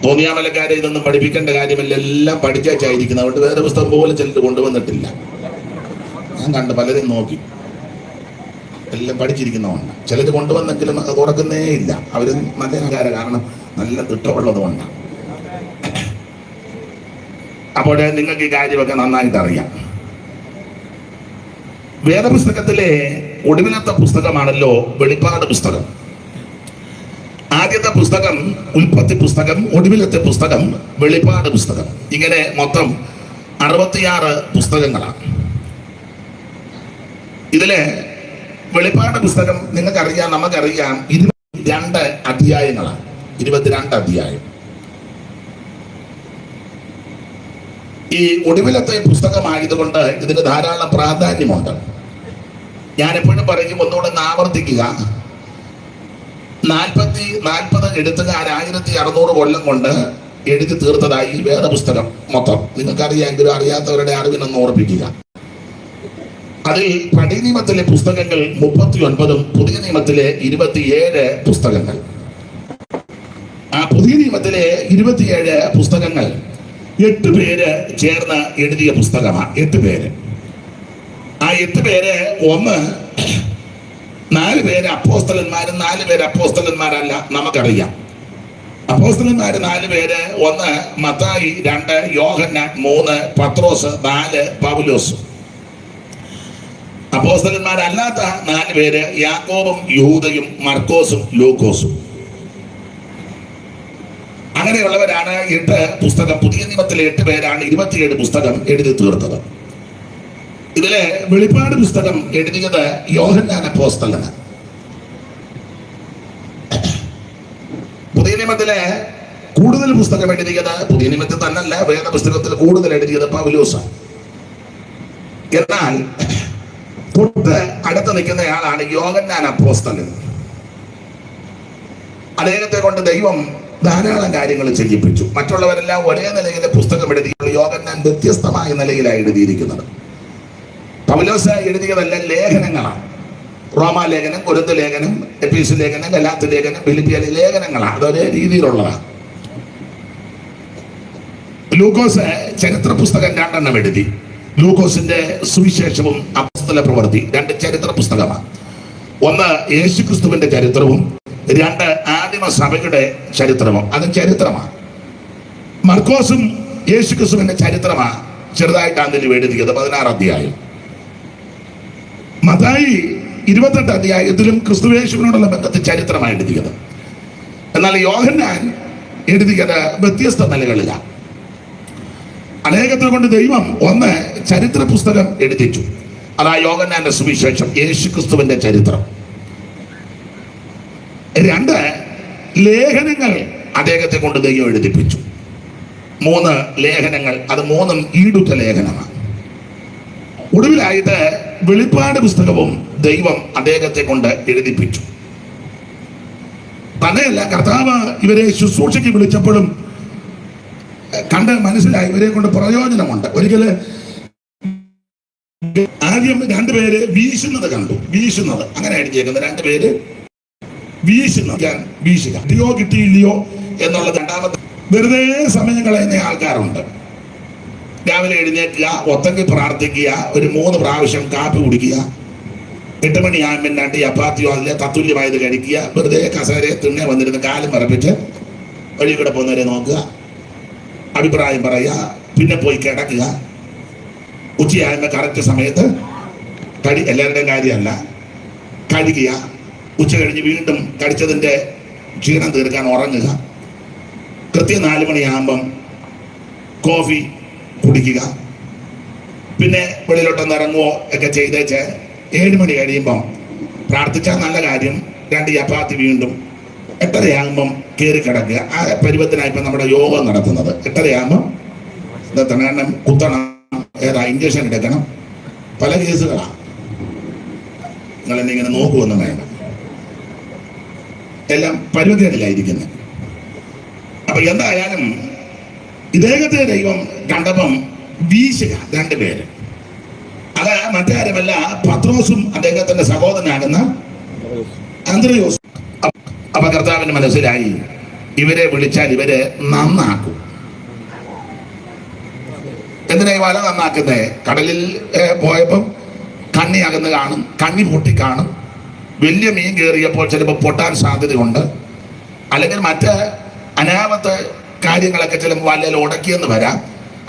തോന്നിയാമലക്കാരെ ഇതൊന്നും പഠിപ്പിക്കേണ്ട കാര്യമില്ല, എല്ലാം പഠിച്ചായിരിക്കുന്നത്. അതുകൊണ്ട് വേറെ പുസ്തകം പോലും ചിലത് കൊണ്ടുവന്നിട്ടില്ല. ഞാൻ കണ്ട് പലരും നോക്കി, എല്ലാം പഠിച്ചിരിക്കുന്നതുകൊണ്ട്. ചിലത് കൊണ്ടുവന്നെങ്കിലും അത് തുറക്കുന്നേ ഇല്ല. അവർ നല്ല ആൾക്കാരെ, കാരണം നല്ല തിട്ടമുള്ളത് കൊണ്ടാണ്. അപ്പോൾ നിങ്ങൾക്ക് ഈ കാര്യമൊക്കെ നന്നായിട്ട് അറിയാം. വേദപുസ്തകത്തിലെ ഒടുവിലത്തെ പുസ്തകമാണല്ലോ വെളിപ്പാട് പുസ്തകം. ആദ്യത്തെ പുസ്തകം ഉൽപ്പത്തി പുസ്തകം, ഒടുവിലത്തെ പുസ്തകം വെളിപ്പാട് പുസ്തകം. ഇങ്ങനെ മൊത്തം 66 പുസ്തകങ്ങളാണ്. ഇതിലെ വെളിപ്പാട് പുസ്തകം നിങ്ങൾക്കറിയാം, നമുക്കറിയാം, 22 അധ്യായങ്ങളാണ്. 22 അധ്യായം. ഈ ഒടുവിലത്തെ പുസ്തകമായതുകൊണ്ട് ഇതിന് ധാരാളം പ്രാധാന്യമുണ്ട്. ഞാൻ എപ്പോഴും പറയും, ഒന്നുകൂടെ ആവർത്തിക്കുക, 40 എഴുത്തുകാർ 1600 കൊല്ലം കൊണ്ട് എഴുതി തീർത്തതായി വേദപുസ്തകം മൊത്തം. നിങ്ങൾക്കറിയാമെങ്കിലും അറിയാത്തവരുടെ അറിവിനൊന്ന് ഓർപ്പിക്കുക. അതിൽ പഴയ നിയമത്തിലെ പുസ്തകങ്ങൾ 39, പുതിയ നിയമത്തിലെ 27 പുസ്തകങ്ങൾ. ആ പുതിയ നിയമത്തിലെ 27 പുസ്തകങ്ങൾ 8 പേര് ചേർന്ന് എഴുതിയ പുസ്തകമാണ്. 8 പേര്. ആ 8 പേര്, ഒന്ന് 4 പേര് അപ്പോസ്തലന്മാരും 4 പേര് അപ്പോസ്തലന്മാരല്ല, നമുക്കറിയാം. അപ്പോസ്തലന്മാര് 4 പേര്, ഒന്ന് മത്തായി, 2 യോഹന്നാൻ, 3 പത്രോസ്, 4 പൗലോസ്. അപ്പോസ്തലന്മാരല്ലാത്ത 4 പേര് യാക്കോബും യൂദയും മർക്കോസും ലൂക്കോസും. അങ്ങനെയുള്ളവരാണ് 8 പുസ്തകം. പുതിയ നിയമത്തിലെ 8 പേരാണ് 27 പുസ്തകം എഴുതി തീർത്തത്. ഇതിലെ വെളിപ്പാട് പുസ്തകം എഴുതിയത് യോഹന്നാൻ അപ്പോസ്തലനാണ്. പുതിയ നിയമത്തിലെ കൂടുതൽ പുസ്തകം എഴുതിയത്, പുതിയ നിയമത്തിൽ തന്നല്ല, വേദപുസ്തകത്തിൽ കൂടുതൽ എഴുതിയത് പൗലോസാണ്. എന്നാൽ തൊട്ട് അടുത്ത് നിൽക്കുന്നയാളാണ് യോഹന്നാൻ അപ്പോസ്തലൻ. അദ്ദേഹത്തെ കൊണ്ട് ദൈവം ധാരാളം കാര്യങ്ങൾ ചെയ്യിപ്പിച്ചു. മറ്റുള്ളവരെല്ലാം ഒരേ നിലയിലെ പുസ്തകം എഴുതിയുള്ളൂ. യോഹന്നാൻ വ്യത്യസ്തമായ നിലയിലാണ് എഴുതിയിരിക്കുന്നത്. പൗലോസ് എഴുതിയതല്ല, ലേഖനങ്ങളാണ്. റോമാലേഖനം, കൊരിന്ത് ലേഖനം, എഫീസ് ലേഖനം, ഗലാത്യ ലേഖനം, ഫിലിപ്പിയ ലേഖനങ്ങളാണ്. അതൊരേ രീതിയിലുള്ളതാണ്. ലൂക്കോസ് ചരിത്ര പുസ്തകം 2 എഴുതി. ലൂക്കോസിന്റെ സുവിശേഷവും അപ്പോസ്തല പ്രവൃത്തി 2 ചരിത്ര പുസ്തകമാണ്. ഒന്ന് യേശുക്രിസ്തുവിന്റെ ചരിത്രവും 2 ആദിമ സഭയുടെ ചരിത്രവും. അതും ചരിത്രമാണ്. മർക്കോസും യേശുക്രിസ്തുവിന്റെ ചരിത്രമാണ് ചെറുതായിട്ടാണ് എഴുതിയത്, 16 അധ്യായം. മത്തായി 28 അധ്യായത്തിലും ക്രിസ്തുയേശുവിനോടുള്ള ബന്ധത്തിൽ ചരിത്രമാണ് എഴുതിയത്. എന്നാൽ യോഹന്നാൻ എഴുതിയത് വ്യത്യസ്ത നിലകളിലാണ്. അദ്ദേഹത്തെ കൊണ്ട് ദൈവം ഒന്ന് ചരിത്ര പുസ്തകം എഴുതിച്ചു. അതാ യോഹന്നാന്റെ സുവിശേഷം, യേശുക്രിസ്തുവിന്റെ ചരിത്രം. 2 ലേഖനങ്ങൾ അദ്ദേഹത്തെ കൊണ്ട് ദൈവം എഴുതിപ്പിച്ചു. 3 ലേഖനങ്ങൾ, അത് 3ഉം ഈടുറ്റ ലേഖനമാണ്. ഒടുവിലായിട്ട് വെളിപ്പാട് പുസ്തകവും ദൈവം അദ്ദേഹത്തെ കൊണ്ട് എഴുതിപ്പിച്ചു. തന്നെയല്ല, കർത്താവ് ഇവരെ ശുശ്രൂഷയ്ക്ക് വിളിച്ചപ്പോഴും കണ്ട് മനസ്സിലായി ഇവരെ കൊണ്ട് പ്രയോജനമുണ്ട്. ഒരിക്കല് ആദ്യം 2 പേര് വീശുന്നത് കണ്ടു. വീശുന്നത് അങ്ങനെ എഴുതിയേക്കുന്നത്, 2 പേര് വീശുക, കിട്ടിയോ കിട്ടിയില്ലയോ എന്നുള്ളത്. 2ാമത്തെ, വെറുതെ സമയം കളയുന്ന ആൾക്കാരുണ്ട്. രാവിലെ എഴുന്നേൽക്കുക, ഒത്തങ്കി പ്രാർത്ഥിക്കുക, ഒരു 3 പ്രാവശ്യം കാപ്പി കുടിക്കുക, 8 മണിയാകുമ്പോൾ 2 ചപ്പാത്തിയോ അതിലെ തത്തുല്യമായത് കഴിക്കുക, വെറുതെ കസേരയെ തിണ്ണെ വന്നിരുന്ന് കാലും മറപ്പിച്ച് വഴി കൂടെ പോകുന്നവരെ നോക്കുക, അഭിപ്രായം പറയുക, പിന്നെ പോയി കിടക്കുക. ഉച്ചയാകുന്ന കറക്റ്റ് സമയത്ത് എല്ലാവരുടെയും കാര്യമല്ല, കഴിക്കുക. ഉച്ച കഴിഞ്ഞ് വീണ്ടും കഴിച്ചതിൻ്റെ ക്ഷീണം തീർക്കാൻ ഉറങ്ങുക. കൃത്യം 4 മണിയാകുമ്പം കോഫി കുടിക്കുക. പിന്നെ വെളിയിലോട്ടൊന്ന് ഇറങ്ങുകയോ ഒക്കെ ചെയ്തേച്ച് 7 മണി കഴിയുമ്പം പ്രാർത്ഥിച്ചാൽ നല്ല കാര്യം, 2 ചപ്പാത്തി വീണ്ടും 8:30 കയറി കിടക്കുക. ആ പരുവത്തിനായിപ്പം നമ്മുടെ യോഗം നടത്തുന്നത്. 8:30 ഇതെത്തണം, കുത്തണം, ഇഞ്ചക്ഷൻ എടുക്കണം, പല കേസുകളാണ്. നിങ്ങളെന്നെ ഇങ്ങനെ നോക്കുമൊന്നും വേണ്ട, എല്ലാം പരുവത്തിലായിരിക്കുന്നത്. അപ്പൊ എന്തായാലും ഇദ്ദേഹത്തെ ദൈവം കണ്ടപ്പം വീശുക 2 പേര്. അത് മറ്റാരുമല്ല, പത്രോസും അദ്ദേഹത്തിന്റെ സഹോദരനാകുന്ന അന്ത്രയോസും. അപ്പൊ കർത്താവിന് മനസ്സിലായി ഇവരെ വിളിച്ചാൽ ഇവരെ നന്നാക്കും. എന്തിനാ ഈ വല നന്നാക്കുന്നേ? കടലിൽ പോയപ്പം കണ്ണി അകന്ന് കാണും, കണ്ണി പൊട്ടി കാണും, വലിയ മീൻ കയറിയപ്പോൾ ചിലപ്പോൾ പൊട്ടാൻ സാധ്യതയുണ്ട്, അല്ലെങ്കിൽ മറ്റ് അനാമത്ത് കാര്യങ്ങളൊക്കെ ചിലപ്പോൾ വലയിൽ ഉടക്കിയെന്ന് വരാം.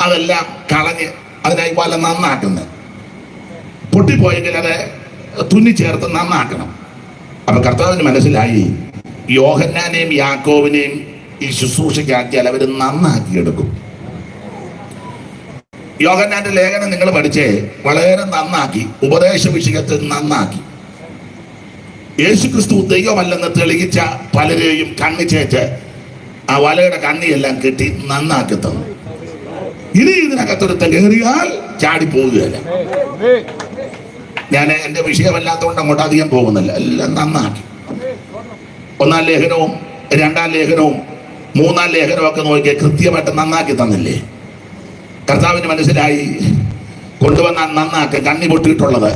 അതെല്ലാം കളഞ്ഞ് അതിനായി വല നന്നാക്കുന്നത്. പൊട്ടിപ്പോയെങ്കിൽ അത് തുന്നിച്ചേർത്ത് നന്നാക്കണം. അപ്പൊ കർത്താവിന് മനസ്സിലായി, യോഹന്നാനെയും യാക്കോബിനെയും ഈ ശുശ്രൂഷയ്ക്കാക്കിയാൽ അവർ നന്നാക്കിയെടുക്കും. യോഹന്നാന്റെ ലേഖനം നിങ്ങൾ പഠിച്ചേ, വളരെ നന്നാക്കി, ഉപദേശ വിഷയത്തിൽ നന്നാക്കി. യേശുക്രിസ്തു ദൈവമല്ലെന്ന് തെളിയിച്ച പലരെയും കണ്ണിച്ചേച്ച് ആ വലയുടെ കണ്ണിയെല്ലാം കെട്ടി നന്നാക്കി തന്നു. ഇനി ഇതിനകത്തൊരുത്ത കയറിയാൽ ചാടിപ്പോവുകയല്ല. ഞാൻ എൻ്റെ വിഷയമല്ലാത്തതുകൊണ്ട് അങ്ങോട്ട് അധികം പോകുന്നില്ല. എല്ലാം നന്നാക്കി. 1-ാം ലേഖനവും 2-ാം ലേഖനവും 3-ാം ലേഖനവും ഒക്കെ നോക്കിയാൽ കൃത്യമായിട്ട് നന്നാക്കി തന്നില്ലേ? കർത്താവിന് മനസ്സിലായി, കൊണ്ടുവന്ന നന്നാക്കി. കണ്ണി പൊട്ടിയിട്ടുള്ളത്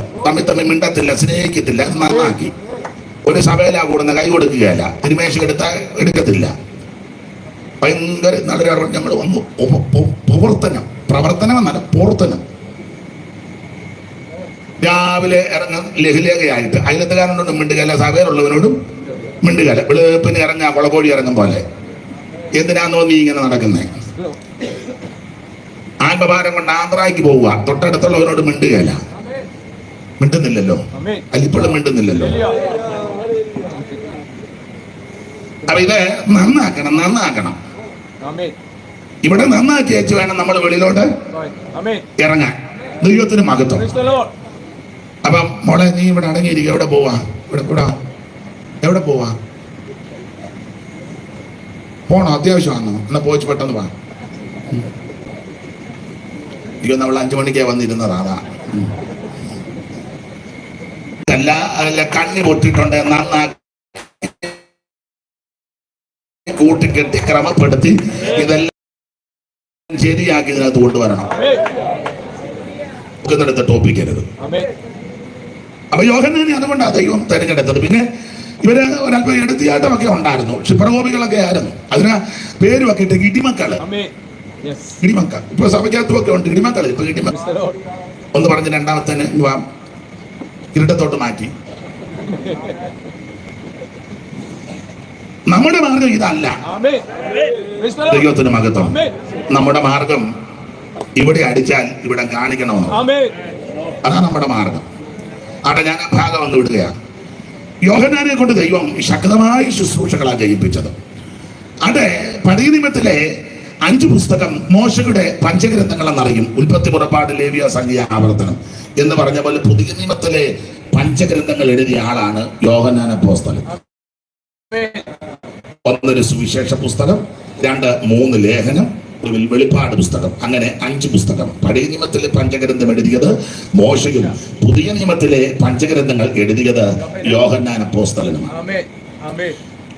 തമ്മിൽ മിണ്ടത്തില്ല, സ്നേഹിക്കത്തില്ല, നന്നാക്കി. ഒരു സഭയിലാ കൂടുന്ന കൈ കൊടുക്കുകയല്ല, തിരുമേശ എടുക്കത്തില്ല. ഭയങ്കര നല്ലൊരു ഞങ്ങൾ വന്നു. പ്രവർത്തനം എന്നല്ല, പ്രവർത്തനം. രാവിലെ ഇറങ്ങും ലഘുലേഖയായിട്ട്, അയലത്തുകാരനോടും മിണ്ടുകയല്ല, സഭയിലുള്ളവനോടും മിണ്ടുകയല്ല. വെളുപ്പിന് ഇറങ്ങാ കൊളക്കോഴി ഇറങ്ങും പോലെ. എന്തിനാന്നോ നീ ഇങ്ങനെ നടക്കുന്നേ? ആത്മഭാരം കൊണ്ട് ആന്ധ്രയ്ക്ക് പോവുക, തൊട്ടടുത്തുള്ളവനോട് മിണ്ടുകയല്ല. മിണ്ടുന്നില്ലല്ലോ, അതിപ്പോഴും മിണ്ടുന്നില്ലല്ലോ. അപ്പൊ ഇത് നന്നാക്കണം. ഇവിടെ നന്നാക്കി വെച്ച് വേണം നമ്മൾ വെളിയിലോട്ട് ഇറങ്ങാൻ. ദൈവത്തിന് മഹത്വം. അപ്പം മോളെ, നീ ഇവിടെ അടങ്ങിയിരിക്കുക. എവിടെ പോവാ? എവിടെ പോവാ? പോണോ? അത്യാവശ്യമാണോ? എന്നാ പോയിച്ച് പെട്ടെന്ന് വാ. എനിക്ക് നമ്മൾ 5 മണിക്കാ വന്നിരുന്നത്. അല്ല കണ്ണി പൊട്ടിട്ടുണ്ട്, നന്നാക്കി കൂട്ടിക്കെട്ടി ക്രമപ്പെടുത്തി ഇതെല്ലാം ശരിയാക്കി ഇതിനകത്ത് കൊണ്ടുവരണം. ടോപ്പിക്കരുത്. അപ്പൊ യോഹന്നാനെ അതുകൊണ്ടാണ് ദൈവം തെരഞ്ഞെടുത്തത്. പിന്നെ ഇവര് ഒരല്പം എടുത്തിയാട്ടമൊക്കെ ഉണ്ടായിരുന്നു, ക്ഷിപ്രകോപികളൊക്കെ ആയിരുന്നു. അതിന് പേരുമൊക്കെ ഇട്ട് ഇടിമക്കള്. ഇടിമക്കൾ ഇപ്പൊ സഭയ്ക്കകത്തുമൊക്കെ ഉണ്ട്. ഇടിമക്കള് ഇപ്പൊ ഒന്ന് പറഞ്ഞ് രണ്ടാമത്തെ ഇരുട്ടത്തോട്ട് മാറ്റി. നമ്മുടെ മാർഗം ഇതല്ല. ദൈവത്തിന് മഹത്വം. നമ്മുടെ മാർഗം ഇവിടെ അടിച്ചാൽ ഇവിടെ കാണിക്കണമെന്ന്. അതാണ് നമ്മുടെ മാർഗം. അവിടെ ഞാൻ ആ ഭാഗം വന്ന് വിടുകയാണ്. യോഹന്നാനെ കൊണ്ട് ദൈവം ശക്തമായ ശുശ്രൂഷകളാ ജയിപ്പിച്ചത്. അവിടെ പഴയ നിയമത്തിലെ 5 പുസ്തകം മോശയുടെ പഞ്ചഗ്രന്ഥങ്ങളെന്നറിയും. ഉൽപ്പത്തി, പുറപ്പാട്, ലേവ്യ, സംഖ്യ, ആവർത്തനം എന്ന് പറഞ്ഞ പോലെ പുതിയ നിയമത്തിലെ പഞ്ചഗ്രന്ഥങ്ങൾ എഴുതിയ ആളാണ് യോഹന്നാൻ അപ്പോസ്തലൻ. 1 ഒരു സുവിശേഷ പുസ്തകം, 2 3 ലേഖനം, വെളിപ്പാട് പുസ്തകം. അങ്ങനെ 5 പുസ്തകം. പഴയ നിയമത്തിലെ പഞ്ചഗ്രന്ഥം എഴുതിയത് മോശയും പുതിയ നിയമത്തിലെ പഞ്ചഗ്രന്ഥങ്ങൾ എഴുതിയത് യോഹന്നാൻ അപ്പോസ്തലനുമാണ്.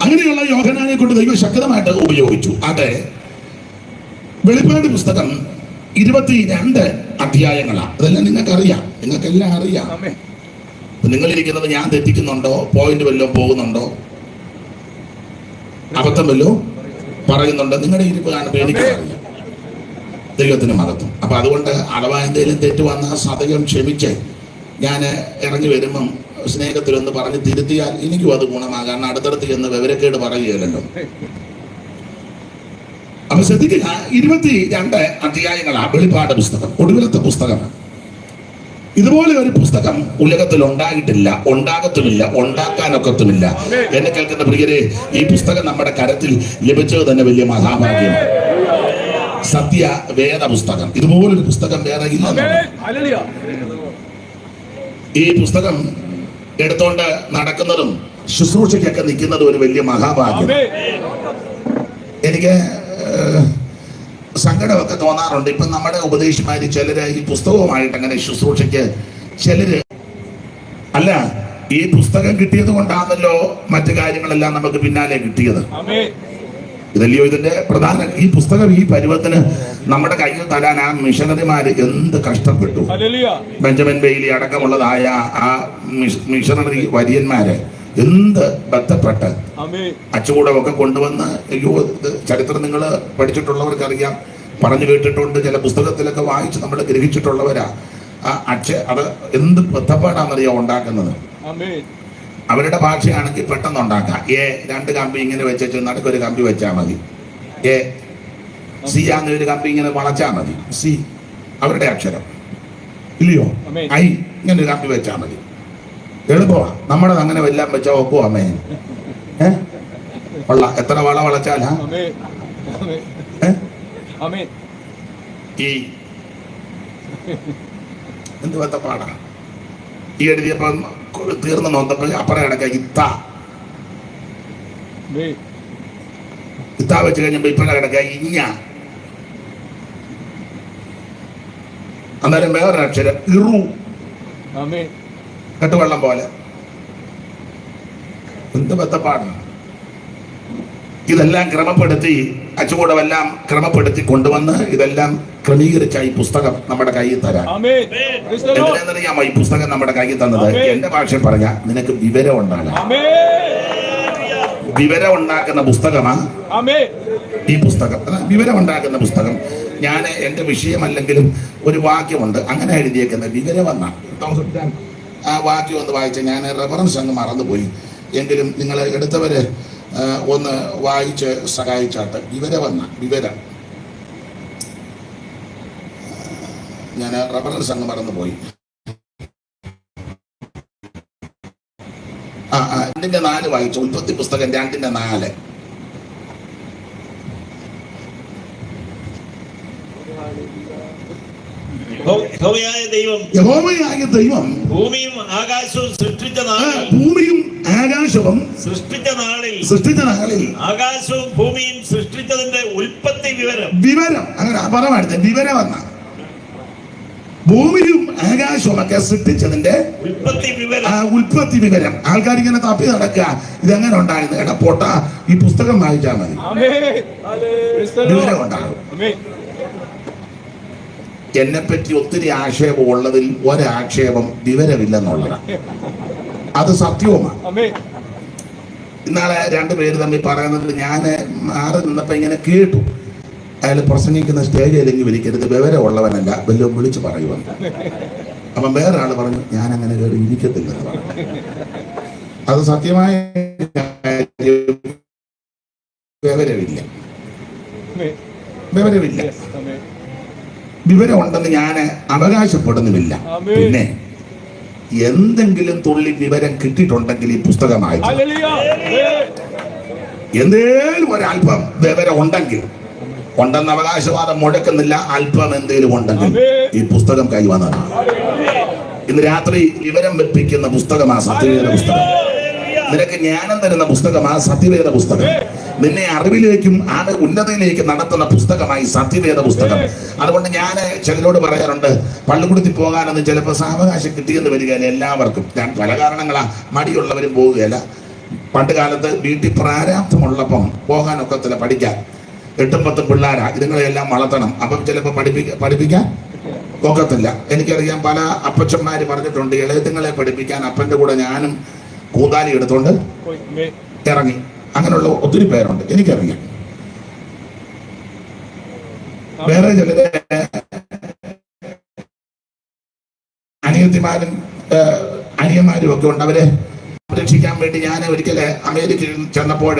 അങ്ങനെയുള്ള യോഹന്നാനെ കൊണ്ട് ദൈവം ശക്തമായിട്ട് ഉപയോഗിച്ചു. അതെ, വെളിപ്പാട് പുസ്തകം 22 അധ്യായങ്ങളാണ്. അതെല്ലാം നിങ്ങൾക്കറിയാം, നിങ്ങൾക്കെല്ലാം അറിയാം. നിങ്ങളിരിക്കുന്നത് ഞാൻ തെറ്റിക്കുന്നുണ്ടോ, പോയിന്റ് വല്ലതും പോകുന്നുണ്ടോ, അബദ്ധം വല്ലോ പറയുന്നുണ്ട്, നിങ്ങളുടെ ഇരിപ്പ് കാണുമ്പോൾ എനിക്കറിയാം. ദൈവത്തിന് മഹത്വം. അപ്പൊ അതുകൊണ്ട് അഥവാ എന്തെങ്കിലും തെറ്റ് വന്നാൽ സദയം ക്ഷമിച്ച് ഞാൻ ഇറങ്ങി വരുമ്പം സ്നേഹത്തിലൊന്ന് പറഞ്ഞ് തിരുത്തിയാൽ എനിക്കും അത് ഗുണമാകാം. കാരണം അടുത്തടുത്ത് ചെന്ന് വിവരക്കേട് പറയുകയല്ലോ. അപ്പൊ ശ്രദ്ധിക്കുക, 22 അധ്യായങ്ങളാ വെളിപ്പാട് പുസ്തകം. ഒടുവിലത്തെ പുസ്തകമാണ്. ഇതുപോലെ ഒരു പുസ്തകം ഉലകത്തിൽ ഉണ്ടായിട്ടില്ല, ഉണ്ടാകത്തുമില്ല, ഉണ്ടാക്കാനൊക്കത്തുമില്ല. എന്നെ കേൾക്കുന്ന പ്രിയരെ, ഈ പുസ്തകം നമ്മുടെ കരത്തിൽ ലഭിച്ചത് തന്നെ വലിയ മഹാഭാഗ്യമാണ്. സത്യ വേദ പുസ്തകം. ഇതുപോലൊരു പുസ്തകം വേറെ ഇല്ല. ഈ പുസ്തകം എടുത്തോണ്ട് നടക്കുന്നതും ശുശ്രൂഷയ്ക്കൊക്കെ നിൽക്കുന്നതും ഒരു വലിയ മഹാഭാഗ്യം. എനിക്ക് സങ്കടമൊക്കെ തോന്നാറുണ്ട്. ഇപ്പൊ നമ്മുടെ ഉപദേശിമാര് ചിലര് ഈ പുസ്തകവുമായിട്ട് അങ്ങനെ ശുശ്രൂഷയ്ക്ക് ചിലര് അല്ല, ഈ പുസ്തകം കിട്ടിയത് കൊണ്ടാണല്ലോ മറ്റു കാര്യങ്ങളെല്ലാം നമുക്ക് പിന്നാലെ കിട്ടിയത്. ഇതല്ലയോ ഇതിന്റെ പ്രധാന. ഈ പുസ്തകം ഈ പരുവത്തിന് നമ്മുടെ കയ്യിൽ തരാൻ ആ മിഷണറിമാര് എന്ത് കഷ്ടപ്പെട്ടു. ബെഞ്ചമിൻ ബെയ്ലി അടക്കമുള്ളതായ ആ മിഷണറി വര്യന്മാര് എന്ത് ബന്ധപ്പെട്ട് അച്ചുകൂടമൊക്കെ കൊണ്ടുവന്ന്, അയ്യോ ഇത് ചരിത്രം നിങ്ങൾ പഠിച്ചിട്ടുള്ളവർക്ക് അറിയാം, പറഞ്ഞു കേട്ടിട്ടുണ്ട്, ചില പുസ്തകത്തിലൊക്കെ വായിച്ച് നമ്മൾ ഗ്രഹിച്ചിട്ടുള്ളവരാ. അത് എന്ത് ബന്ധപ്പാടാണെന്നറിയാം ഉണ്ടാക്കുന്നത്. അവരുടെ ഭാഷയാണെങ്കിൽ പെട്ടെന്ന് ഉണ്ടാക്കാം. രണ്ട് കമ്പി ഇങ്ങനെ വെച്ചു, നടുക്കൊരു കമ്പി വെച്ചാൽ മതി. സി ആന്ന ഒരു കമ്പി ഇങ്ങനെ വളച്ചാൽ മതി. സി അവരുടെ അക്ഷരം, ഇല്ലയോ? ഐ ഇങ്ങനെ ഒരു കമ്പി വെച്ചാൽ മതി. എളുപ്പമാ. നമ്മളത് അങ്ങനെ എല്ലാം വെച്ചാൽ ഒക്കുവോ അമ്മേ? എത്ര വള വളച്ചാലാ? ഈ എന്ത് ബന്ധപ്പാടാ? ഈ എഴുതിയപ്പം തീർന്ന് നോക്കപ്പോ അപ്പുറം കിടക്ക ഇത്ത വെച്ച് കഴിഞ്ഞപ്പോ ഇപ്പഴ കിടക്ക ഇഞ്ഞ. അന്നേരം വേറൊരു അക്ഷരം ഇറു, കെട്ടുവെള്ളം പോലെ. എന്ത് ബന്ധപ്പാടാണ്! ഇതെല്ലാം ക്രമപ്പെടുത്തി, അച്ചുകൂടമെല്ലാം ക്രമപ്പെടുത്തി കൊണ്ടുവന്ന് ഇതെല്ലാം ക്രമീകരിച്ച ഈ പുസ്തകം നമ്മുടെ കയ്യിൽ തരാം. എന്തിനാണെന്നറിയാമോ ഈ പുസ്തകം നമ്മുടെ കയ്യിൽ തന്നത്? എന്റെ ഭാഷയിൽ പറഞ്ഞാൽ നിനക്ക് വിവരം ഉണ്ടാകാം. വിവരം ഉണ്ടാക്കുന്ന പുസ്തകമാ ഈ പുസ്തകം. വിവരം ഉണ്ടാക്കുന്ന പുസ്തകം. ഞാൻ എന്റെ വിഷയമല്ലെങ്കിലും ഒരു വാക്യമുണ്ട് അങ്ങനെ എഴുതിയേക്കുന്ന വിവരം വന്ന ആ വാക്യം ഒന്ന് വായിച്ച ഞാൻ റെഫറൻസ് അങ്ങ് മറന്നുപോയി. എങ്കിലും നിങ്ങൾ എടുത്തവര് ഒന്ന് വായിച്ച് സഹായിച്ചാട്ട്. വിവരം വന്ന വിവരം, ഞാൻ റെഫറൻസ് അങ്ങ് മറന്നുപോയി. 2:4 വായിച്ചു. ഉൽപ്പത്തി പുസ്തകം 2:4. യഹോവയായ ദൈവം ഭൂമിയും ആകാശവും സൃഷ്ടിച്ച നാളിൽ ആകാശവും ഭൂമിയും സൃഷ്ടിച്ചതിന്റെ ഉൽപ്പത്തി വിവരം അങ്ങനെ പറവാടുത്ത വിവരം വന്ന ഭൂമിയും ആകാശവും ഒക്കെ സൃഷ്ടിച്ചതിന്റെ ഉൽപ്പത്തി വിവരം. ആൾക്കാരിങ്ങനെ തപ്പി നടക്കുക, ഇതെങ്ങനെ ഉണ്ടായിരുന്നു. എടാ പൊട്ട, ഈ പുസ്തകം വായിച്ചാൽ മതി, വിവരം ഉണ്ടാകും. എന്നെപ്പറ്റി ഒത്തിരി ആക്ഷേപം ഉള്ളതിൽ ഒരാക്ഷേപം വിവരമില്ലെന്നുള്ളതാണ്. അത് സത്യവുമാണ്. ഇന്നാളെ രണ്ടുപേര് തമ്മിൽ പറയുന്നത് ഞാൻ മാറി നിന്നപ്പോ ഇങ്ങനെ കേട്ടു. അയാൾ പ്രസംഗിക്കുന്ന സ്റ്റേജിലെങ്കിൽ വിളിക്കരുത്, വിവരമുള്ളവനല്ല, വല്ലതും വിളിച്ചു പറയുവാൻ. അപ്പം വേറെ ആള് പറഞ്ഞു ഞാൻ അങ്ങനെ കയറി ഇരിക്കത്തില്ലെന്ന് പറഞ്ഞു. അത് സത്യമായ വിവരമില്ല. വിവരമുണ്ടെന്ന് ഞാൻ അവകാശപ്പെടുന്നുമില്ല. പിന്നെ എന്തെങ്കിലും തുള്ളി വിവരം കിട്ടിയിട്ടുണ്ടെങ്കിൽ ഈ പുസ്തകമായി എന്തേലും ഒരല്പം വിവരം ഉണ്ടെങ്കിൽ, ഉണ്ടെന്ന് അവകാശവാദം മുടക്കുന്നില്ല, അല്പം എന്തെങ്കിലും ഉണ്ടെങ്കിൽ ഈ പുസ്തകം കൈവന്നതാണ്. ഇന്ന് രാത്രി വിവരം വെപ്പിക്കുന്ന പുസ്തകമാണ് സത്യവേദ പുസ്തകം. നിനക്ക് ജ്ഞാനം തരുന്ന പുസ്തകമാണ് സത്യവേദ പുസ്തകം. നിന്നെ അറിവിലേക്കും ഉന്നതയിലേക്കും നടത്തുന്ന പുസ്തകമായി സത്യവേദ പുസ്തകം. അതുകൊണ്ട് ഞാൻ ചിലരോട് പറയാറുണ്ട്, പള്ളിക്കൂടത്തിൽ പോകാനൊന്നും ചിലപ്പോൾ സാവകാശം കിട്ടിയെന്ന് വരികയില്ല എല്ലാവർക്കും. പല കാരണങ്ങളാ, മടിയുള്ളവരും പോവുകയില്ല. പണ്ട് കാലത്ത് വീട്ടിൽ പ്രാരാബ്ധമുള്ളപ്പം പോകാനൊക്കത്തില്ല പഠിക്കാൻ. 8-10 പിള്ളേരാ, ഇതുങ്ങളെല്ലാം വളർത്തണം. അപ്പം ചിലപ്പോൾ പഠിപ്പിക്കാൻ ഒക്കത്തില്ല. എനിക്കറിയാം പല അപ്പച്ചന്മാര് പറഞ്ഞിട്ടുണ്ട്, ഇളയതുങ്ങളെ പഠിപ്പിക്കാൻ അപ്പന്റെ കൂടെ ഞാനും കൂതാലി എടുത്തോണ്ട് ഇറങ്ങി. അങ്ങനെയുള്ള ഒത്തിരി പേരുണ്ട്, എനിക്കറിയാം. വേറെ ചിലര് അനിയത്തിമാരും അനിയന്മാരും ഒക്കെ ഉണ്ട്. അവരെ രക്ഷിക്കാൻ വേണ്ടി ഞാൻ ഒരിക്കലെ അമേരിക്കയിൽ ചെന്നപ്പോൾ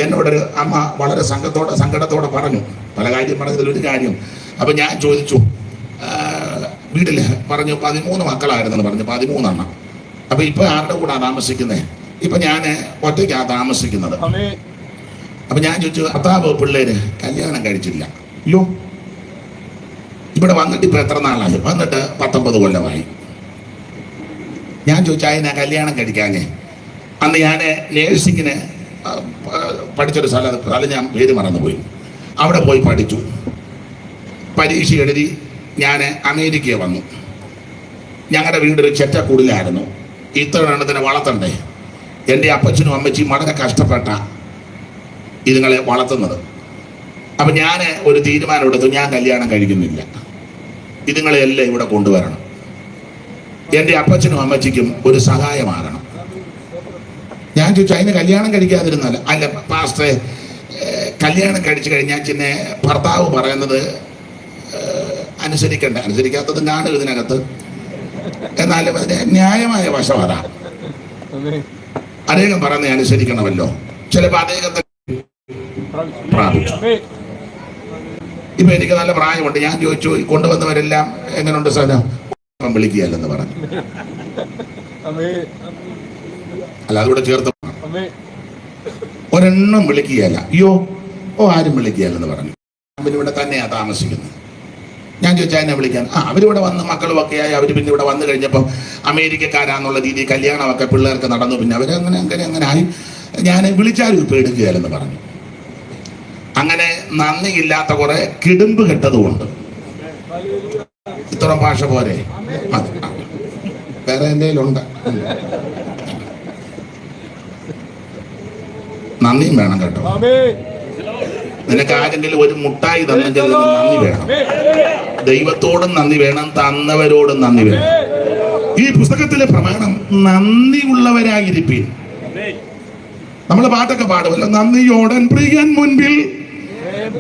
എന്നോടൊരു അമ്മ വളരെ സങ്കടത്തോടെ പറഞ്ഞു, പല കാര്യം പറഞ്ഞതിലൊരു കാര്യം. അപ്പൊ ഞാൻ ചോദിച്ചു, വീട്ടില് പറഞ്ഞു 13 മക്കളായിരുന്നെന്ന് പറഞ്ഞു, 13 എണ്ണം. അപ്പൊ ഇപ്പൊ ആരുടെ കൂടാ താമസിക്കുന്നേ? ഇപ്പൊ ഞാൻ ഒറ്റയ്ക്കാ താമസിക്കുന്നത്. അപ്പൊ ഞാൻ ചോദിച്ചു, ഭർത്താവ് പിള്ളേര് കല്യാണം കഴിച്ചില്ല. അയ്യോ, ഇവിടെ വന്നിട്ട് ഇപ്പൊ എത്ര നാളായി? വന്നിട്ട് 19 കൊല്ലമായി. ഞാൻ ചോദിച്ചു, അതിനാ കല്യാണം കഴിക്കാഞ്ഞേ? അന്ന് ഞാൻ നേഴ്സിങ്ങിന് പഠിച്ചൊരു സ്ഥലം ഞാൻ പേര് മറന്നുപോയി. അവിടെ പോയി പഠിച്ചു, പരീക്ഷ എഴുതി ഞാൻ അമേരിക്കയിൽ വന്നു. ഞങ്ങളുടെ വീടൊരു ചെറ്റക്കൂടിലായിരുന്നു. ഇത്ര എണ്ണത്തിനെ വളർത്തണ്ടേ? എൻ്റെ അപ്പച്ചനും അമ്മച്ചിയും വളരെ കഷ്ടപ്പെട്ട ഇതുങ്ങളെ വളർത്തുന്നത്. അപ്പം ഞാൻ ഒരു തീരുമാനം എടുത്തു, ഞാൻ കല്യാണം കഴിക്കുന്നില്ല, ഇതുങ്ങളെല്ലാം ഇവിടെ കൊണ്ടുവരണം. എൻ്റെ അപ്പച്ചനും അമ്മച്ചിക്കും ഒരു സഹായമാകണം. ഞാൻ ചോദിച്ചു അതിന് കല്യാണം കഴിക്കാതിരുന്നല്ല. അല്ല പാസ്റ്ററെ, കല്യാണം കഴിച്ചു കഴിഞ്ഞാൽ പിന്നെ ഭർത്താവ് പറയുന്നത് അനുസരിക്കാത്തത് കാണും ഇതിനകത്ത്. എന്നാലും അതിന് ന്യായമായ വശം അതാ. അദ്ദേഹം പറയുന്നത് അനുസരിക്കണമല്ലോ. ചിലപ്പോൾ അദ്ദേഹത്തെ പ്രാപിച്ചു. ഇപ്പൊ എനിക്ക് നല്ല പ്രായമുണ്ട്. ഞാൻ ചോദിച്ചു കൊണ്ടുവന്നവരെല്ലാം എങ്ങനെയുണ്ട് സാധനം, വിളിക്കുകയല്ലെന്ന് പറഞ്ഞു. അല്ല അതുകൂടെ ചേർത്ത് ഒരെണ്ണം വിളിക്കുകയല്ല. അയ്യോ ആരും വിളിക്കുകയല്ലെന്ന് പറഞ്ഞു. അവരിവിടെ തന്നെയാ താമസിക്കുന്നത്. ഞാൻ ചോദിച്ചാൽ എന്നെ വിളിക്കാൻ. അവരിവിടെ വന്ന് മക്കളും ഒക്കെ ആയി. അവർ പിന്നെ ഇവിടെ വന്നു കഴിഞ്ഞപ്പം അമേരിക്കക്കാരാന്നുള്ള രീതിയിൽ കല്യാണമൊക്കെ പിള്ളേർക്ക് നടന്നു. പിന്നെ അങ്ങനെ ആയി. ഞാൻ വിളിച്ചാലും ഇപ്പൊ എടുക്കുകയല്ലെന്ന് പറഞ്ഞു. അങ്ങനെ നന്ദിയില്ലാത്ത കുറെ കിടുമ്പ് കെട്ടതുകൊണ്ട് ഇത്തരം ഭാഷ പോരെ. വേറെ എന്തെങ്കിലും ഉണ്ട്? നന്ദിയും വേണം കേട്ടോ. നിനക്ക് ആരെങ്കിലും ഒരു മുട്ടായി തന്നെങ്കിൽ നന്ദി വേണം. ദൈവത്തോടും നന്ദി വേണം, തന്നവരോടും നന്ദി വേണം. ഈ പുസ്തകത്തിലെ പ്രമാണം നന്ദിയുള്ളവരായിരിക്കും. നമ്മൾ പാട്ടൊക്കെ പാടുമല്ലോ, നന്ദിയോടൻ പ്രിയൻ മുൻപിൽ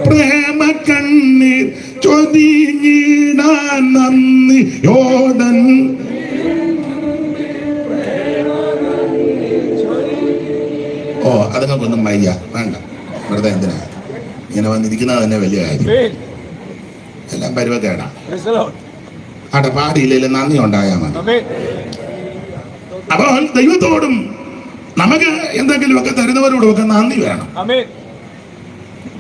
പ്രേമ കണ്ണീർ ചൊരിഞ്ഞിടാൻ നന്ദിയോടൻ. അതുങ്ങൾക്കൊന്നും വയ്യ, വേണ്ട, വെറുതെ എന്തിനാ ഇങ്ങനെ വന്നിരിക്കുന്നത് തന്നെ വലിയ കാര്യം. എല്ലാം പരുവക്കേടാ. അവിടെ പാടിയില്ലെങ്കിൽ നന്ദി ഉണ്ടായാൽ മതി. അപ്പോൾ ദൈവത്തോടും നമുക്ക് എന്തെങ്കിലുമൊക്കെ തരുന്നവരോടും ഒക്കെ നന്ദി വേണം.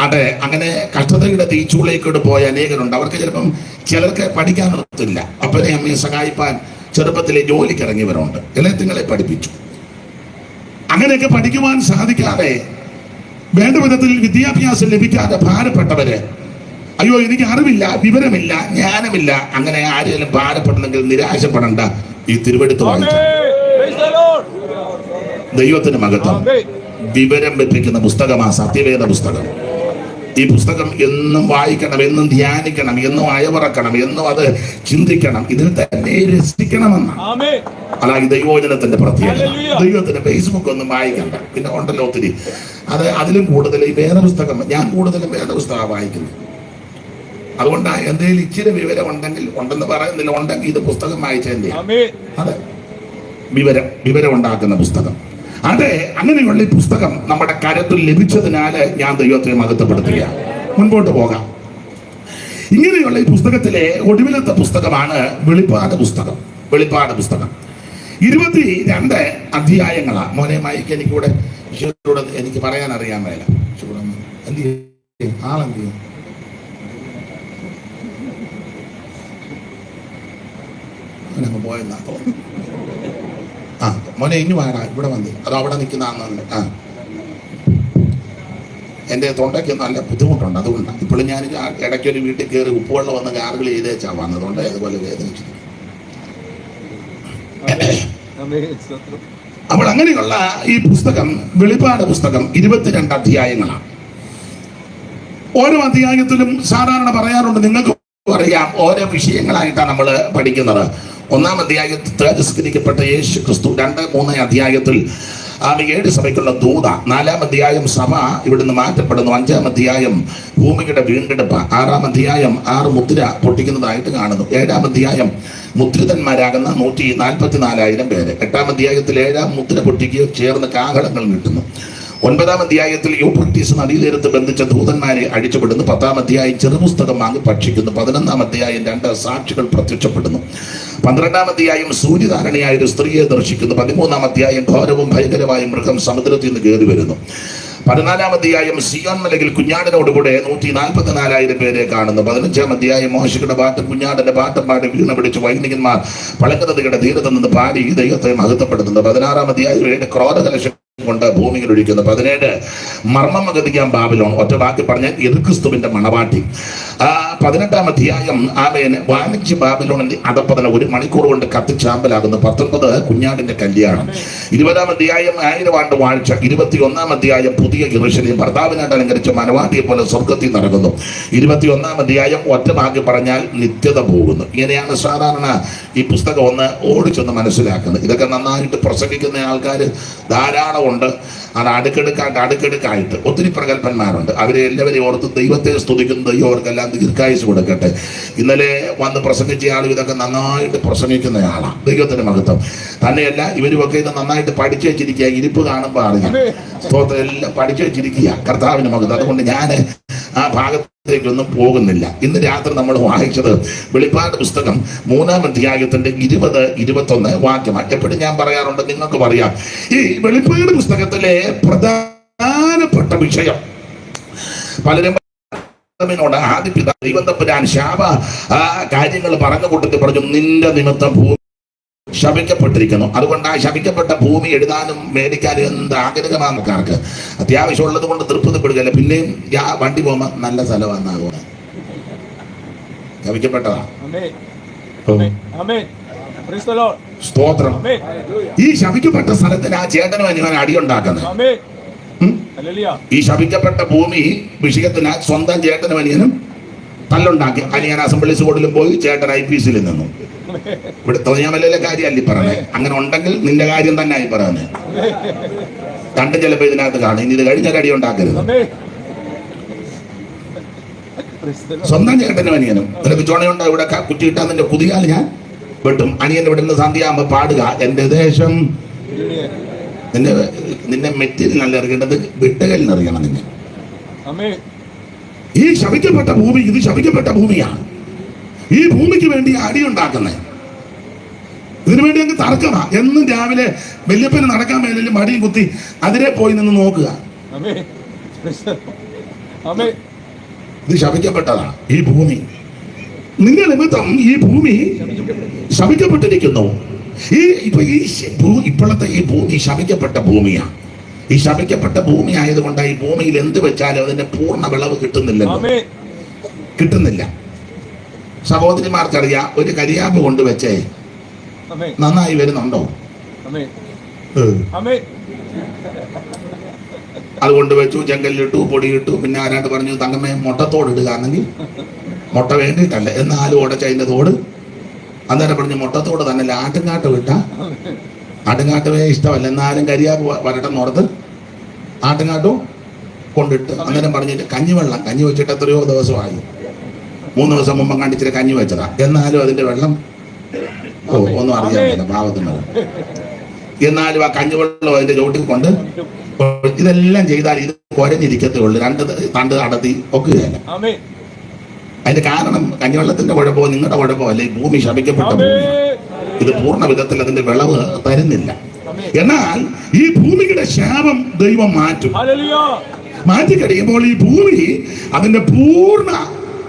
അതെ, അങ്ങനെ കഷ്ടതയുടെ തീച്ചൂളേക്കോട് പോയ അനേകരുണ്ട്. അവർക്ക് ചിലപ്പം ചിലർക്ക് പഠിക്കാനൊത്തില്ല. അപ്പനെ അമ്മയെ സഹായിപ്പാൻ ചെറുപ്പത്തിലെ ജോലിക്ക് ഇറങ്ങിയവരുണ്ട്. ഇളയത്തിങ്ങളെ പഠിപ്പിച്ചു. അങ്ങനെയൊക്കെ പഠിക്കുവാൻ സാധിക്കാതെ വേണ്ട വിധത്തിൽ വിദ്യാഭ്യാസം ലഭിക്കാതെ ഭാരപ്പെട്ടവര്, അയ്യോ എനിക്ക് അറിവില്ല, വിവരമില്ല, ജ്ഞാനമില്ല, അങ്ങനെ ആരെങ്കിലും ഭാരപ്പെടണമെങ്കിൽ നിരാശപ്പെടേണ്ട. ഈ തിരുവെടുത്ത് വായിച്ചു ദൈവത്തിന് മഹത്വം. വിവരം ലഭിക്കുന്ന പുസ്തകമാ സത്യവേദ പുസ്തകം. ഈ പുസ്തകം എന്നും വായിക്കണം, എന്നും ധ്യാനിക്കണം, എന്നും അയവറക്കണം, എന്നും അത് ചിന്തിക്കണം, ഇതിൽ തന്നെ രസിക്കണമെന്നാണ്. അല്ലാതെ ദൈവവചനത്തിന്റെ പ്രത്യേകത. ദൈവത്തിന്റെ ഫേസ്ബുക്ക് ഒന്നും വായിക്കണ്ട. പിന്നെ ഉണ്ടല്ലോ ഒത്തിരി, അതിലും കൂടുതൽ ഈ വേദപുസ്തകം. ഞാൻ കൂടുതലും വേദപുസ്തകമാണ് വായിക്കുന്നത്. അതുകൊണ്ടാണ് എന്തെങ്കിലും ഇച്ചിരി വിവരം ഉണ്ടെന്ന് പറയുന്നില്ല, ഉണ്ടെങ്കിൽ ഇത് പുസ്തകം വായിച്ചതിന്റെ. അതെ, വിവരം ഉണ്ടാക്കുന്ന പുസ്തകം. അതെ, അങ്ങനെയുള്ള ഈ പുസ്തകം നമ്മുടെ കരത്തിൽ ലഭിച്ചതിനാല് ഞാൻ ദൈവത്തെ മഹത്വപ്പെടുത്തുക. മുൻപോട്ട് പോകാം. ഇങ്ങനെയുള്ള ഈ പുസ്തകത്തിലെ ഒടുവിലത്തെ പുസ്തകമാണ് വെളിപ്പാട് പുസ്തകം. 22 അധ്യായങ്ങളാ. മോനെ മൈക്ക് എനിക്കൂടെ എനിക്ക് പറയാൻ അറിയാൻ മേല. ആളെന്ത് അവനങ്ങ് പോയെന്നാ തോന്നുന്നു. മോനെ ഇനി വേണ ഇവിടെ വന്ന് അത് അവിടെ നിൽക്കുന്ന എൻ്റെ തൊണ്ടയ്ക്ക് നല്ല ബുദ്ധിമുട്ടുണ്ട്. അതുകൊണ്ടാണ് ഇപ്പോഴും ഞാൻ ഇടയ്ക്കൊരു വീട്ടിൽ കയറി ഉപ്പുവെള്ളം വന്ന് ഗാർഗിൾ ചെയ്തേച്ചാ വന്നതുകൊണ്ട് അതുപോലെ വേദനിച്ചു. അപ്പോൾ അങ്ങനെയുള്ള ഈ പുസ്തകം, വെളിപ്പാട് പുസ്തകം 22 അധ്യായങ്ങളാണ്. ഓരോ അധ്യായത്തിലും സാധാരണ പറയാറുണ്ട്, നിങ്ങൾക്ക് അറിയാം, ഓരോ വിഷയങ്ങളായിട്ടാണ് നമ്മൾ പഠിക്കുന്നത്. 1-ാം അധ്യായത്തിൽ തേജസ്കരിക്കപ്പെട്ട യേശു ക്രിസ്തു. 2-3 അധ്യായത്തിൽ 7 സഭയ്ക്കുള്ള ദൂത. 4-ാം അധ്യായം സഭ ഇവിടുന്ന് മാറ്റപ്പെടുന്നു. 5-ാം അധ്യായം ഭൂമിയുടെ വീണ്ടെടുപ്പ്. 6-ാം അധ്യായം 6 മുദ്ര പൊട്ടിക്കുന്നതായിട്ട് കാണുന്നു. 7-ാം അധ്യായം മുദ്രിതന്മാരാകുന്ന 144,000 പേര്. 8-ാം അധ്യായത്തിൽ 7-ാം മുദ്ര പൊട്ടിക്കുകയോ ചേർന്ന് കാഹളങ്ങൾ നീട്ടുന്നു. 9-ാം അധ്യായത്തിൽ യൂഫ്രട്ടീസ് നദീതീരത്ത് ബന്ധിച്ച ദൂതന്മാരെ അടിച്ചുവിടുന്നു. 10-ാം അധ്യായം ചെറുപുസ്തകം വാങ്ങി ഭക്ഷിക്കുന്നു. 11-ാം അധ്യായം 2 സാക്ഷികൾ പ്രത്യക്ഷപ്പെടുന്നു. 12-ാം അധ്യായം സൂര്യധാരണയായ ഒരു സ്ത്രീയെ ദർശിക്കുന്നു. 13-ാം അധ്യായം ഘോരവും ഭയങ്കരമായ മൃഗം സമുദ്രത്തിൽ നിന്ന് കയറി വരുന്നു. 14-ാം അധ്യായം സിയോൻ മലയിൽ കുഞ്ഞാടിനോടുകൂടെ 144,000 പേരെ കാണുന്നു. 15-ാം അധ്യായം മോശയുടെ പാട്ടും കുഞ്ഞാടിന്റെ പാട്ടും പാടി വീണ പിടിച്ച് വൈദികന്മാർ പളങ്കനദിയുടെ തീരത്ത് നിന്ന് പാടി ദൈവത്തെ മഹത്വപ്പെടുത്തുന്നു. 16-ാം അധ്യായം 7 ക്രോധകലശം കൊണ്ട് ഭൂമിയിൽ ഒഴിക്കുന്നു. 17 മർമ്മം അഗതിക്കാൻ ബാബിലോൺ. ഒറ്റ വാക്കി പറഞ്ഞാൽ എതിർക്രിസ്തുവിന്റെ മണവാട്ടി. 18-ാം അധ്യായം വാണിജ്യ ബാബിലോണിന്റെ അധപ്പതനം 1 മണിക്കൂർ കൊണ്ട് കത്തിച്ചാമ്പലാകുന്നു. 19 കുഞ്ഞാടിന്റെ കല്യാണം. 20-ാം അധ്യായം 1000 ആണ്ട് വാഴ്ച. 21-ാം അധ്യായം പുതിയ യെരൂശലേം ഭർത്താവിനായിട്ട് അലങ്കരിച്ച മണവാട്ടിയെ പോലെ സ്വർഗത്തിൽ നടക്കുന്നു. 21-ാം അധ്യായം ഒറ്റ വാക്കി പറഞ്ഞാൽ നിത്യത പോകുന്നു. ഇങ്ങനെയാണ് സാധാരണ ഈ പുസ്തകം ഒന്ന് ഓടിച്ചൊന്ന് മനസ്സിലാക്കുന്നത്. ഇതൊക്കെ നന്നായിട്ട് പ്രസംഗിക്കുന്ന ആൾക്കാർ ധാരാളം ഉണ്ട്. അത് അടുക്കടുക്കായിട്ട് ഒത്തിരി പ്രഗത്ഭന്മാരുണ്ട്. അവരെ എല്ലാവരെയും ഓർത്ത് ദൈവത്തെ സ്തുതിക്കുന്ന ദൈവം അവർക്കെല്ലാം ദീർഘായുസ് കൊടുക്കട്ടെ. ഇന്നലെ വന്ന് പ്രസംഗിച്ച ആളും ഇതൊക്കെ നന്നായിട്ട് പ്രസംഗിക്കുന്നയാളാണ്. ദൈവത്തിന് മഹത്വം. തന്നെയല്ല, ഇവരുമൊക്കെ ഇത് നന്നായിട്ട് പഠിച്ചു വെച്ചിരിക്കുക. ഇരിപ്പ് കാണുമ്പോൾ അറിയാം. സ്തോത്രം, എല്ലാം പഠിച്ചു വെച്ചിരിക്കുക. കർത്താവിന് മഹത്വം. അതുകൊണ്ട് ഞാൻ ആ ഭാഗത്തേക്കൊന്നും പോകുന്നില്ല. ഇന്ന് രാത്രി നമ്മൾ വായിച്ചത് വെളിപ്പാട് പുസ്തകം 3-ാം അധ്യായത്തിന്റെ 20-21 വാക്യമാണ്. എപ്പോഴും ഞാൻ പറയാറുണ്ട്, നിങ്ങൾക്ക് പറയാം, ഈ വെളിപ്പാട് പുസ്തകത്തിലെ പ്രധാനപ്പെട്ട വിഷയം പലരും ോട് ആദ്യ ദൈവം തമ്പുരാൻ ശാപ കാര്യങ്ങൾ പറഞ്ഞു കൊടുത്ത് പറഞ്ഞു, നിന്റെ നിമിത്തം ഭൂമി ശപിക്കപ്പെട്ടിരിക്കുന്നു. അതുകൊണ്ട് ആ ശപിക്കപ്പെട്ട ഭൂമി എഴുതാനും മേടിക്കാനും എന്ത് ആഗ്രഹമാണ് ആൾക്കാർക്ക്. അത്യാവശ്യമുള്ളത് കൊണ്ട് തൃപ്തിപ്പെടുകയല്ല. പിന്നെയും വണ്ടി പോകുമ്പോ നല്ല സ്ഥലമാകുക ശപിക്കപ്പെട്ടതാ. സ്തോത്രം. ഈ ശപിക്കപ്പെട്ട സ്ഥലത്തിന് ആ ചേട്ടനും അനുവാൻ അടിയുണ്ടാക്കുന്നത്. ഈ ശപിക്കപ്പെട്ട ഭൂമി വിഷയത്തിന് സ്വന്തം ചേട്ടനും അനിയനും തല്ലുണ്ടാക്കി. അനിയൻ അസംബ്ലീസ് ബോർഡിലും പോയി, ചേട്ടൻ IPC നിന്നും. ഇവിടെ തോന്നിയാമല്ലേ കാര്യമല്ല ഈ പറഞ്ഞത്. അങ്ങനെ ഉണ്ടെങ്കിൽ നിന്റെ കാര്യം തന്നെ ആയി പറയുന്നത്. കണ്ടും ചിലപ്പോ ഇതിനകത്ത് കാണും. ഇനി ഇത് കഴിഞ്ഞാൽ അടി ഉണ്ടാക്കരുത്. സ്വന്തം ചേട്ടനും അനിയനും നിനക്ക് ചുണയുണ്ടോ? ഇവിടെ കുറ്റിയിട്ടാ നിന്റെ കുതിയാൽ ഞാൻ വെട്ടും. അനിയൻ ഇവിടെ നിന്ന് സന്ധ്യയാകുമ്പോ പാടുക, എന്റെ ദേശം നിന്നെ മെറ്റീരിയൽ നല്ല എറിയേണ്ടത് വിട്ടുകലിന് അറിയണം നിന്നെ. ഈ ശപിക്കപ്പെട്ട ഭൂമി, ഇത് ശപിക്കപ്പെട്ട ഭൂമിയാണ്. ഈ ഭൂമിക്ക് വേണ്ടി അടിയുണ്ടാക്കുന്നത്. ഇതിനു വേണ്ടി അങ്ങ് തർക്കമാ. എന്നും രാവിലെ വല്യപ്പന് നടക്കാൻ മേലിൽ മടിയും കുത്തി അതിനെ പോയി നിന്ന് നോക്കുക. ഇത് ശപിക്കപ്പെട്ടതാണ് ഈ ഭൂമി. നിന്റെ നിമിത്തം ഈ ഭൂമി ശപിക്കപ്പെട്ടിരിക്കുന്നു. ഇപ്പോഴത്തെ ഈ ഭൂമി ശപിക്കപ്പെട്ട ഭൂമിയാണ്. ഈ ശപിക്കപ്പെട്ട ഭൂമി ആയതുകൊണ്ട് ഈ ഭൂമിയിൽ എന്ത് വെച്ചാലും അതിന്റെ പൂർണ്ണ വിളവ് കിട്ടുന്നില്ല. സഹോദരിമാർക്കറിയാം, ഒരു കരിയാമ്പ് കൊണ്ടുവച്ചേ നന്നായി വരുന്നുണ്ടോ? അത് കൊണ്ടുവച്ചു, ചെങ്കല്ലിട്ടു, പൊടിയിട്ടു. പിന്നെ ആരാണ്ട് പറഞ്ഞു, തങ്കമ്മേ മുട്ടത്തോട് ഇടുക. എന്നെങ്കിൽ മുട്ട വേണ്ടിയിട്ടല്ല, എന്നാലും ഉടച്ചതിൻ്റെ തോട്. അന്നേരം പറഞ്ഞു, മുട്ടത്തോട് തന്നെ ആട്ടുംകാട്ട് വിട്ട. ആട്ടുംകാട്ടുവേ ഇഷ്ടമല്ല, എന്നാലും കരിയാമ്പ് വരട്ടെന്നോർത്ത് ആട്ടുംകാട്ടും കൊണ്ടിട്ട്. അന്നേരം പറഞ്ഞിട്ട് കഞ്ഞി വെച്ചിട്ട് എത്രയോ ദിവസമായി. 3 ദിവസം മുമ്പ് കണ്ടിച്ചിട്ട് കഞ്ഞി വെച്ചതാ. എന്നാലും അതിന്റെ വെള്ളം ഒന്നും അറിയാമില്ല പാവത്തിനത്. എന്നാലും ആ കഞ്ഞിവെള്ളം അതിന്റെ ചോട്ടിൽ കൊണ്ട് ഇതെല്ലാം ചെയ്താൽ ഇത് കുരഞ്ഞിരിക്കത്തേ ഉള്ളൂ. 2 തണ്ട് അടത്തി ഒക്കുകയല്ല. അതിന്റെ കാരണം കഞ്ഞിവെള്ളത്തിന്റെ കുഴപ്പമോ നിങ്ങളുടെ കുഴപ്പമോ അല്ല. ഈ ഭൂമി ശപിക്കപ്പെട്ട ഭൂമിയാണ്. ഇത് പൂർണ്ണ വിധത്തിൽ അതിന്റെ വിളവ് തരുന്നില്ല. എന്നാൽ ഈ ഭൂമിയുടെ ശാപം ദൈവം മാറ്റി കഴിയുമ്പോൾ ഈ ഭൂമി അതിന്റെ പൂർണ്ണ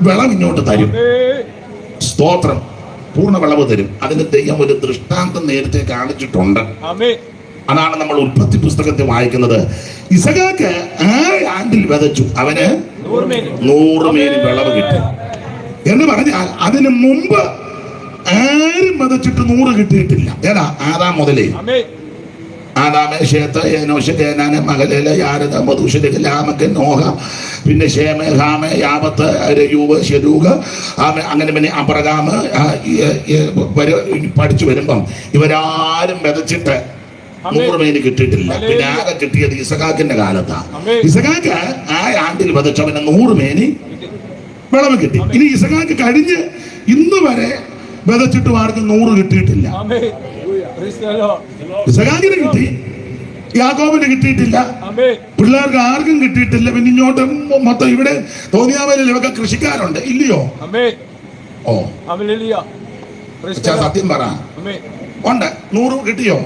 വിളവ് ഇങ്ങോട്ട് തരും. സ്തോത്രം. പൂർണ്ണ വിളവ് തരും. അതിന് ദൈവം ഒരു ദൃഷ്ടാന്തം നേരത്തെ കാണിച്ചിട്ടുണ്ട്. അതാണ് നമ്മൾ ഉൽപ്പത്തി പുസ്തകത്തിൽ വായിക്കുന്നത്. ഇസഹാക്ക് 6 ആണ്ടിൽ വിതച്ചു, അവന് 100 മേനി വിളവ് കിട്ടി എന്ന് പറഞ്ഞാൽ അതിന് മുമ്പ് ആരും വിതച്ചിട്ട് 100 കിട്ടിയിട്ടില്ല. ഏതാ? ആദാം മുതലേ. ആദാമേ, ശേത്ത്, ഏനോശ്, കേനാന്, മഹലേല്, യാരദ, മധുശര്, ലാമക്ക്, നോഹ, പിന്നെ ശേമേ, ഹാമേ, യാപത്ത്, രയൂവ്, ശരൂഗ്, അങ്ങനെ പിന്നെ അബ്രഹാം പഠിച്ചു വരുമ്പം ഇവരാരും വിതച്ചിട്ട് 100 മേനി കിട്ടിയിട്ടില്ല. പിന്നെ ആകെ കിട്ടിയത് ഇസഹാക്കിന്റെ കാലത്താണ്. ഇസഹാക്ക് 6 ആണ്ടിൽ വിതച്ചവന് 100 മേനി വിളവ് കിട്ടി. ഇനി ഇസഹാക്ക് കഴിഞ്ഞ് ഇന്ന് വരെ വിതച്ചിട്ട് ആർക്കും 100 കിട്ടിയിട്ടില്ല. ഇസഹാക്കിന് കിട്ടി, യാക്കോബിന് കിട്ടിയിട്ടില്ല, പിള്ളേർക്ക് ആർക്കും കിട്ടിയിട്ടില്ല. പിന്നെ ഇങ്ങോട്ട് മൊത്തം ഇവിടെ തോന്നിയാവലിൽ ഇവർക്ക് കൃഷിക്കാരുണ്ട്, ഇല്ലയോ? ഓ, സത്യം പറ, ഉണ്ട്. 100 കിട്ടിയോ?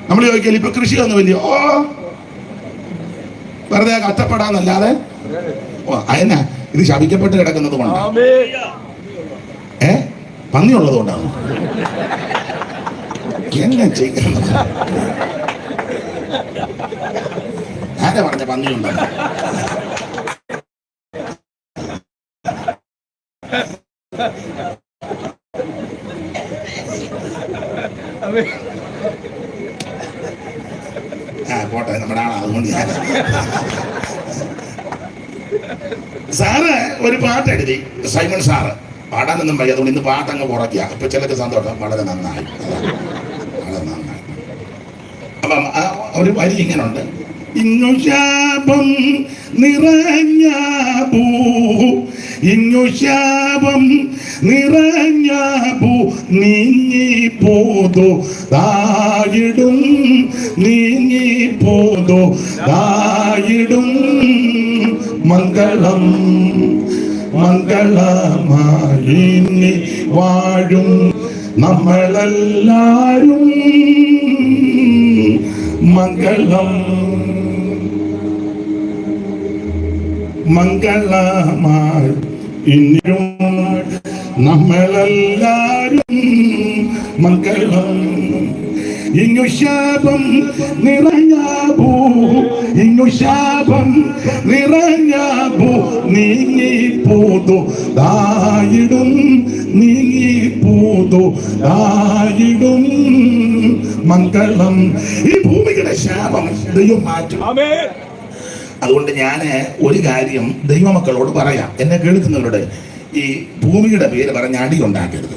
നമ്മൾ ചോദിക്കല് ഇപ്പൊ കൃഷിയൊന്നുമില്ലയോ? ഓ, വെറുതെ കഷ്ടപ്പെടാന്നല്ലാതെ. ഓ, അതിനാ ഇത് ശപിക്കപ്പെട്ട് കിടക്കുന്നത് കൊണ്ടാണ്. പന്നിയുള്ളത് കൊണ്ടാണ്. എന്നെ ചെയ്യുന്നത് ആരാ പറഞ്ഞ പന്നിയുണ്ടാണ്? പോട്ടെ, നമ്മുടെ ആളാ, അതുകൊണ്ട് ഞാൻ. സാറ് ഒരു പാട്ട് എഴുതി, സൈമൺ സാറ് പാടാനൊന്നും വയ്യ, അതുകൊണ്ട് ഇന്ന് പാട്ടങ്ങ് കുറയ്ക്കുക. ഇപ്പൊ ചിലർക്ക് സന്തോഷം, വളരെ നന്നായി, വളരെ നന്നായി. അപ്പം ഒരു വരി ഇങ്ങനുണ്ട്: ഇങ്ങു ശാപം നിറഞ്ഞ ഭൂ, ഇങ്ങു ശാപം നിറഞ്ഞ ഭൂ, നീങ്ങിപ്പോതോ തായിടും, നീങ്ങിപ്പോതോ തായിടും. മംഗളം മംഗളമായി നീ വാഴും നമ്മളെല്ലാരും. മംഗളം മംഗളമായി ഇനിയും നമ്മളെല്ലാരും. മംഗളം. ഇങ്ങു ശാപം നിറഞ്ഞ ഭൂ, ഇങ്ങു ശാപം നിറഞ്ഞ ഭൂ, നീങ്ങിപ്പോതോ തായിടും, നീങ്ങിപ്പോതോ തായിടും. മംഗളം. ഈ ഭൂമിയുടെ ശാപം ദൈവം മാറ്റും. അതുകൊണ്ട് ഞാൻ ഒരു കാര്യം ദൈവമക്കളോട് പറയാം, എന്നെ കേൾക്കുന്നവരോട്: ഈ ഭൂമിയുടെ പേര് പറഞ്ഞ് അടി ഉണ്ടാക്കരുത്.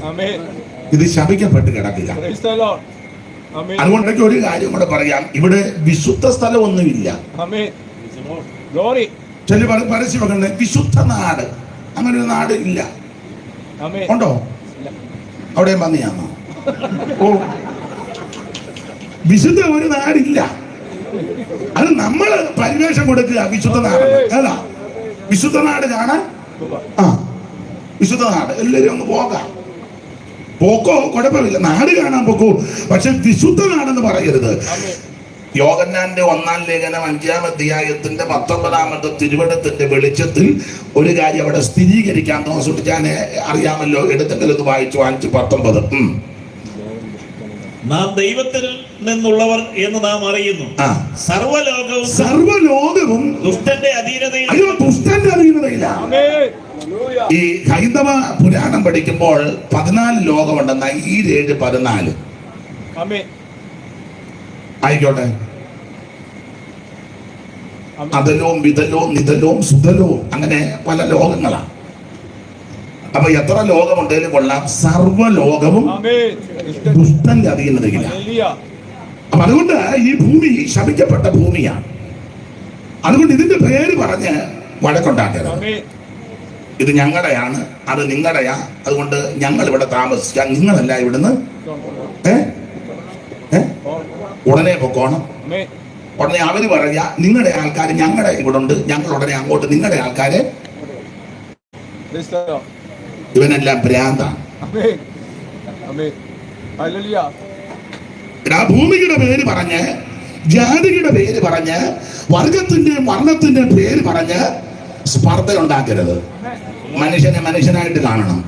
ഇത് ശപിക്കപ്പെട്ട് കിടക്കുക. അതുകൊണ്ടൊക്കെ ഒരു കാര്യം കൂടെ പറയാം, ഇവിടെ വിശുദ്ധ സ്ഥലമൊന്നുമില്ല. ചില പരസ്യമൊക്കെ വിശുദ്ധ നാട്, അങ്ങനെ ഒരു നാട് ഇല്ല. ഉണ്ടോ? അവിടെയും പന്നിയാണോ? ഓ, വിശുദ്ധ ഒരു നാടില്ല. അത് നമ്മള് പരിവേഷം കൊടുക്കുക വിശുദ്ധ നാട്. ഏതാ വിശുദ്ധ നാട് കാണാൻ? ആ, വിശുദ്ധ നാട് എല്ലാവരും ഒന്ന് പോകാം. പോക്കോ, കുഴപ്പമില്ല, നാട് കാണാൻ പോക്കോ. പക്ഷെ വിശുദ്ധ നാടെന്ന് പറയരുത്. യോഹന്നാന്റെ 1-ാം ലേഖനം 5-ാം അധ്യായത്തിന്റെ 19-ാമത്തെ തിരുവചനത്തിന്റെ വെളിച്ചത്തിൽ ഒരു കാര്യം അവിടെ സ്ഥിരീകരിക്കാൻ ഞാൻ അറിയാമല്ലോ. എടുത്തെങ്കിലും ഒന്ന് വായിച്ചു. 5:19. നാം ദൈവത്തിൽ നിന്നുള്ളവർ എന്ന് നാം അറിയുന്നു. സർവ്വലോകവും ദുഷ്ടന്റെ അധീനതയിൽ. അയ്യോ, ദുഷ്ടന്റെ അധീനതയില്ല. ഈ ഹൈന്ദവ പുരാണം പഠിക്കുമ്പോൾ 14 ലോകമുണ്ടെന്ന ഈ 7-14 ആയിക്കോട്ടെ. അതലോം വിതലോം നിതലോം സുതലോം, അങ്ങനെ പല ലോകങ്ങളാണ്. അപ്പൊ എത്ര ലോകമുണ്ടെങ്കിലും കൊള്ളാം, സർവ്വലോകവും ദുഷ്ടന്റെ അധീനതയില്ല. അപ്പൊ അതുകൊണ്ട് ഈ ഭൂമി ശപിക്കപ്പെട്ട ഭൂമിയാണ്. അതുകൊണ്ട് ഇതിന്റെ പേര് പറഞ്ഞ് വഴക്കുണ്ടാക്കരുത്. ഇത് ഞങ്ങളുടെയാണ്, അത് നിങ്ങളുടെയാ, അതുകൊണ്ട് ഞങ്ങൾ ഇവിടെ താമസിക്കാം, നിങ്ങളല്ല ഇവിടുന്ന് ഉടനെ പൊക്കോണം. ഉടനെ അവര് പറയാ നിങ്ങളുടെ ആൾക്കാർ ഞങ്ങളുടെ ഇവിടെ ഉണ്ട്, ഞങ്ങൾ ഉടനെ അങ്ങോട്ട് നിങ്ങളുടെ ആൾക്കാരെ. ഇവനെല്ലാം ഭ്രാന്താണ്. ഭൂമിയുടെ പേര് പറഞ്ഞ്, ജാതിയുടെ പേര് പറഞ്ഞ്, വർഗത്തിന്റെ വർണ്ണത്തിന്റെ പേര് പറഞ്ഞ് സ്പർദ്ധ ഉണ്ടാക്കരുത്. മനുഷ്യനെ മനുഷ്യനായിട്ട് കാണണം,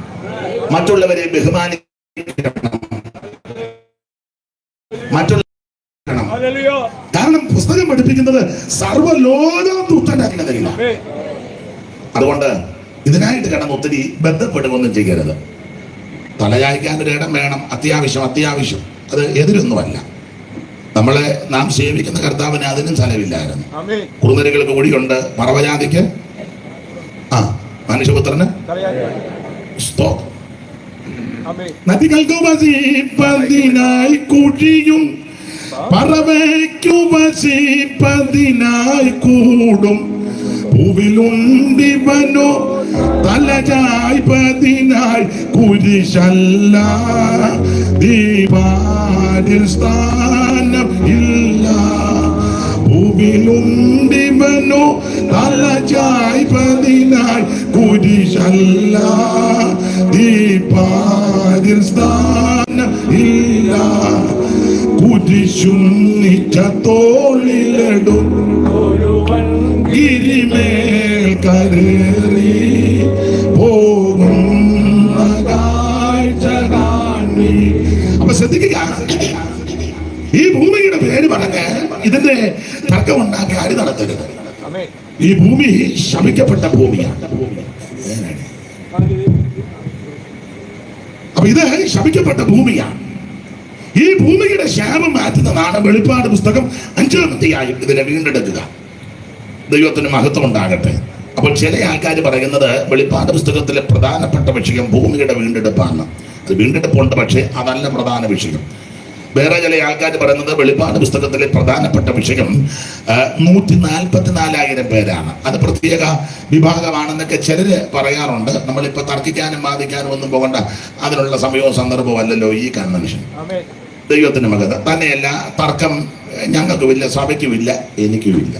മറ്റുള്ളവരെ ബഹുമാനിക്കണം, കാരണം പുസ്തകം പഠിപ്പിക്കുന്നത് സർവ്വലോകം ദുഷ്ടനാക്കുന്നതില്ല. അതുകൊണ്ട് ഇതിനായിട്ട് കിടന്ന് ഒത്തിരി ബന്ധപ്പെടുകയൊന്നും ചെയ്യരുത്. തലചായ്ക്കാൻ ഒരു ഇടം വേണം, അത്യാവശ്യം. അത് എതിരൊന്നുമല്ല. നമ്മളെ നാം സേവിക്കുന്ന കർത്താവിന് അതിനും സ്ഥലമില്ലായിരുന്നു. കുറുനരികൾക്ക് ഒഴിയുണ്ട്, പറവജാതിക്ക് മനുഷ്യപുത്രന് നദികൾക്കു വസിപ്പതിനായി കുഴിയും പറവയ്ക്കു വസിപ്പതിനായി കൂടും. പൂവിലുണ്ടിവനോ തലചായ്പതിനായി കുരിശല്ല, ദീപാരിൽ സ്ഥാനം ഇല്ല. പൂവിലുണ്ടിവനോ തലചായ്പതിനായി കുരിശല്ല, ദീപാരിൽ സ്ഥാനം ഇല്ല. കുരിശും നിച്ച തോളിലിടും ഗിരിമേൽ കരേറി പോകുന്ന കാഴ്ച കാണി. അപ്പൊ ശ്രദ്ധിക്കുക, ഈ ഭൂമിയുടെ പേര് പറഞ്ഞ് ഇതിന്റെ തർക്കമുണ്ടാക്കി അടി നടത്തരുത്. ഈ ഭൂമി ശപിക്കപ്പെട്ട ഭൂമിയാണ്. അപ്പൊ ഇത് ശപിക്കപ്പെട്ട ഭൂമിയാണ്. ഈ ഭൂമിയുടെ ശാപം മാറ്റുന്നതാണ് വെളിപ്പാട് പുസ്തകം 5-ാം അധ്യായം. ഇതിനെ വീണ്ടെടുക്കുക. ദൈവത്തിന് മഹത്വം ഉണ്ടാകട്ടെ. അപ്പോൾ ചില ആൾക്കാർ പറയുന്നത് വെളിപ്പാട് പുസ്തകത്തിലെ പ്രധാനപ്പെട്ട വിഷയം ഭൂമിയുടെ വീണ്ടെടുപ്പാണ്. അത് വീണ്ടെടുപ്പുണ്ട്, പക്ഷേ അതല്ല പ്രധാന വിഷയം. വേറെ ചില ആൾക്കാർ പറയുന്നത് വെളിപ്പാട് പുസ്തകത്തിലെ പ്രധാനപ്പെട്ട വിഷയം 144,000 പേരാണ്. അത് പ്രത്യേക വിഭാഗമാണെന്നൊക്കെ ചിലര് പറയാറുണ്ട്. നമ്മളിപ്പോൾ തർക്കിക്കാനും വാദിക്കാനും ഒന്നും പോകണ്ട, അതിനുള്ള സമയവും സന്ദർഭവും അല്ലല്ലോ ഈ കൺവെൻഷൻ. ദൈവത്തിന് മകത തന്നെയല്ല, തർക്കം ഞങ്ങൾക്കുമില്ല, സഭയ്ക്കുമില്ല, എനിക്കുമില്ല.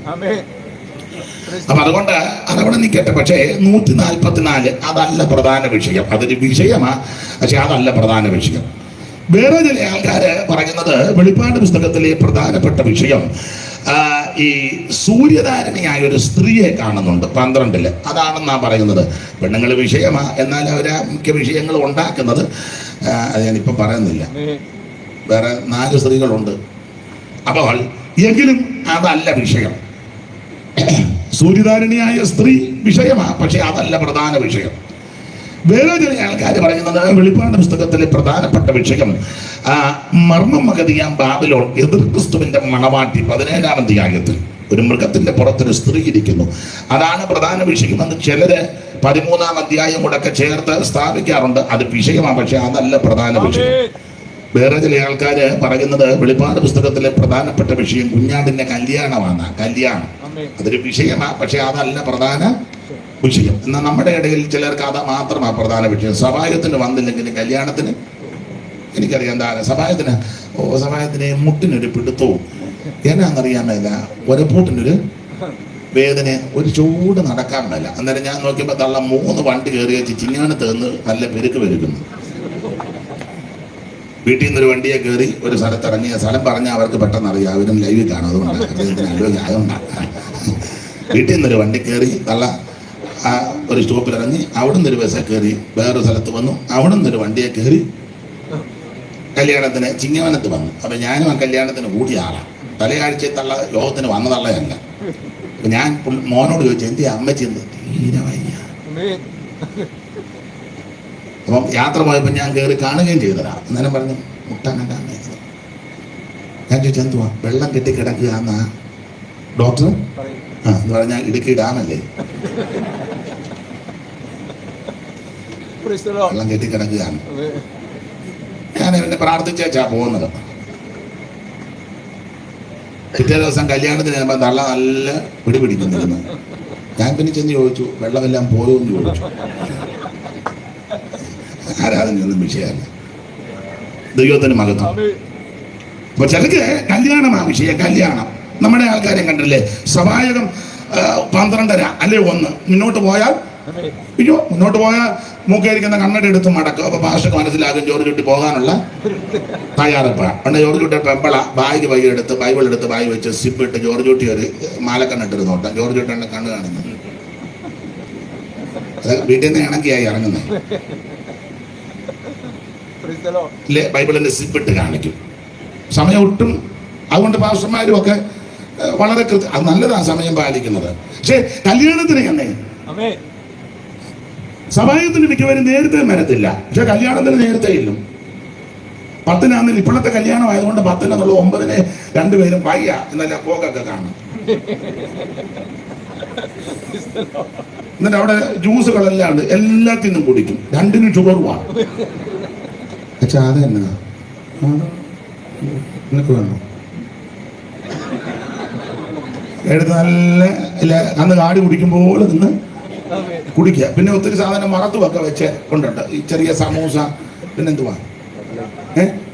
അപ്പൊ അതുകൊണ്ട് അതവിടെ നിൽക്കട്ടെ. പക്ഷേ 144 അതല്ല പ്രധാന വിഷയം. അതൊരു വിഷയമാ, പക്ഷെ അതല്ല പ്രധാന വിഷയം. വേറെ ചില ആൾക്കാര് പറയുന്നത് വെളിപ്പാട് പുസ്തകത്തിലെ പ്രധാനപ്പെട്ട വിഷയം ഈ സൂര്യധാരണിയായ ഒരു സ്ത്രീയെ കാണുന്നുണ്ട് 12. അതാണെന്നാ പറയുന്നത്. പെണ്ണുങ്ങൾ വിഷയമാ, എന്നാൽ അവരാ മിക്ക വിഷയങ്ങളും ഉണ്ടാക്കുന്നത് അത് ഞാനിപ്പം പറയുന്നില്ല. വേറെ 4 സ്ത്രീകളുണ്ട്. അപ്പോൾ എങ്കിലും അതല്ല വിഷയം. സൂര്യധാരണിയായ സ്ത്രീ വിഷയമാ, പക്ഷെ അതല്ല പ്രധാന വിഷയം. വേറെ ചില ആൾക്കാർ പറയുന്നത് വെളിപ്പാട് പുസ്തകത്തിലെ പ്രധാനപ്പെട്ട വിഷയം മർമ്മം മകതിയാം ബാബിലോൺ എതിർ ക്രിസ്തുവിന്റെ മണവാട്ടി 17-ാം അധ്യായത്തിൽ ഒരു മൃഗത്തിന്റെ പുറത്തൊരു സ്ത്രീ ഇരിക്കുന്നു. അതാണ് പ്രധാന വിഷയമെന്ന് ചിലര് 13-ാം അധ്യായം കൂടെ ചേർത്ത് സ്ഥാപിക്കാറുണ്ട്. അത് വിഷയമാണ്, പക്ഷെ അതല്ല പ്രധാന വിഷയം. വേറെ ചില ആൾക്കാര് പറയുന്നത് വെളിപ്പാട് പുസ്തകത്തിലെ പ്രധാനപ്പെട്ട വിഷയം കുഞ്ഞാടിന്റെ കല്യാണമാണ്. കല്യാണം അതൊരു വിഷയമാണ്, പക്ഷെ അതല്ല പ്രധാന വിഷയം. എന്നാൽ നമ്മുടെ ഇടയിൽ ചിലർക്ക് അത് മാത്രമാണ് പ്രധാന വിഷയം. സഭായത്തിന് വന്നില്ലെങ്കിൽ കല്യാണത്തിന് എനിക്കറിയാം എന്താ സഭായത്തിന് മുട്ടിനൊരു പിടുത്തവും എന്നാന്നറിയാൻ മേല, ഒരപ്പൂട്ടിനൊരു വേദന, ഒരു ചൂട് നടക്കാൻ മേല. അന്നേരം ഞാൻ നോക്കിയപ്പോൾ തള്ള 3 വണ്ടി കയറി വെച്ച് ചിങ്ങാനത്ത് നിന്ന് നല്ല പെരുക്ക് പെരുക്കുന്നു. വീട്ടിൽ നിന്നൊരു വണ്ടിയെ കയറി ഒരു സ്ഥലത്ത് ഇറങ്ങിയ സ്ഥലം പറഞ്ഞാൽ അവർക്ക് പെട്ടെന്ന് അറിയാം, അവരും ലൈവിൽ കാണും. അതുകൊണ്ടാണ് വീട്ടിൽ നിന്നൊരു വണ്ടി കയറി തള്ള ഒരു സ്റ്റോപ്പിൽ ഇറങ്ങി, അവിടെ നിന്നൊരു ബസ്സിൽ കയറി വേറൊരു സ്ഥലത്ത് വന്നു, അവിടെ നിന്നൊരു വണ്ടിയെ കയറി കല്യാണത്തിന് ചിങ്ങവനത്ത് വന്നു. അപ്പൊ ഞാനും ആ കല്യാണത്തിന് കൂടിയ ആളാണ്. തലയാഴ്ച തള്ള യോഗത്തിന് വന്നതള്ളയല്ല. അപ്പൊ ഞാൻ മോനോട് ചോദിച്ചു, എന്റെ അമ്മച്ചി എന്ത് തീരെ വയ്യ. അപ്പം യാത്ര പോയപ്പോൾ ഞാൻ കയറി കാണുകയും ചെയ്തതാ. അന്നേരം പറഞ്ഞു മുട്ടാനണ്ടാന്ന്. ഞാൻ ചോദിച്ചു എന്തുവാ വെള്ളം കെട്ടി കിടക്കുക എന്നാ ഡോക്ടർ? എന്ന് പറഞ്ഞാൽ ഇടുക്കി ഡാമല്ലേ, വെള്ളം കെട്ടി കിടക്കുകയാണ്. ഞാൻ ഇവനെ പ്രാർത്ഥിച്ചാ പോകുന്നത്. പിറ്റേ ദിവസം കല്യാണത്തിന് ചെല്ലുമ്പോൾ തള്ള നല്ല പിടിപിടിക്കുന്നിരുന്നു. ഞാൻ പിന്നെ ചെന്ന് ചോദിച്ചു വെള്ളമെല്ലാം പോയോ എന്ന് ചോദിച്ചു. ആരാധനയൊന്നും വിഷയമല്ല, ദൈവത്തിന് മഹത്വം. അപ്പൊ ചിലക്ക് കല്യാണമാ വിഷയം. കല്യാണം നമ്മുടെ ആൾക്കാരെ കണ്ടില്ലേ, സഭായകം 12:30 അല്ലെ 1 മുന്നോട്ട് പോയാൽ മുന്നോട്ട് പോയാൽ മൂക്കേരിക്കുന്ന കണ്ണട എടുത്ത് മടക്കും. അപ്പൊ ഭാഷക്ക് മനസ്സിലാകും ജോർജ് കുട്ടി പോകാനുള്ള തയ്യാറെടുപ്പാണ്. പണ്ട് ജോർജ് കുട്ടി പെമ്പള ബാഗ് എടുത്ത് ബൈബിൾ എടുത്ത് ബാഗ് വെച്ച് സിപ്പ് ഇട്ട് ജോർജ് കുട്ടി ഒരു മാലക്കണ്ണിട്ടൊരു നോട്ടം. ജോർജ് കുട്ടിയുടെ കണ്ണ് കാണുന്നത് വീട്ടിൽ നിന്ന് ഇണക്കിയായി ഇറങ്ങുന്നത് ബൈബിളിന്റെ സിപ്പിട്ട് കാണിക്കും. സമയം ഒട്ടും. അതുകൊണ്ട് പാസ്റ്റർമാരും ഒക്കെ വളരെ അത് നല്ലതാണ് സമയം പാലിക്കുന്നത്. പക്ഷെ കല്യാണത്തിന് തന്നെ സഭായത്തിന് മിക്കവരും നേരത്തെ വരത്തില്ല, പക്ഷെ കല്യാണത്തിന് നേരത്തെ ഇല്ലും. 10 ഇപ്പോഴത്തെ കല്യാണം ആയതുകൊണ്ട് 10 9 രണ്ടുപേരും വയ്യ എന്നല്ല പോക്കൊക്കെ കാണും. എന്നിട്ട് അവിടെ ജ്യൂസുകളെല്ലാം ഉണ്ട്, എല്ലാത്തിനും കുടിക്കും. 2നും ഷുഗറുമാണ്. പക്ഷെ അത് എന്നാ നിനക്ക് വേണോ എടുത്ത് നല്ല അന്ന് കാടി കുടിക്കും പോലെ നിന്ന് കുടിക്കുക. പിന്നെ ഒത്തിരി സാധനം മറത്തുമൊക്കെ വെച്ച് കൊണ്ടുണ്ട്. ഈ ചെറിയ സമൂസ, പിന്നെന്തുവാ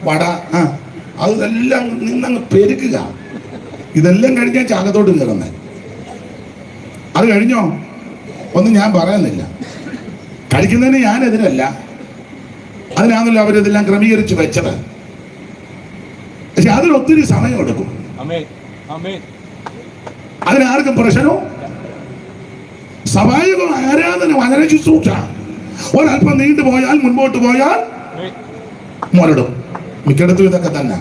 വട, അതെല്ലാം നിന്നങ്ങ് പെരുക്കുക. ഇതെല്ലാം കഴിഞ്ഞാൽ ചാകത്തോട്ട് കയറുന്നേ. അത് കഴിഞ്ഞോ ഒന്നും ഞാൻ പറയുന്നില്ല. കഴിക്കുന്നതിന് ഞാനെതിരല്ല, അതിനാണല്ലോ അവരിതെല്ലാം ക്രമീകരിച്ച് വെച്ചത്. പക്ഷെ അതിനൊത്തിരി സമയം എടുക്കും. അതിനാർക്കും പ്രശ്നവും സഭായക ആരാധന വചന ശുശ്രൂഷ ഒരല്പം നീണ്ടുപോയാൽ മുൻപോട്ട് പോയാൽ മുരടും. മിക്കയിടത്തും ഇതൊക്കെ തന്നെ.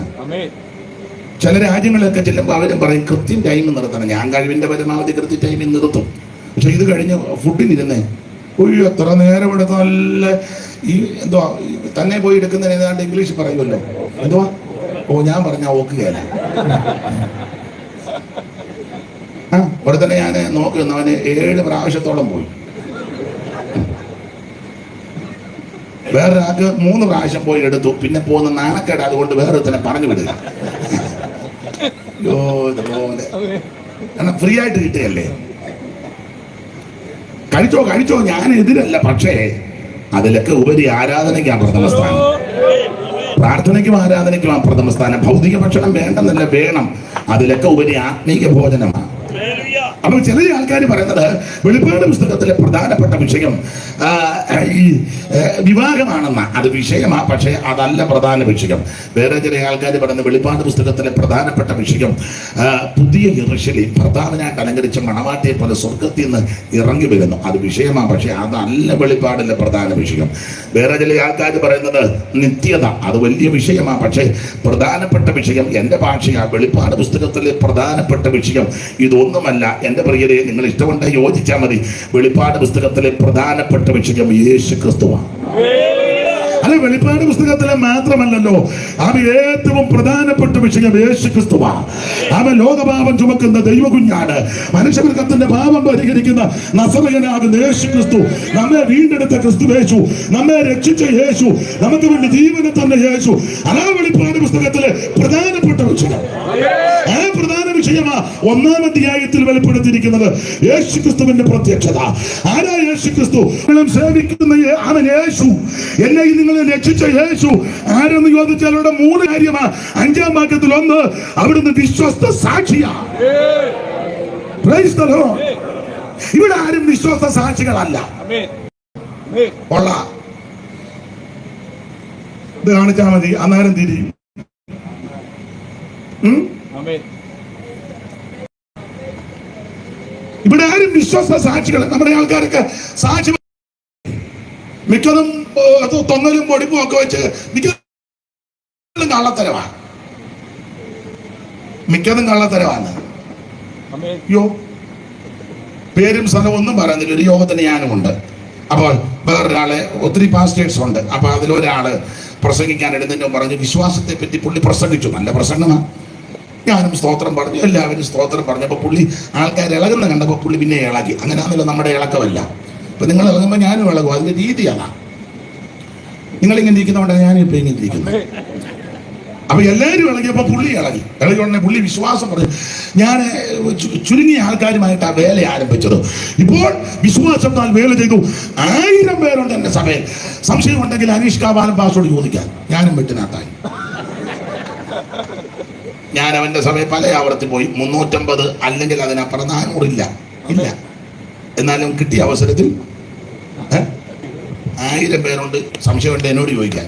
ചില രാജ്യങ്ങളിലൊക്കെ ചെല്ലുമ്പോൾ അവരും പറയും കൃത്യം ടൈം നിർത്തണം. ഞാൻ കഴിവിന്റെ പരമാവധി കൃത്യം ടൈമിൽ നിർത്തും. പക്ഷെ ഇത് കഴിഞ്ഞ് ഫുഡിനിരുന്നേ എത്ര നേരം എടുത്ത് നല്ല ഈ എന്തുവാ തന്നെ പോയി എടുക്കുന്നതിന് ഏതാണ്ട് ഇംഗ്ലീഷ് പറയുമല്ലോ, എന്തുവാ ഞാൻ പറഞ്ഞ ഓക്കുകയല്ല. ഇവിടെ തന്നെ ഞാൻ നോക്കി അവന് 7 പ്രാവശ്യത്തോളം പോയി. വേറൊരാൾക്ക് 3 പ്രാവശ്യം പോയി എടുത്തു. പിന്നെ പോകുന്ന നാണക്കേട് അതുകൊണ്ട് വേറെ തന്നെ പറഞ്ഞു വിടുക. ഇതുപോലെ കാരണം ഫ്രീ ആയിട്ട് കിട്ടുകയല്ലേ. കഴിച്ചോ ഞാൻ എതിരല്ല. പക്ഷേ അതിലൊക്കെ ഉപരി ആരാധനയ്ക്കാണ് പ്രഥമ സ്ഥാനം, പ്രാർത്ഥനയ്ക്കും ആരാധനയ്ക്കും പ്രഥമ സ്ഥാനം. ഭൗതിക ഭക്ഷണം വേണ്ടെന്നല്ല, വേണം. അതിലൊക്കെ ഉപരി ആത്മീക ഭോജനമാണ്. അപ്പൊ ചില ആൾക്കാർ പറയുന്നത് വെളിപ്പാട് പുസ്തകത്തിലെ പ്രധാനപ്പെട്ട വിഷയം ഈ വിവാഹമാണെന്ന. അത് വിഷയമാ, പക്ഷേ അതല്ല പ്രധാന വിഷയം. വേറെ ചില ആൾക്കാർ പറയുന്നത് വെളിപ്പാട് പുസ്തകത്തിലെ പ്രധാനപ്പെട്ട വിഷയം പുതിയ യെരൂശലേം ഭർത്താവിനായിട്ട് അലങ്കരിച്ച മണവാട്ടിയെ പോലെ സ്വർഗത്തിൽ നിന്ന് ഇറങ്ങി വരുന്നു. അത് വിഷയമാ, പക്ഷേ അതല്ല വെളിപ്പാടിലെ പ്രധാന വിഷയം. വേറെ ചില ആൾക്കാർ പറയുന്നത് നിത്യത. അത് വലിയ വിഷയമാ, പക്ഷേ പ്രധാനപ്പെട്ട വിഷയം എൻ്റെ ഭാഷയാ. വെളിപ്പാട് പുസ്തകത്തിലെ പ്രധാനപ്പെട്ട വിഷയം ഇതൊന്നുമല്ല. എൻ്റെ പ്രിയരെ, നിങ്ങൾ ഇഷ്ടമുണ്ടെങ്കിൽ യോജിച്ചാൽ മതി. വെളിപ്പാട് പുസ്തകത്തിലെ പ്രധാനപ്പെട്ട വിഷയം യേശു ക്രിസ്തുവാണ്. അല്ല, വെളിപ്പാട് പുസ്തകത്തിലെ മാത്രമല്ലല്ലോ, അവൻ ഏറ്റവും പ്രധാനപ്പെട്ട വിഷയം യേശു ക്രിസ്തുവാണ്. അവൻ ലോകപാപം ചുമക്കുന്ന ദൈവകുഞ്ഞാണ്. മനുഷ്യവർഗത്തിന്റെ പാപം പരിഹരിക്കുന്ന നസറയനാകുന്ന യേശു ക്രിസ്തു, നമ്മെ വീണ്ടെടുത്ത ക്രിസ്തു യേശു, നമ്മെ രക്ഷിച്ച യേശു, നമുക്ക് വേണ്ടി ജീവനെ തന്ന യേശു. അതാ വെളിപ്പാട് പുസ്തകത്തിലെ പ്രധാനപ്പെട്ട വിഷയം. ആ പ്രധാന വിഷയമാ 1-ാം അധ്യായത്തിൽ വെളിപ്പെടുത്തിയിരിക്കുന്നത് യേശു ക്രിസ്തുവിന്റെ പ്രത്യക്ഷത. ആരാ യേശു ക്രിസ്തു? സേവിക്കുന്ന അവൻ യേശു, എന്നെ നിങ്ങളെ രക്ഷിച്ച യേശു. ആരെന്ന് ചോദിച്ചാൽ അവിടെ 3 കാര്യമാ. 5-ാം വാക്യത്തിൽ 1, അവിടുന്ന് വിശ്വസ്ത സാക്ഷിയാ. ഇവിടെ ആരും വിശ്വസ്ത സാക്ഷികളല്ല. ഇത് കാണിച്ചാൽ മതി, അന്നേരം തിരിയും. ഇവിടെ ആരും വിശ്വസ്ത സാക്ഷികൾ. നമ്മുടെ ആൾക്കാർക്ക് സാക്ഷി മിക്കതും തൊങ്ങലും പൊടിപ്പും ഒക്കെ വെച്ച് മിക്കതും കള്ളത്തരമാണ്. യോ പേരും സ്ഥലവും ഒന്നും പറയുന്നില്ല. ഒരു യോഗത്തിന് ഞാനുമുണ്ട്. അപ്പോൾ വേറൊരാളെ, ഒത്തിരി പാസ്റ്റേഴ്സ് ഉണ്ട്. അപ്പൊ അതിലൊരാള് പ്രസംഗിക്കാൻ എടുത്തതിന്റെ പറഞ്ഞു വിശ്വാസത്തെ പറ്റി പുള്ളി പ്രസംഗിച്ചു. നല്ല പ്രസംഗമാണ്. ഞാനും സ്തോത്രം പറഞ്ഞു, എല്ലാവരും സ്തോത്രം പറഞ്ഞപ്പോൾ പുള്ളി ആൾക്കാർ ഇളകുന്ന കണ്ടപ്പോൾ പുള്ളി പിന്നെ ഇളകി. അങ്ങനെയാണല്ലോ നമ്മുടെ ഇളക്കമല്ല. അപ്പൊ നിങ്ങൾ ഇളകുമ്പോൾ ഞാനും ഇളകും. അതിന്റെ രീതിയാണ്. നിങ്ങളിങ്ങനെ ഇരിക്കുന്നതുകൊണ്ടാണ് ഞാനും ഇപ്പൊ ഇങ്ങനെ ഇരിക്കുന്നത്. അപ്പൊ എല്ലാവരും ഇളകിയപ്പോ പുള്ളി ഇളകി ഉടനെ പുള്ളി വിശ്വാസം പറഞ്ഞു. ഞാൻ ചുരുങ്ങിയ ആൾക്കാരുമായിട്ട് ആ വേല ആരംഭിച്ചത്. ഇപ്പോൾ വിശ്വാസത്താൽ വേല ചെയ്തു 1000 പേരുണ്ട് എന്റെ സഭയിൽ. സംശയം ഉണ്ടെങ്കിൽ അനീഷ് കാവാലം പാസോട് ചോദിക്കാൻ. ഞാനും വെട്ടിനകത്തായി. ഞാൻ അവന്റെ സഭയിൽ പല ആവർത്തി പോയി. 350 അല്ലെങ്കിൽ അതിനപ്പുറം 400 ഇല്ല. എന്നാലും കിട്ടിയ അവസരത്തിൽ 1000 പേരുണ്ട്. സംശയമുണ്ട് എന്നോട് ചോദിക്കാൻ.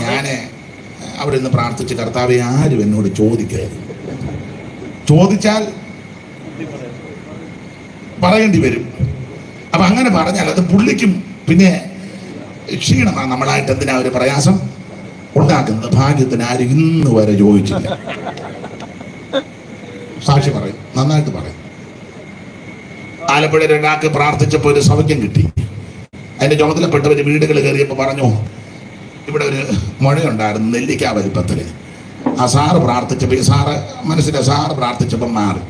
ഞാന് അവിടെ നിന്ന് പ്രാർത്ഥിച്ച്, കർത്താവെ ആരും എന്നോട് ചോദിക്കരുത്. ചോദിച്ചാൽ പറയേണ്ടി വരും. അപ്പൊ അങ്ങനെ പറഞ്ഞാൽ അത് പുള്ളിക്കും പിന്നെ ക്ഷീണമാണ്. നമ്മളായിട്ട് എന്തിനാ ഒരു പ്രയാസം ഉണ്ടാക്കുന്നത്? ഭാഗ്യത്തിന് ആരും ഇന്ന് വരെ ചോദിച്ചില്ല. സാക്ഷി പറയും, നന്നായിട്ട് പറയും. ആലപ്പുഴ ഒരാൾക്ക് പ്രാർത്ഥിച്ചപ്പോൾ ഒരു സൗഖ്യം കിട്ടി. അതിന്റെ ചുമതലപ്പെട്ടവര് വീടുകൾ കയറിയപ്പോൾ പറഞ്ഞു, ഇവിടെ ഒരു മുഴയുണ്ടായിരുന്നു നെല്ലിക്ക വലിപ്പത്തില്. ആ സാറ് പ്രാർത്ഥിച്ചപ്പോൾ, സാറ് പ്രാർത്ഥിച്ചപ്പോൾ മാറി.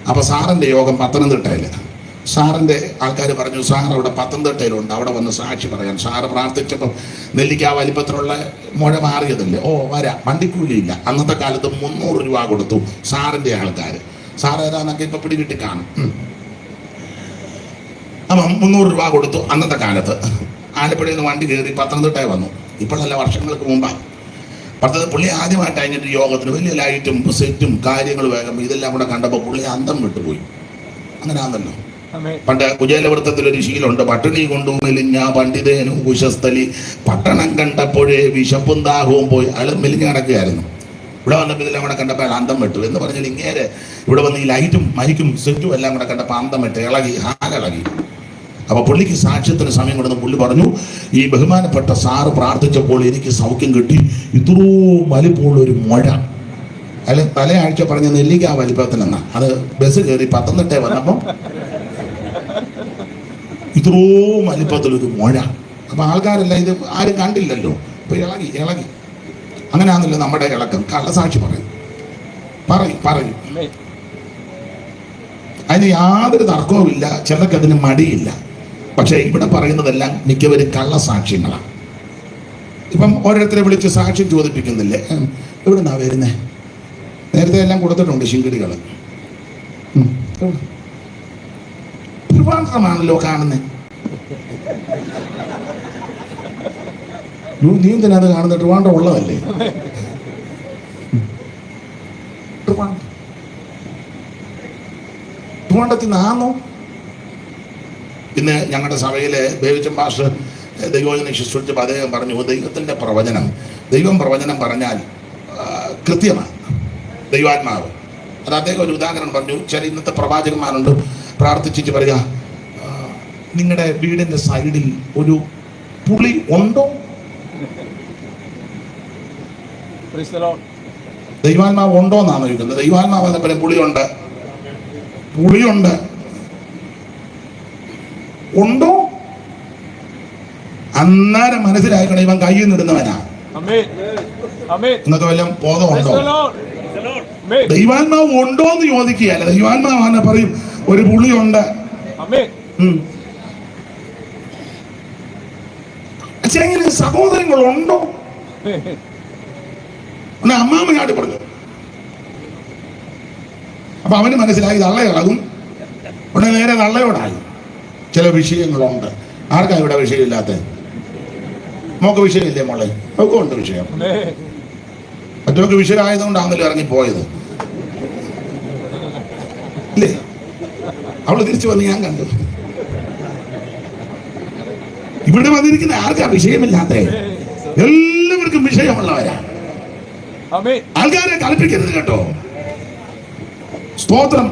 അപ്പൊ സാറിന്റെ യോഗം പത്തനംതിട്ടയില്. സാറിന്റെ ആൾക്കാർ പറഞ്ഞു, സാർ അവിടെ പത്തനംതിട്ടയിലുണ്ട്, അവിടെ വന്ന് സാക്ഷി പറയാൻ. സാറ് പ്രാർത്ഥിച്ചപ്പോൾ നെല്ലിക്ക വലിപ്പത്തിലുള്ള മുഴ മാറിയതല്ലേ. ഓ വരാം, വണ്ടിക്കൂലിയില്ല. അന്നത്തെ കാലത്ത് 300 രൂപ കൊടുത്തു സാറിന്റെ ആൾക്കാർ. സാർ ഏതാന്നൊക്കെ ഇപ്പൊ പിടികിട്ടി കാണും. അപ്പം 300 രൂപ കൊടുത്തു അന്നത്തെ കാലത്ത്. ആലപ്പുഴയിൽ നിന്ന് വണ്ടി കയറി പത്തനംതിട്ടയിൽ വന്നു. ഇപ്പോഴല്ല, വർഷങ്ങൾക്ക് മുമ്പാണ്. പുള്ളി ആദ്യമായിട്ട് അതിൻ്റെ യോഗത്തിന് വലിയ ലൈറ്റും സെറ്റും കാര്യങ്ങളും വേഗം ഇതെല്ലാം കൂടെ കണ്ടപ്പോൾ പുള്ളി അന്തം വിട്ടുപോയി. അങ്ങനെ ആണല്ലോ. പണ്ട് കുചേലവൃത്തത്തിൽ ഒരു ശീലമുണ്ട്, പട്ടിണി കൊണ്ടു മെലിഞ്ഞ പണ്ഡിതേനും കുശസ്ഥലി പട്ടണം കണ്ടപ്പോഴേ വിശപ്പും ദാഹവും പോയി. അയാൾ മെലിഞ്ഞ് കിടക്കുകയായിരുന്നു. ഇവിടെ വന്നപ്പോൾ ഇതെല്ലാം കൂടെ കണ്ടപ്പോൾ അയാൾ അന്തം വിട്ടു. എന്ന് പറഞ്ഞാൽ ഇങ്ങേരെ ഇവിടെ വന്ന് ഈ ലൈറ്റും മൈക്കും സെറ്റും എല്ലാം കൂടെ കണ്ടപ്പോൾ അന്തം വിട്ട് ഹാലിളകി. അപ്പൊ പുള്ളിക്ക് സാക്ഷ്യത്തിന് സമയം കൊടുത്ത് പുള്ളി പറഞ്ഞു, ഈ ബഹുമാനപ്പെട്ട സാറ് പ്രാർത്ഥിച്ചപ്പോൾ എനിക്ക് സൗഖ്യം കിട്ടി. ഇത്രയും വലിപ്പമുള്ള ഒരു മുഴ. അയാൾ തലയാഴ്ച പറഞ്ഞ നെല്ലിക്ക വലിപ്പത്തിലെന്നാ. അത് ബസ് കയറി പത്തനംതിട്ട വന്നപ്പോൾ ഇത്രയും വലിപ്പത്തിലൊരു മുഴ. അപ്പൊ ആൾക്കാരെല്ലാം ഇത് ആരും കണ്ടില്ലല്ലോ. ഇപ്പൊ ഇളകി. അങ്ങനെയാണല്ലോ നമ്മുടെ ഇളക്കം. കള്ളസാക്ഷി പറയും. അതിന് യാതൊരു തർക്കവുമില്ല, ചിലർക്ക് അതിന് മടിയില്ല. പക്ഷെ ഇവിടെ പറയുന്നതെല്ലാം മിക്കവരും കള്ളസാക്ഷ്യങ്ങളാണ്. ഇപ്പം ഓരോരുത്തരെ വിളിച്ച് സാക്ഷ്യം ചോദിപ്പിക്കുന്നില്ലേ? എവിടുന്നാ വരുന്നേ? നേരത്തെ എല്ലാം കൊടുത്തിട്ടുണ്ട് ശിങ്കിടികൾ. ട്രിവാൻഡ്രമാണല്ലോ കാണുന്നേ. നീ എന്തിനാ അത് കാണുന്നത്? ട്രിവാൻഡ്രം ഉള്ളതല്ലേ? ട്രിവാൻഡ്രത്തിൽ നിന്നാണോ? പിന്നെ ഞങ്ങളുടെ സഭയിലെ ബേവിച്ചൻ പാസ്റ്റർ ദൈവവചനം ശുശ്രൂഷിച്ചപ്പോൾ അദ്ദേഹം പറഞ്ഞു, ദൈവത്തിൻ്റെ പ്രവചനം, ദൈവം പ്രവചനം പറഞ്ഞാൽ കൃത്യമാണ്, ദൈവാത്മാവ്. അത് അദ്ദേഹം ഒരു ഉദാഹരണം പറഞ്ഞു. ചില ഇന്നത്തെ പ്രവാചകന്മാരുണ്ട്, പ്രാർത്ഥിച്ചിട്ട് പറയുക, നിങ്ങളുടെ വീടിൻ്റെ സൈഡിൽ ഒരു പുളി ഉണ്ടോ? ദൈവാത്മാവ് ഉണ്ടോ എന്നാണ് ചോദിക്കുന്നത്. ദൈവാത്മാവ് എന്നപ്പോൾ പുളിയുണ്ട്, പുളിയുണ്ട്, ഉണ്ടോ? അന്നേരം മനസ്സിലാക്കണം ഇവൻ കയ്യിൽ നിന്നിടുന്നവനാ. ഇന്നത്തെ വല്ലതും ബോധമുണ്ടോ? ദൈവാത്മാവ് ഉണ്ടോ എന്ന് ചോദിക്കുകയല്ല, ദൈവാത്മാവ് പറയും ഒരു പുളിയുണ്ട്. പക്ഷെ എങ്ങനെ സഹോദരങ്ങളുണ്ടോ? അമ്മാമ്മ ചാടി പറഞ്ഞു. അപ്പൊ അവന് മനസ്സിലായി തള്ളയിളകും, ഉടനെ നേരെ തള്ളയോടായി. ചില വിഷയങ്ങളുണ്ട്. ആർക്കാ ഇവിടെ വിഷയമില്ലാത്ത? മോക്ക് വിഷയമില്ലേ മോളെ? ഒക്കെ ഉണ്ട് വിഷയം. മറ്റൊക്കെ വിഷയമായതുകൊണ്ടാണല്ലോ ഇറങ്ങിപ്പോയത് ഇല്ലേ? അവള് തിരിച്ചു വന്ന് ഞാൻ കണ്ടു. ഇവിടെ വന്നിരിക്കുന്ന ആർക്കാ വിഷയമില്ലാത്ത? എല്ലാവർക്കും വിഷയമുള്ളവരാ. ആൾക്കാരെ കളിപ്പിക്കരുത് കേട്ടോ. സ്തോത്രം.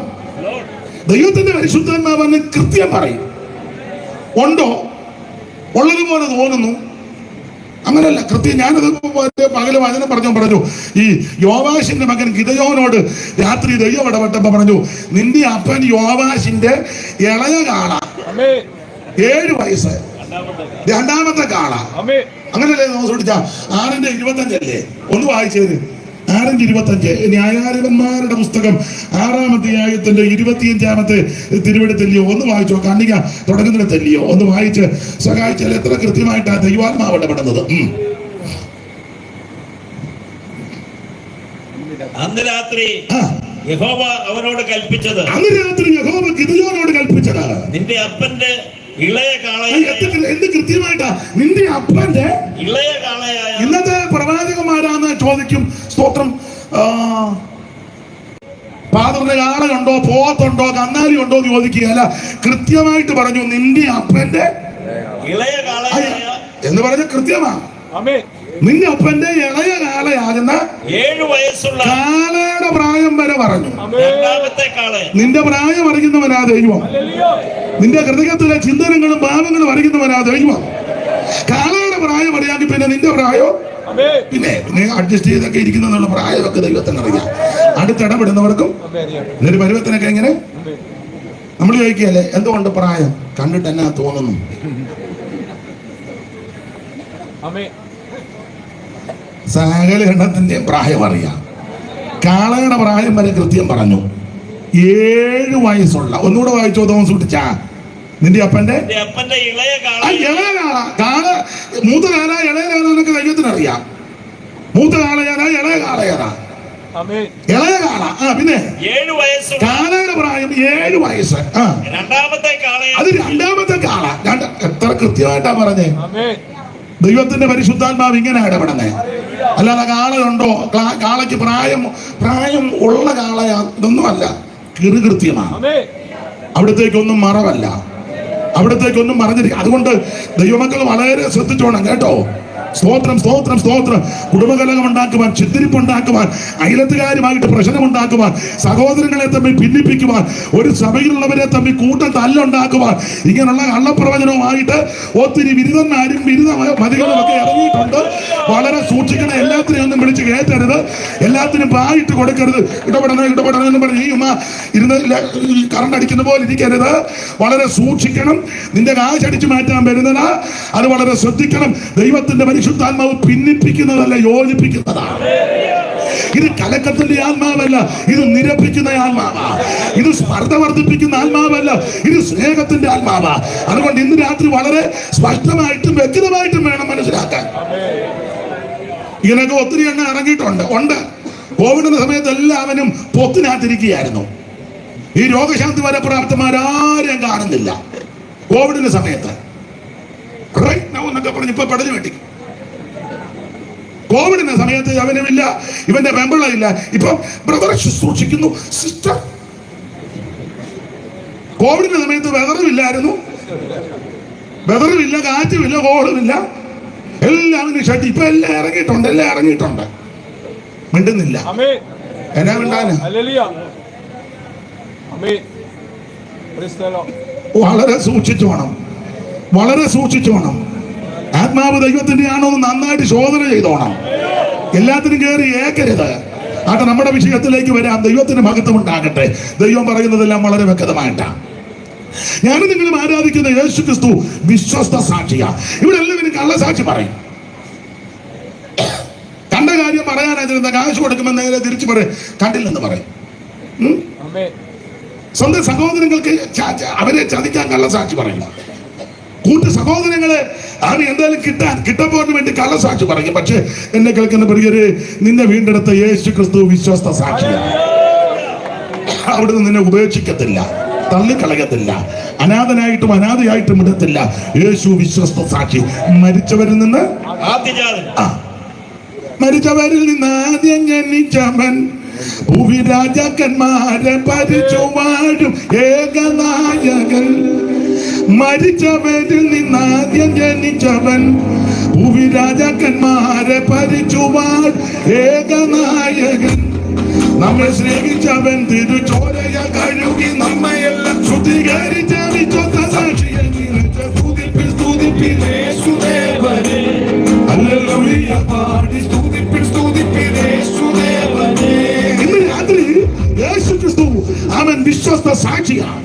ദൈവത്തിന്റെ പരിശുദ്ധാത്മാവെന്ന് കൃത്യം പറയും. ഉണ്ടോ? ഉള്ളതുപോലെ തോന്നുന്നു, അങ്ങനല്ല കൃത്യം. ഞാനത് പകല് വചനം പറഞ്ഞു. ഈ യോവാശിന്റെ മകൻ ഗിദെയോനോട് രാത്രി ദൈവം ഇടപെട്ടപ്പോ പറഞ്ഞു, നിന്റെ അപ്പൻ യോവാശിന്റെ ഇളയ കാള, 7 വയസ്സ്, രണ്ടാമത്തെ കാള. അങ്ങനല്ലേ നോക്കിച്ചാ 6:25 ഒന്ന് വായിച്ചേര്. 6:25 ന്യായാധിപന്മാരുടെ പുസ്തകം 6-ാം അധ്യായത്തിന്റെ 25-ാമത്തെ തിരുവെടുത്തല്ലയോ? ഒന്ന് വായിച്ചോ. കണ്ണിക തുടങ്ങുന്നിടത്തല്ലയോ? ഒന്ന് വായിച്ച് സഹായിച്ചാൽ എത്ര കൃത്യമായിട്ടാണ് ദൈവാത്മാവ് ഇടപെടുന്നത്. അന്ന് രാത്രി യഹോവ അവനോട് കൽപ്പിച്ചത്, ഗിദെയോനോട് കൽപ്പിച്ചത്, നിന്റെ അപ്പന്റെ ഇളയ കാളയെ. എന്ത് കൃത്യമായിട്ടാ? നിന്റെ അപ്പന്റെ ഇളയ കാളയായ. ഇന്നത്തെ പ്രവാചകന്മാരാന്ന് ചോദിക്കും. സ്തോത്രം. ഫാദറിന്റെ കാളയുണ്ടോ, പോത്തുണ്ടോ, കന്നാലി ഉണ്ടോ എന്ന് ചോദിക്കുകയല്ല, കൃത്യമായിട്ട് പറഞ്ഞു നിന്റെ അപ്പന്റെ ഇളയ കാളയായ എന്ന് പറഞ്ഞ കൃത്യമാണ്. നിന്റെ അപ്പന്റെ ഇളയ കാളയാകുന്ന 7 വയസ്സുള്ള കാളയുടെ പ്രായം വരെ പറഞ്ഞു. രണ്ടാമത്തെ കാള. നിന്റെ പ്രായം അറിയുന്നവനാ ദൈവം. നിന്റെ ഹൃദയത്തിലെ ചിന്തനങ്ങളും ഭാവങ്ങളും അറിയുന്നവനാ ദൈവം. കാളയുടെ പ്രായം അറിയാമെങ്കിൽ പിന്നെ നിന്റെ പ്രായോ പിന്നെ അഡ്ജസ്റ്റ് ചെയ്തൊക്കെ ഇരിക്കുന്ന പ്രായമൊക്കെ ദൈവത്തിന് അറിയാം. അടുത്തിടപെടുന്നവർക്കും ഇതൊരു പരുവത്തിനൊക്കെ എങ്ങനെ നമ്മൾ ചോദിക്കുകയല്ലേ, എന്തുകൊണ്ട് പ്രായം കണ്ടിട്ട് എന്നാ തോന്നുന്നു? സകല എണ്ണത്തിന്റെ പ്രായം അറിയാം. കാളയുടെ പ്രായം വരെ കൃത്യം പറഞ്ഞു. 7 വയസ്സുള്ള. ഒന്നുകൂടെ വായിച്ചോ തോമസുട്ടിച്ചാ. നിന്റെ അപ്പന്റെ ഇളയ കാള. കാള മൂത്ത കാല ഇളയ കാല എന്നൊക്കെ ദൈവത്തിന് അറിയാം. മൂത്ത കാള ഏതാ, ഇളയ കാള ഏതാ? ഇളയ കാള. പിന്നെ 7 വയസ്സ്. കാളയുടെ പ്രായം 7 വയസ്സ്. രണ്ടാമത്തെ കാള. അത് രണ്ടാമത്തെ കാള. എത്ര കൃത്യമായിട്ടാ പറഞ്ഞേ. ദൈവത്തിന്റെ പരിശുദ്ധാത്മാവ് ഇങ്ങനെ ഇടപെടണേ. അല്ലാതെ കാളയുണ്ടോ, കാളയ്ക്ക് പ്രായം ഉള്ള കാളയാ, ഇതൊന്നുമല്ല. കൃത്യമാണ്. അവിടത്തേക്കൊന്നും മറവല്ല, അവിടത്തേക്കൊന്നും മറഞ്ഞിരിക്കും. അതുകൊണ്ട് ദൈവമക്കൾ വളരെ ശ്രദ്ധിച്ചോണം കേട്ടോ. സ്തോത്രം, സ്തോത്രം, സ്തോത്രം. കുടുംബകലഹം ഉണ്ടാക്കുവാൻ, ചിത്തിരിപ്പുണ്ടാക്കുവാൻ, അയലത്തുകാരുമായിട്ട് പ്രശ്നമുണ്ടാക്കുവാൻ, സഹോദരങ്ങളെ തമ്മിൽ ഭിന്നിപ്പിക്കുവാൻ, ഒരു സഭയിലുള്ളവരെ തമ്മിൽ കൂട്ടം തല്ലുണ്ടാക്കുവാൻ, ഇങ്ങനെയുള്ള കള്ളപ്രവചനവുമായിട്ട് ഒത്തിരി ബിരുദന്മാരും ബിരുദമതികളും ഒക്കെ ഇറങ്ങിയിട്ടുണ്ട്. വളരെ സൂക്ഷിക്കണം. എല്ലാത്തിനെയും ഒന്നും വിളിച്ച് കയറ്റരുത്, എല്ലാത്തിനും പായിട്ട് കൊടുക്കരുത്. ഇടപെടണം എന്ന് പറഞ്ഞ് ഇരുന്ന് കറണ്ട് അടിക്കുന്ന പോലെ ഇരിക്കരുത്. വളരെ സൂക്ഷിക്കണം. നിന്റെ കാശടിച്ചു മാറ്റാൻ വരുന്നതാ, അത് വളരെ ശ്രദ്ധിക്കണം. ദൈവത്തിന്റെ പരിശുദ്ധാത്മാവ് ഭിന്നിപ്പിക്കുന്നതല്ല, യോജിപ്പിക്കുന്നതാണ്. ഇത് കലക്കത്തിന്റെ ആത്മാവല്ല, ഇത് നിരപ്പിക്കുന്ന ആത്മാവാ. ഇത് സ്പർദ്ധ വർദ്ധിപ്പിക്കുന്ന ആത്മാവല്ല, ഇത് സ്നേഹത്തിന്റെ ആത്മാവാ. അതുകൊണ്ട് ഇന്ന് രാത്രി വളരെ സ്പഷ്ടമായിട്ടും വ്യക്തമായിട്ടും വേണം മനസ്സിലാക്കാൻ. ഇങ്ങനെയൊക്കെ ഒത്തിരി എണ്ണം ഇറങ്ങിയിട്ടുണ്ട്. കോവിഡിന്റെ സമയത്ത് എല്ലാവരും പൊത്തിനകത്തിരിക്കുകയായിരുന്നു. ഈ രോഗശാന്തി വരപ്രാപ്തന്മാരാരെയും കാണുന്നില്ല. കോവിഡിന്റെ സമയത്ത് എന്നൊക്കെ പറഞ്ഞ് ഇപ്പൊ പടഞ്ഞു വേണ്ടി. കോവിഡിന്റെ സമയത്ത് അവനുമില്ല, ഇവന്റെ വെമ്പളയില്ല. ഇപ്പൊ ബ്രദർ ശുശ്രൂഷിക്കുന്നു, സിസ്റ്റർ. കോവിഡിന്റെ സമയത്ത് വെതറുമില്ലായിരുന്നു, വെതറുമില്ല, കാറ്റുമില്ല, കോളുമില്ല, എല്ലാവരും ഷട്ടി. ഇപ്പൊ എല്ലാം ഇറങ്ങിയിട്ടുണ്ട്. മിണ്ടുന്നില്ല. എന്നാ മിണ്ടാന്? വളരെ സൂക്ഷിച്ചു വേണം. ആത്മാവ് ദൈവത്തിന്റെ ആണോ എന്ന് നന്നായിട്ട് ശോധന ചെയ്തോണം. എല്ലാത്തിനും കയറി ഏക്കരുത്. അത് നമ്മുടെ വിഷയത്തിലേക്ക് വരാം. ദൈവത്തിന് മഹത്വം ഉണ്ടാകട്ടെ. ദൈവം പറയുന്നതെല്ലാം വളരെ വ്യക്തമായിട്ടാണ്. ഞാനും നിങ്ങളും ആരാധിക്കുന്ന യേശു ക്രിസ്തു വിശ്വസ്ത സാക്ഷിയാ. ഇവിടെ എല്ലാവരും കള്ളസാക്ഷി പറയും. കണ്ട കാര്യം പറയാനായിരുന്ന കാശ് കൊടുക്കുമ്പോൾ നേരെ തിരിച്ചു പറയും കണ്ടില്ലെന്ന് പറയും. സ്വന്തം സഹോദരങ്ങൾക്ക് അവരെ ചതിക്കാൻ കള്ളസാക്ഷി പറയും. കൂട്ടു സഹോദരങ്ങളെ അവന് എന്തായാലും കിട്ടപ്പോറിന് വേണ്ടി കള്ളസാക്ഷി പറയും. പക്ഷെ എന്നെ കേൾക്കുന്ന പ്രിയരെ, നിന്നെ വീണ്ടെടുത്ത യേശു ക്രിസ്തു വിശ്വസ്ത സാക്ഷിയാണ്. അവിടുന്ന് നിന്നെ ഉപേക്ഷിക്കത്തില്ല, തള്ളിക്കളയത്തില്ല, അനാഥനായിട്ടും അനാഥയായിട്ടും ഇടത്തില്ല. യേശു വിശ്വസ്ത സാക്ഷി. മരിച്ചവരിൽ നിന്ന് ആദ്യം ജനിച്ചവൻ, ഭൂവി രാജാക്കന്മാരെ ഭരിച്ചു വാഴും ഏകനായകൻ. മരിച്ചവരിൽ നിന്ന് ആദ്യം ജനിച്ചവൻ, ഭൂവി രാജാക്കന്മാരെ ഭരിച്ചു വാഴും ഏകനായകൻ. നമ്മെ സ്നേഹിച്ചവൻ, തിരുചോരയ കഴുകി നമ്മയെല്ലാം ശുദ്ധീകരിച്ച വിശ്വസ്ത സാക്ഷിയെ ഇന്ന് രാത്രി യേശു ക്രിസ്തു അവൻ വിശ്വസ്ത സാക്ഷിയാണ്.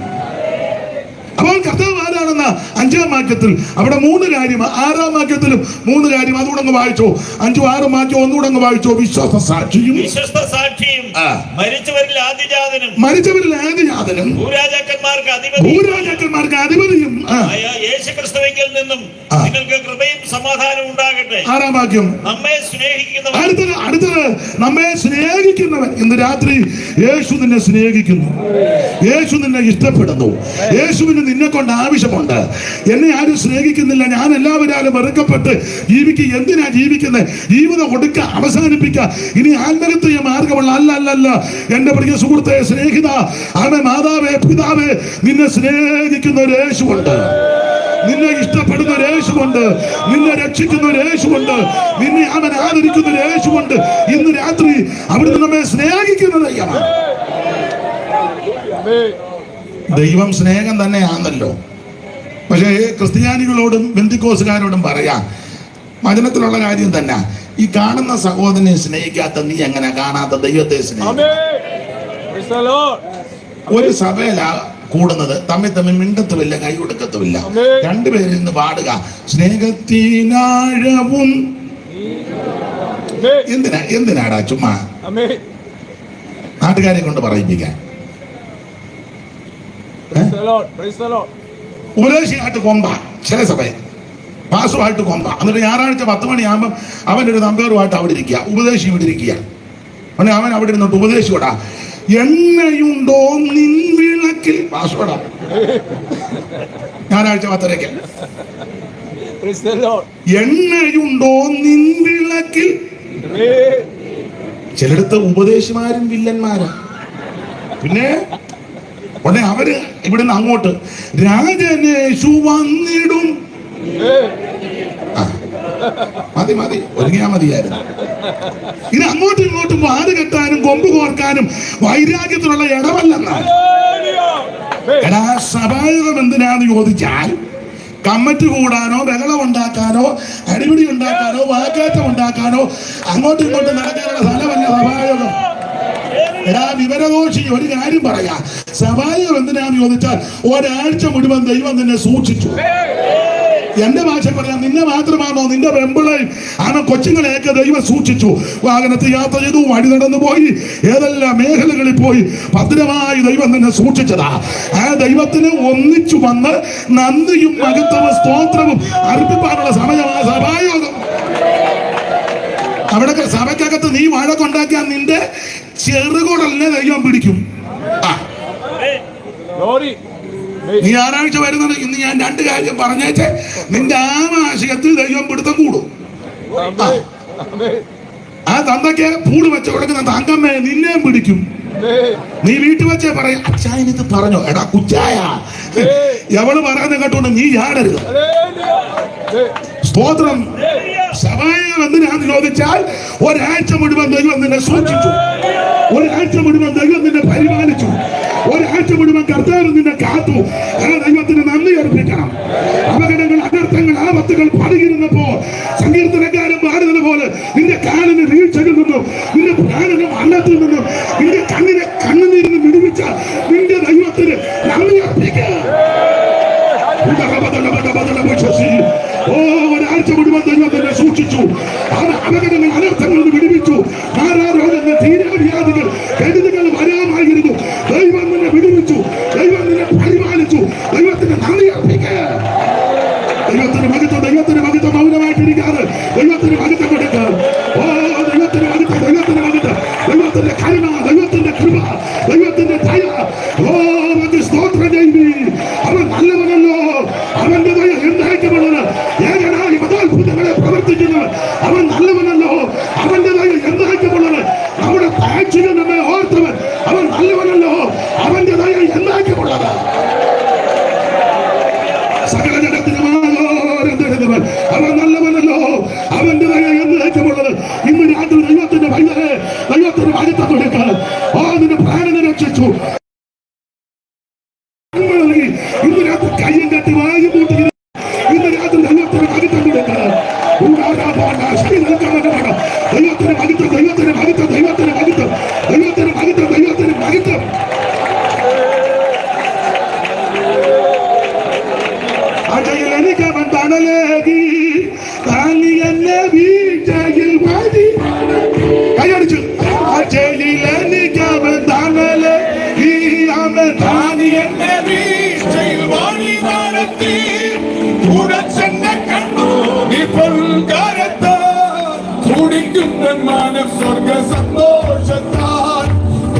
അപ്പോൾ കർത്താവ് ആരാണെന്ന 5-ാം വാക്യത്തിൽ അവിടെ 3 കാര്യം, 6-ാം വാക്യത്തിലും 3 കാര്യം. അതുകൂടെ അങ്ങ് വായിച്ചോ. 5ഉം 6ഉം വാക്യം ഒന്നുകൂടെ അങ്ങ് വായിച്ചോ. വിശ്വസ്ത സാക്ഷിയും മരിച്ചവരിൽ ആദിജാതനും ഭൂരാജാക്കന്മാർക്ക് അധിപതിയും യേശുക്രിസ്തുവിൽ നിന്നും നിങ്ങൾക്ക് കൃപയും സമാധാനവും ഉണ്ടാകട്ടെ. 6-ാം വാക്യം. അടുത്തത് നമ്മെ സ്നേഹിക്കുന്നവൻ. ഇന്ന് രാത്രി യേശു നിന്നെ സ്നേഹിക്കുന്നു, യേശു നിന്നെ ഇഷ്ടപ്പെടുന്നു. യേശുവിന് നിന്നെ കൊണ്ട് ആവശ്യമുണ്ട്. എന്നെ ആരും സ്നേഹിക്കുന്നില്ല, ഞാൻ എല്ലാവരും വെറുക്കപ്പെട്ട് എന്തിനാ ജീവിക്കുന്നത്? ജീവിതം കൊടുക്ക, അവസാനിപ്പിക്ക. ഇനി ആത്മഹത്യ മാർഗമുള്ള അല്ല. എന്റെ പ്രിയ സുഹൃത്തെ, സ്നേഹിത, അവൻ മാതാവേ, പിതാവേ, നിന്നെ സ്നേഹിക്കുന്ന ഒരു യേശുവുണ്ട്, നിന്നെ ഇഷ്ടപ്പെടുന്ന ഒരു യേശുവുണ്ട്, നിന്നെ രക്ഷിക്കുന്ന ഒരു യേശുവുണ്ട്, നിന്നെ അവൻ ആദരിക്കുന്ന ഒരു യേശുവുണ്ട്. ഇന്ന് രാത്രി അവിടുന്ന് നമ്മെ സ്നേഹിക്കുന്ന ദൈവമാണ്. ദൈവം സ്നേഹം തന്നെയാണല്ലോ. പക്ഷേ ക്രിസ്ത്യാനികളോടും ബെന്തിക്കോസുകാരോടും പറയാം, വചനത്തിലുള്ള കാര്യം തന്നെ. ഈ കാണുന്ന സഹോദരനെ സ്നേഹിക്കാത്ത നീ എങ്ങനെ കാണാത്ത ദൈവത്തെ സ്നേഹിക്കും? ഒരു സഭയിലാ കൂടുന്നത്, തമ്മിൽ മിണ്ടത്തുമില്ല, കൈ കൊടുക്കത്തുമില്ല. രണ്ടുപേരിൽ നിന്ന് പാടുക സ്നേഹത്തിനാഴവും. എന്തിനാടാ ചുമ്മാ നാട്ടുകാരെ കൊണ്ട് പറയിപ്പിക്കാൻ? ഉപദേശിയായിട്ട് കൊമ്പ ചില സഭയിൽ, പാസുമായിട്ട് കൊമ്പ. എന്നിട്ട് ഞായറാഴ്ച 10 മണിയാകുമ്പോൾ അവനൊരു നമ്പറുമായിട്ട് അവിടെ ഇരിക്കുക, ഉപദേശി ഇവിടെ ഇരിക്കുക. അവൻ അവിടെ ഇരുന്നിട്ട് ഉപദേശിയോടാ, എണ്ണയുണ്ടോ നിൻ വിളക്കിൽ? പാസ്വേഡാ ഞായറാഴ്ച 10:30. എണ്ണയുണ്ടോ നിൻ വിളക്കിൽ? ചിലടത്ത് ഉപദേശിമാരും വില്ലന്മാരാ. പിന്നെ ഉടനെ അവര് ഇവിടുന്ന് അങ്ങോട്ട് രാജനേശു വന്നിടും. മതി ഒരുങ്ങിയാ മതിയായിരുന്നു. ഇത് അങ്ങോട്ടും ഇങ്ങോട്ടും വാത് കെട്ടാനും കൊമ്പ് കോർക്കാനും വൈരാഗ്യത്തിനുള്ള ഇടമല്ലെന്നാണ്. എടാ, സഭായോഗം എന്തിനാന്ന് ചോദിച്ചാൽ കമ്മിറ്റി കൂടാനോ, ബഹളം ഉണ്ടാക്കാനോ, അടിപിടി ഉണ്ടാക്കാനോ, വാക്കേറ്റം ഉണ്ടാക്കാനോ, അങ്ങോട്ടും ഇങ്ങോട്ടും നടക്കാനുള്ള സ്ഥലമല്ല സഭായോഗം. എടാ വിവരദോഷി, ഒരു കാര്യം പറയാ, സഭായോഗം എന്തിനാന്ന് ചോദിച്ചാൽ ഒരാഴ്ച മുഴുവൻ ദൈവം നിന്നെ സൂക്ഷിച്ചു. എന്റെ ഭാഷ പറയാം, നിന്നെ മാത്രമാണോ, നിന്റെ വെമ്പിളയും അവൻ കൊച്ചുങ്ങളെയൊക്കെ ദൈവം സൂക്ഷിച്ചു. വാഹനത്തിൽ യാത്ര ചെയ്തു, വഴി നടന്നു പോയി, ഏതെല്ലാം മേഖലകളിൽ പോയി ഭദ്രമായി ദൈവം തന്നെ സൂക്ഷിച്ചതാ. ആ ദൈവത്തിന് ഒന്നിച്ചു വന്ന് നന്ദിയും മഹത്വവും സ്തോത്രവും അർപ്പിക്കാനുള്ള സമയമാണ് സഭായോഗം. അവിടെ സഭയ്ക്കകത്ത് നീ വഴക്കുണ്ടാക്കിയാൽ നിന്റെ ചെറുകുടലിനെ ദൈവം പിടിക്കും. നീ ഞായറാഴ്ച വരുന്നത്, ഇന്ന് ഞാൻ 2 കാര്യം പറഞ്ഞേച്ചേ, നിന്റെ ആമാശയത്തിൽ ദൈവം പിടുത്തം കൂടും. ആ തന്തയ്ക്ക് പൂട് വെച്ച് കൊടുക്കുന്ന തങ്കമ്മേ നിന്നെയും പിടിക്കും. നീ വീട്ടിൽ വെച്ചേ പറയും, അച്ചായനിത് പറഞ്ഞോ, എടാ കുച്ചായ, എവള് പറയുന്ന കേട്ടോണ്ട് നീ ചാടരുത്. സ്തോത്രം. സഭായം എന്തിനാന്ന് ചോദിച്ചാൽ, ഒരാഴ്ച മുഴുവൻ ദൈവം നിന്നെ സൂക്ഷിച്ചു, ഒരാഴ്ച മുഴുവൻ ദൈവം നിന്നെ പരിപാലിച്ചു, ഒരാഴ്ച മുഴുവൻ കർത്താവ് നിന്നെ കാത്തു. ആ ദൈവത്തിന് നന്ദി അർപ്പിക്കണം. അപകടങ്ങൾ, അനർത്ഥങ്ങൾ, ആപത്തുകൾ പണിയിരുന്നപ്പോ സങ്കീർത്തനക്കാരൻ പാടുന്നത് പോലെ നിന്റെ കാലിന് വീഴ്ചയിൽ നിന്നും, നിന്റെ പ്രാണനും അന്നത്തിൽ നിന്നും, നിന്റെ കണ്ണിനെ കണ്ണുനീരിന് വിടുവിച്ച നിന്റെ ദൈവത്തിന് നന്ദി അർപ്പിക്കുക. ഒരാഴ്ച മുഴുവൻ ദൈവം തന്നെ സൂക്ഷിച്ചു. അപകടങ്ങൾ, അനർത്ഥങ്ങൾ വിടുവിച്ചു. മാറാരോഗങ്ങൾ, തീരാവ്യാധികൾ, കെടുതികൾ വരാമായിരുന്നു. ദൈവം നിന്നെ വിടുവിച്ചു, ദൈവം നിന്നെ പരിപാലിച്ചു. ദൈവത്തിന് നന്ദി അർപ്പിക്കുക. ദൈവത്തിന് മഹത്വം, ദൈവത്തിന് മഹത്വം. മൗനമായിട്ടിരിക്കാതെ ദൈവത്തിന് മഹത്വം കൊടുക്കുക. ഓ ദൈവത്തിന് മഹത്വം, ദൈവത്തിന് മഹത്വം, ദൈവത്തിന്റെ കരുണ, ദൈവത്തിന്റെ കൃപ, ദൈവത്തിന്റെ ദയ. ഓ സ്തോത്രം ചെയ്തി. അവൻ നല്ലവനല്ലോ, അവന്റെ ദയ എന്തായിട്ടുള്ളത്. ഏകനായി മതാത്ഭുതങ്ങളെ പ്രവർത്തിക്കുന്നത് അവൻ നല്ലവനല്ലോ, അവന്റെ ദയ എന്തായിട്ടുള്ളത്. നമ്മുടെ താഴ്ചയിൽ നമ്മെ ഓർത്തവൻ അവൻ നല്ലവനല്ലോ, അവന്റെ ദയ എന്തായിട്ടുള്ളത്. സകല ജഗത്തിനുമായോരെന്തെഴുതുവൻ അവൻ നല്ലവനല്ലോ, അവന്റെ ദയ എന്തായിട്ടുള്ളത്. ഇന്ന് രാത്രി ദൈവത്തിന്റെ ഭയങ്കരെ ദൈവത്തിന് മഹത്വം കൊടുക്കാൻ നിന്റെ പ്രാണനെ രക്ഷിച്ചു. ഇന്ന് രാത്രി കയ്യും കെട്ടി വായും കൂട്ടി ഇന്ന് രാത്രി ദൈവത്തിന് മഹത്വം കൊടുക്കാൻ ദൈവത്തിന് മഹത്വം, ദൈവത്തിന് മഹത്വം, ദൈവത്തിന് മഹത്വം, ദൈവത്തിന് മഹത്വം, ദൈവത്തിന് മഹത്വം. അജയിൽ എനിക്കവൻ തണലേകി താങ്ങി എന്നെ വീഴ്ചയിൽ വാരി കൈയടിച്ചു. അജയിൽ എനിക്കവൻ തണലേകി അവൻ താങ്ങി എന്നെ വീഴ്ചയിൽ വാരി നടത്തി. കൂടെ ചെന്നെ കണ്ടു നീ പൊൽക്കാരത്ത് കുടിക്കുന്ന മനസ്വർഗ സന്തോഷത്താൽ.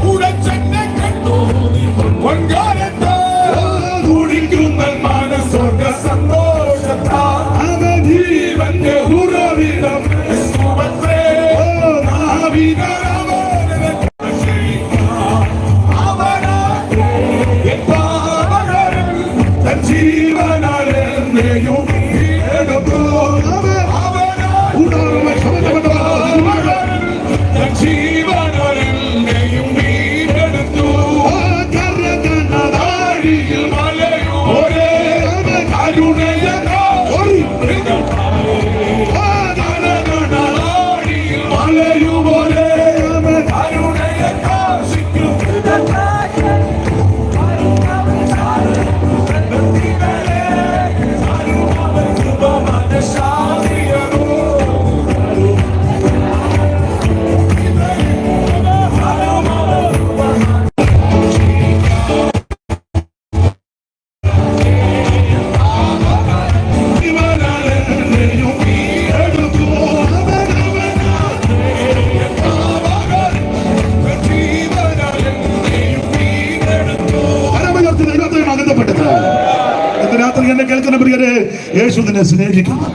കൂടെ ചെന്നെ കണ്ടു നീ പൊൽക്കാരത്ത് കുടിക്കുന്ന മനസ്വർഗ സന്തോഷത്താൽ. അവൻ ജീവന്റെ ഉറവിടം ക്രിസ്തുവത്രേ. ജീവനാലെന്നെയും എടുത്തു. ജീവനാലെന്നെയും വീണ്ടെടുത്തു. കരകനതാഴിയിൽ മലയോരേ കരുണയ കരകനതാഴിയിൽ മലയോരേ കരുണയ കാശിക്കും. എന്നെ കേൾക്കുന്ന പ്രിയരെ, യേശു നിന്നെ സ്നേഹിക്കുന്നു.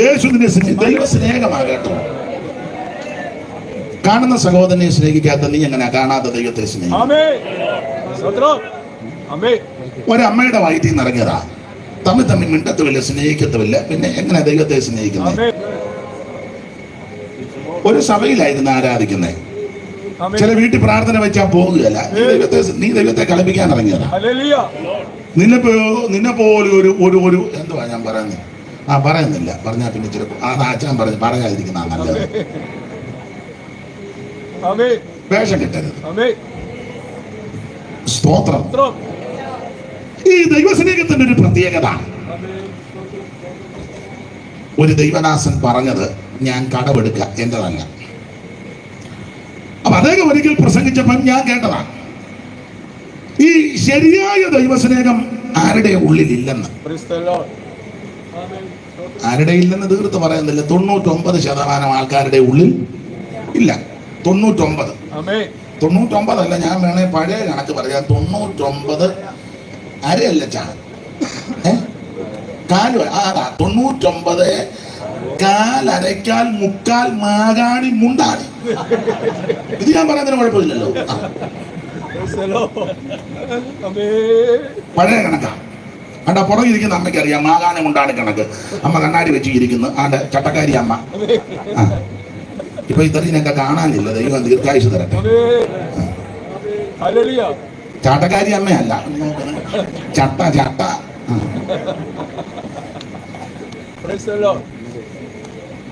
യേശു നിന്നെ ദൈവ സ്നേഹമാകട്ടോ. കാണുന്ന സഹോദരനെ സ്നേഹിക്കാത്ത നീ എങ്ങനെ കാണാത്ത ദൈവത്തെ സ്നേഹിക്കും? ഒരമ്മയുടെ വയറ്റിൽ നിന്ന് ഇറങ്ങിയതാ, തമ്മിൽ തമ്മിൽ മിണ്ടത്തുമില്ല, സ്നേഹിക്കത്തുമില്ല, പിന്നെ എങ്ങനെ ദൈവത്തെ സ്നേഹിക്കുന്നത്? ഒരു സഭയിലായിരുന്നു ആരാധിക്കുന്നത്. ചില വീട്ടിൽ പ്രാർത്ഥന വെച്ചാൽ പോകുകയല്ല. നീ ദൈവത്തെ കളിപ്പിക്കാൻ ഇറങ്ങിയതാ. നിന്നെ പോലെ ഒരു എന്തുവാ ഞാൻ പറയുന്നത്? പറയുന്നില്ല, പറഞ്ഞാൽ പിന്നെ ചിലപ്പോൾ അച്ഛൻ പറഞ്ഞു പറയാതിരിക്കുന്ന നല്ലത്. വേഷം കിട്ടരുത്. സ്തോത്രം. ഈ ദൈവസ്നേഹത്തിന്റെ ഒരു പ്രത്യേകത, ഒരു ദൈവദാസൻ പറഞ്ഞത് ഞാൻ കടമെടുക്കുക എന്റേതല്ല. അപ്പൊ അദ്ദേഹം ഒരിക്കൽ പ്രസംഗിച്ചപ്പോൾ ഞാൻ കേട്ടതാണ്, ഈ ശരിയായ ദൈവസ്നേഹം ആരുടെ ഉള്ളിലില്ലെന്ന്. ആരുടെ ഇല്ലെന്ന് തീർത്ത് പറയുന്നില്ല, 99% ആൾക്കാരുടെ ഉള്ളിൽ ഇല്ല. 99 അല്ല, ഞാൻ വേണേ പഴയ കണക്ക് പറയാം. 99 അരയല്ല കാല്. 99 കാലരക്കാൽ മുക്കാൽ മാകാണി മുണ്ടാണി. ഇത് ഞാൻ പറയുന്നതിന് കുഴപ്പമില്ലല്ലോ, പഴയ കണക്കാ. അണ്ട പുറകിരിക്കുന്ന അമ്മയ്ക്ക് അറിയാം മാകാണി മുണ്ടാണി കണക്ക്. അമ്മ കണ്ണാടി വെച്ച് ഇരിക്കുന്നു, ആണ്ട് ചട്ടക്കാരി അമ്മ. ഇപ്പൊ ഇത്രയൊക്കെ കാണാനില്ല, ദൈവം ദീർഘായുസ് തരട്ടെ. ചാട്ടക്കാരി അമ്മയല്ല, ചട്ട.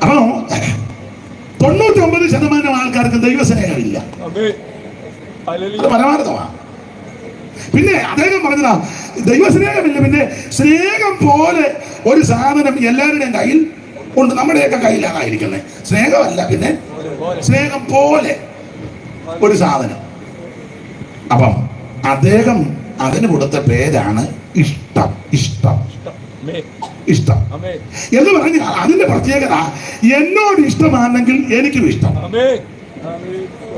അപ്പോ 99% ആൾക്കാർക്ക് ദൈവസ്നേഹമില്ല, പരമാർത്ഥമാണ്. പിന്നെ അദ്ദേഹം പറഞ്ഞതാ ദൈവസ്നേഹമില്ല. പിന്നെ സ്നേഹം പോലെ ഒരു സാധനം എല്ലാവരുടെയും കയ്യിൽ ഉണ്ട്, നമ്മുടെയൊക്കെ കയ്യിലായിരിക്കുന്നത്. സ്നേഹമല്ല, പിന്നെ സ്നേഹം പോലെ ഒരു സാധനം. അപ്പം അദ്ദേഹം അതിന് കൊടുത്ത പേരാണ് ഇഷ്ടം. എന്ന് പറഞ്ഞാൽ അതിന്റെ പ്രത്യേകത, എന്നോട് ഇഷ്ടമാണെങ്കിൽ എനിക്കും ഇഷ്ടം,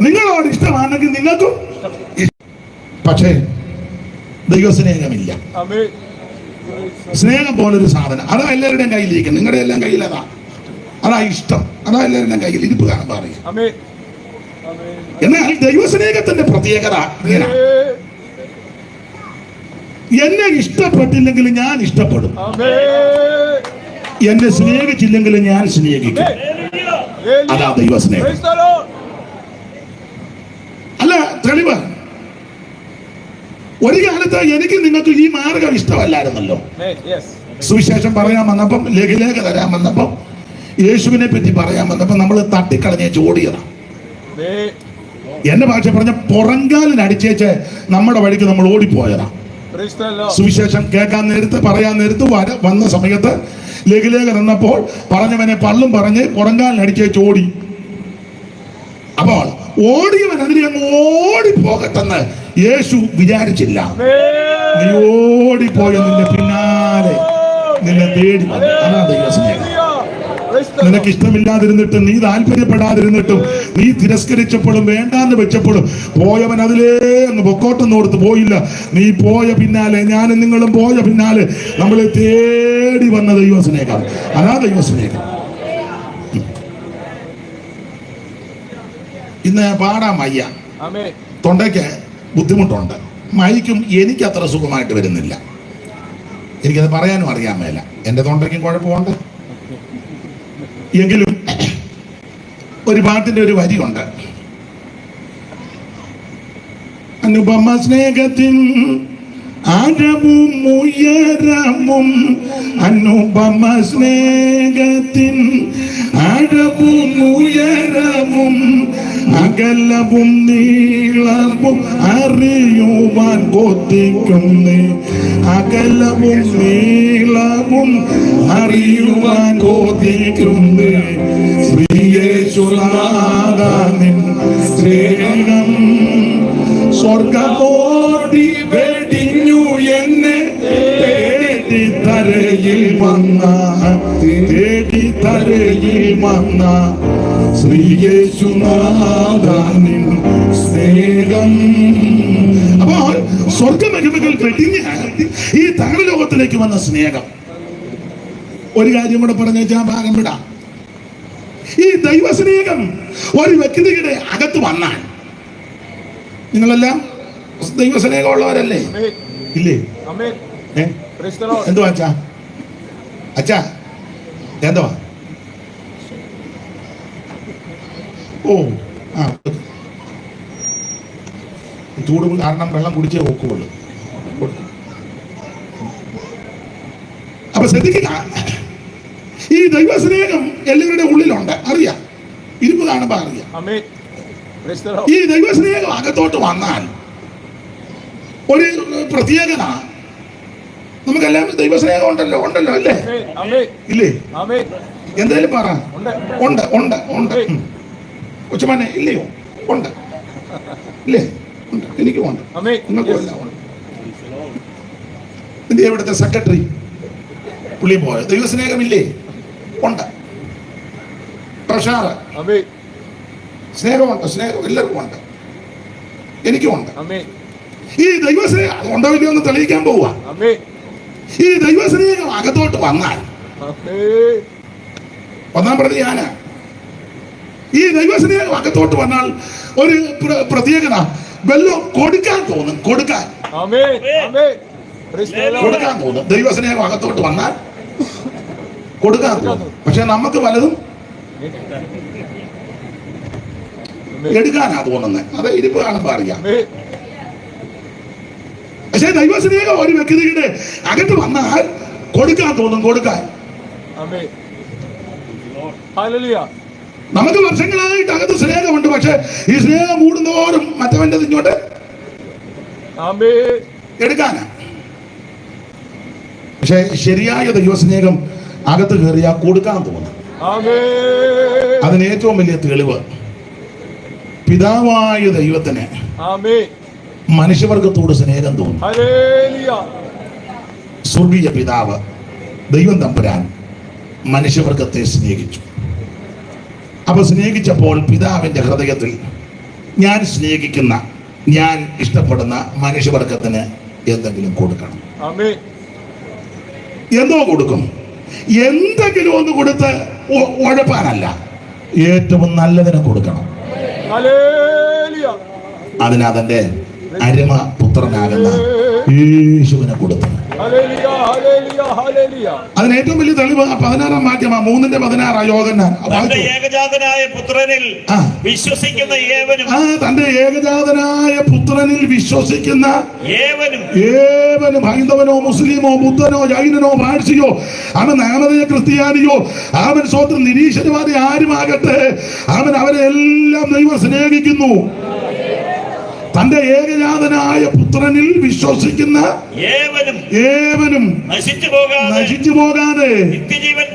നിങ്ങളോട് ഇഷ്ടമാണെങ്കിൽ നിങ്ങൾക്കും. പക്ഷേ ദൈവസ്നേഹമില്ല. സ്നേഹം പോലൊരു സാധനം അതാ എല്ലാവരുടെയും കയ്യിലിരിക്കും, നിങ്ങളുടെ എല്ലാം കയ്യിൽ അതാ ഇഷ്ടം, അതാ എല്ലാവരുടെയും കയ്യിൽ ഇരിപ്പ് കാണുമ്പോൾ അറിയാം. എന്നാൽ ദൈവസ്നേഹത്തിന്റെ പ്രത്യേകത ഇങ്ങനെ, എന്നെ ഇഷ്ടപ്പെട്ടില്ലെങ്കിൽ ഞാൻ ഇഷ്ടപ്പെടും, എന്നെ സ്നേഹിച്ചില്ലെങ്കിൽ ഞാൻ സ്നേഹിക്കും. അതാ ദൈവസ്നേഹം. അല്ല തെളിവ്, ഒരു കാലത്ത് എനിക്ക് നിങ്ങൾക്ക് ഈ മാർഗം ഇഷ്ടമല്ലായിരുന്നല്ലോ. സുവിശേഷം പറയാൻ വന്നപ്പം, ലഘുലേഖ തരാൻ വന്നപ്പം, യേശുവിനെ പറ്റി പറയാൻ വന്നപ്പം നമ്മൾ തട്ടിക്കളഞ്ഞ ചോടിയതാണ്. എന്റെ ഭാഷ പറഞ്ഞ പുറങ്കാലിന് അടിച്ചേച്ച് നമ്മുടെ വഴിക്ക് നമ്മൾ ഓടിപ്പോയതാ. സുവിശേഷം കേൾക്കാൻ നേരത്ത്, പറയാൻ നേരത്ത് വന്ന സമയത്ത് ലഘുലേഖ നിന്നപ്പോൾ പറഞ്ഞവനെ പള്ളും പറഞ്ഞ് പുറങ്കാലിന് അടിച്ചേച്ച് ഓടി. അപ്പോൾ ഓടിയവൻ അതിനെ അങ്ങ് ഓടിപ്പോകട്ടെന്ന് യേശു വിചാരിച്ചില്ല. നീ ഓടിപ്പോയ നിന്റെ പിന്നാലെ നിന്നെ തേടി വന്നു. അതാ ദൈവസ്നേഹം. നിനക്ക് ഇഷ്ടമില്ലാതിരുന്നിട്ടും, നീ താല്പര്യപ്പെടാതിരുന്നിട്ടും, നീ തിരസ്കരിച്ചപ്പോഴും വേണ്ടാന്ന് വെച്ചപ്പോഴും പോയവൻ അതിലേ അങ്ങ് പൊക്കോട്ടെന്നോർത്ത് പോയില്ല. നീ പോയ പിന്നാലെ, ഞാനും നിങ്ങളും പോയ പിന്നാലെ നമ്മളെ തേടി വന്ന ദൈവസ്നേഹം. അതാ ദൈവസ്നേഹം. ഇന്ന് പാടാൻ വയ്യ, തൊണ്ടയ്ക്ക് ബുദ്ധിമുട്ടുണ്ട്, മൈക്കും എനിക്ക് അത്ര സുഖമായിട്ട് വരുന്നില്ല. എനിക്കത് പറയാനും അറിയാൻ മേല, എൻ്റെ തൊണ്ടയ്ക്കും കുഴപ്പമുണ്ട്. എങ്കിലും ഒരു പാട്ടിന്റെ ഒരു വരിയുണ്ട്, അനുപമ സ്നേഹത്തിൻ ആഴവും ഉയരവും, അനുപമ സ്നേഹത്തിൻ ആഴവും ഉയരവും, അകലവും നീളവും അറിയുവാൻ കൊതിക്കുന്നേ, അകലവും നീളവും അറിയുവാൻ കൊതിക്കുന്നേ. ശ്രീയേശുനാഥനിൻ സ്നേഹം സ്വർഗമോടി വെടിഞ്ഞു എന്നെ തേടി തരയിൽ വന്ന ശ്രീയേശുനാഥനിൻ സ്നേഹം. അപ്പോൾ സ്വർഗമഹിമകൾ വെടിഞ്ഞ് ഈ തകര ലോകത്തിലേക്ക് വന്ന സ്നേഹം. ഒരു കാര്യം കൂടെ പറഞ്ഞേച്ചാൽ ഭാഗം വിടാം. ഈ ദൈവസ്നേഹം ഒരു വ്യക്തിയുടെ അകത്ത് വന്നാൽ, നിങ്ങളെല്ലാം ദൈവസ്നേഹമുള്ളവരല്ലേ? ഇല്ലേ? എന്തുവാ അച്ഛാ എന്തുവാ? ഓ ആ, ചൂട് കാരണം വെള്ളം കുടിച്ചേ ഒക്കുള്ളൂ. അപ്പൊ ശ്രദ്ധിക്കുക, ഈ ദൈവസ്നേഹം എല്ലാവരുടെ ഉള്ളിലുണ്ട്, അറിയാം, ഇരിപ്പ് കാണുമ്പോ അറിയാം. ഈ ദൈവസ്നേഹം അകത്തോട്ട് വന്നാൽ ഒരു പ്രത്യേകത നമുക്ക് നമുക്കെല്ലാം ദൈവസ്നേഹം ഉണ്ടല്ലോ അല്ലേ? ഇല്ലേ? എന്തായാലും പറ. ഉണ്ട് ഉണ്ട് ഉണ്ട്. കൊച്ചുമാനെ ഇല്ലയോ? ഉണ്ട് ഇല്ലേ? ഉണ്ട്. എനിക്കും ഉണ്ട്, നിങ്ങൾക്കും എല്ലാം ഉണ്ട്. ഇന്ത്യ ഇവിടുത്തെ സെക്രട്ടറി പുള്ളി പോയ ദൈവസ്നേഹമില്ലേ? ഉണ്ട്. പ്രഷാറ് സ്നേഹമുണ്ട്, സ്നേഹം എല്ലാവർക്കും ഉണ്ട്, എനിക്കും ഉണ്ട്. ഈ ദൈവസ്നേഹം ഉണ്ടോ ഇല്ലയോ എന്ന് തെളിയിക്കാൻ പോവുക. ഈ ദൈവസ്നേഹം അകത്തോട്ട് വന്നാൽ ഒന്നാം പ്രതി ഞാനാ. ഈ ദൈവസ്നേഹം അകത്തോട്ട് വന്നാൽ ഒരു പ്രത്യേകത, വല്ലതും കൊടുക്കാൻ തോന്നും. കൊടുക്കാൻ തോന്നും. ദൈവസ്നേഹം അകത്തോട്ട് വന്നാൽ കൊടുക്കാൻ തോന്നും. പക്ഷെ നമുക്ക് പലതും എടുക്കാനാ തോന്നുന്നത്. അത് ഇരിപ്പ് കാണുമ്പോ അറിയാം. പക്ഷെ ദൈവസ്നേഹം ഒരു വ്യക്തിയുടെ അകത്ത് വന്നാൽ കൊടുക്കാൻ തോന്നും. കൊടുക്കാൻ നമുക്ക് വർഷങ്ങളായിട്ട് അകത്ത് സ്നേഹമുണ്ട്. പക്ഷെ ഈ സ്നേഹം കൂടുന്നോറും മറ്റവന്റെ ഇങ്ങോട്ട് എടുക്കാനാ. പക്ഷെ ശരിയായ ദൈവസ്നേഹം അകത്ത് കയറിയാ കൊടുക്കാൻ തോന്നും. അതിന് ഏറ്റവും വലിയ തെളിവ് പിതാവായ ദൈവത്തിന് മനുഷ്യവർഗത്തോട് സ്നേഹം തോന്നും. സ്വർഗീയ പിതാവ് ദൈവം തമ്പുരാൻ മനുഷ്യവർഗത്തെ സ്നേഹിച്ചു. അപ്പൊ സ്നേഹിച്ചപ്പോൾ പിതാവിന്റെ ഹൃദയത്തിൽ ഞാൻ സ്നേഹിക്കുന്ന, ഞാൻ ഇഷ്ടപ്പെടുന്ന മനുഷ്യവർഗത്തിന് എന്തെങ്കിലും കൊടുക്കണം. എന്തോ കൊടുക്കും. എന്തെങ്കിലും ഒന്ന് കൊടുത്ത് ഉഴപ്പാനല്ല, ഏറ്റവും നല്ലതിനെ കൊടുക്കണം. അതിനതിന്റെ അരുമ പുത്രനാകുന്ന യേശുവിനെ കൊടുത്തു. അതിന് ഏറ്റവും വലിയ തെളിവ് 16-ാം വാക്യമാ, 3:16 യോഹന്നാൻ. തന്റെ ഏകജാതനായ പുത്രനിൽ വിശ്വസിക്കുന്ന ഏവനും, തന്റെ ഏകജാതനായ പുത്രനിൽ വിശ്വസിക്കുന്ന ഏവനും, ഹൈന്ദവനോ മുസ്ലിമോ ബുദ്ധനോ ജൈനനോ പാഴ്സിയോ അവൻ നാമതയ ക്രിസ്ത്യാനിയോ അവൻ സ്വന്തം നിരീശ്വരവാദി ആരുമാകട്ടെ, അവൻ അവരെ എല്ലാം ദൈവം സ്നേഹിക്കുന്നു. തന്റെ ഏകജാതനായ പുത്രനിൽ വിശ്വസിക്കുന്ന ഏവനും നശിച്ചു പോകാതെ നിത്യജീവൻ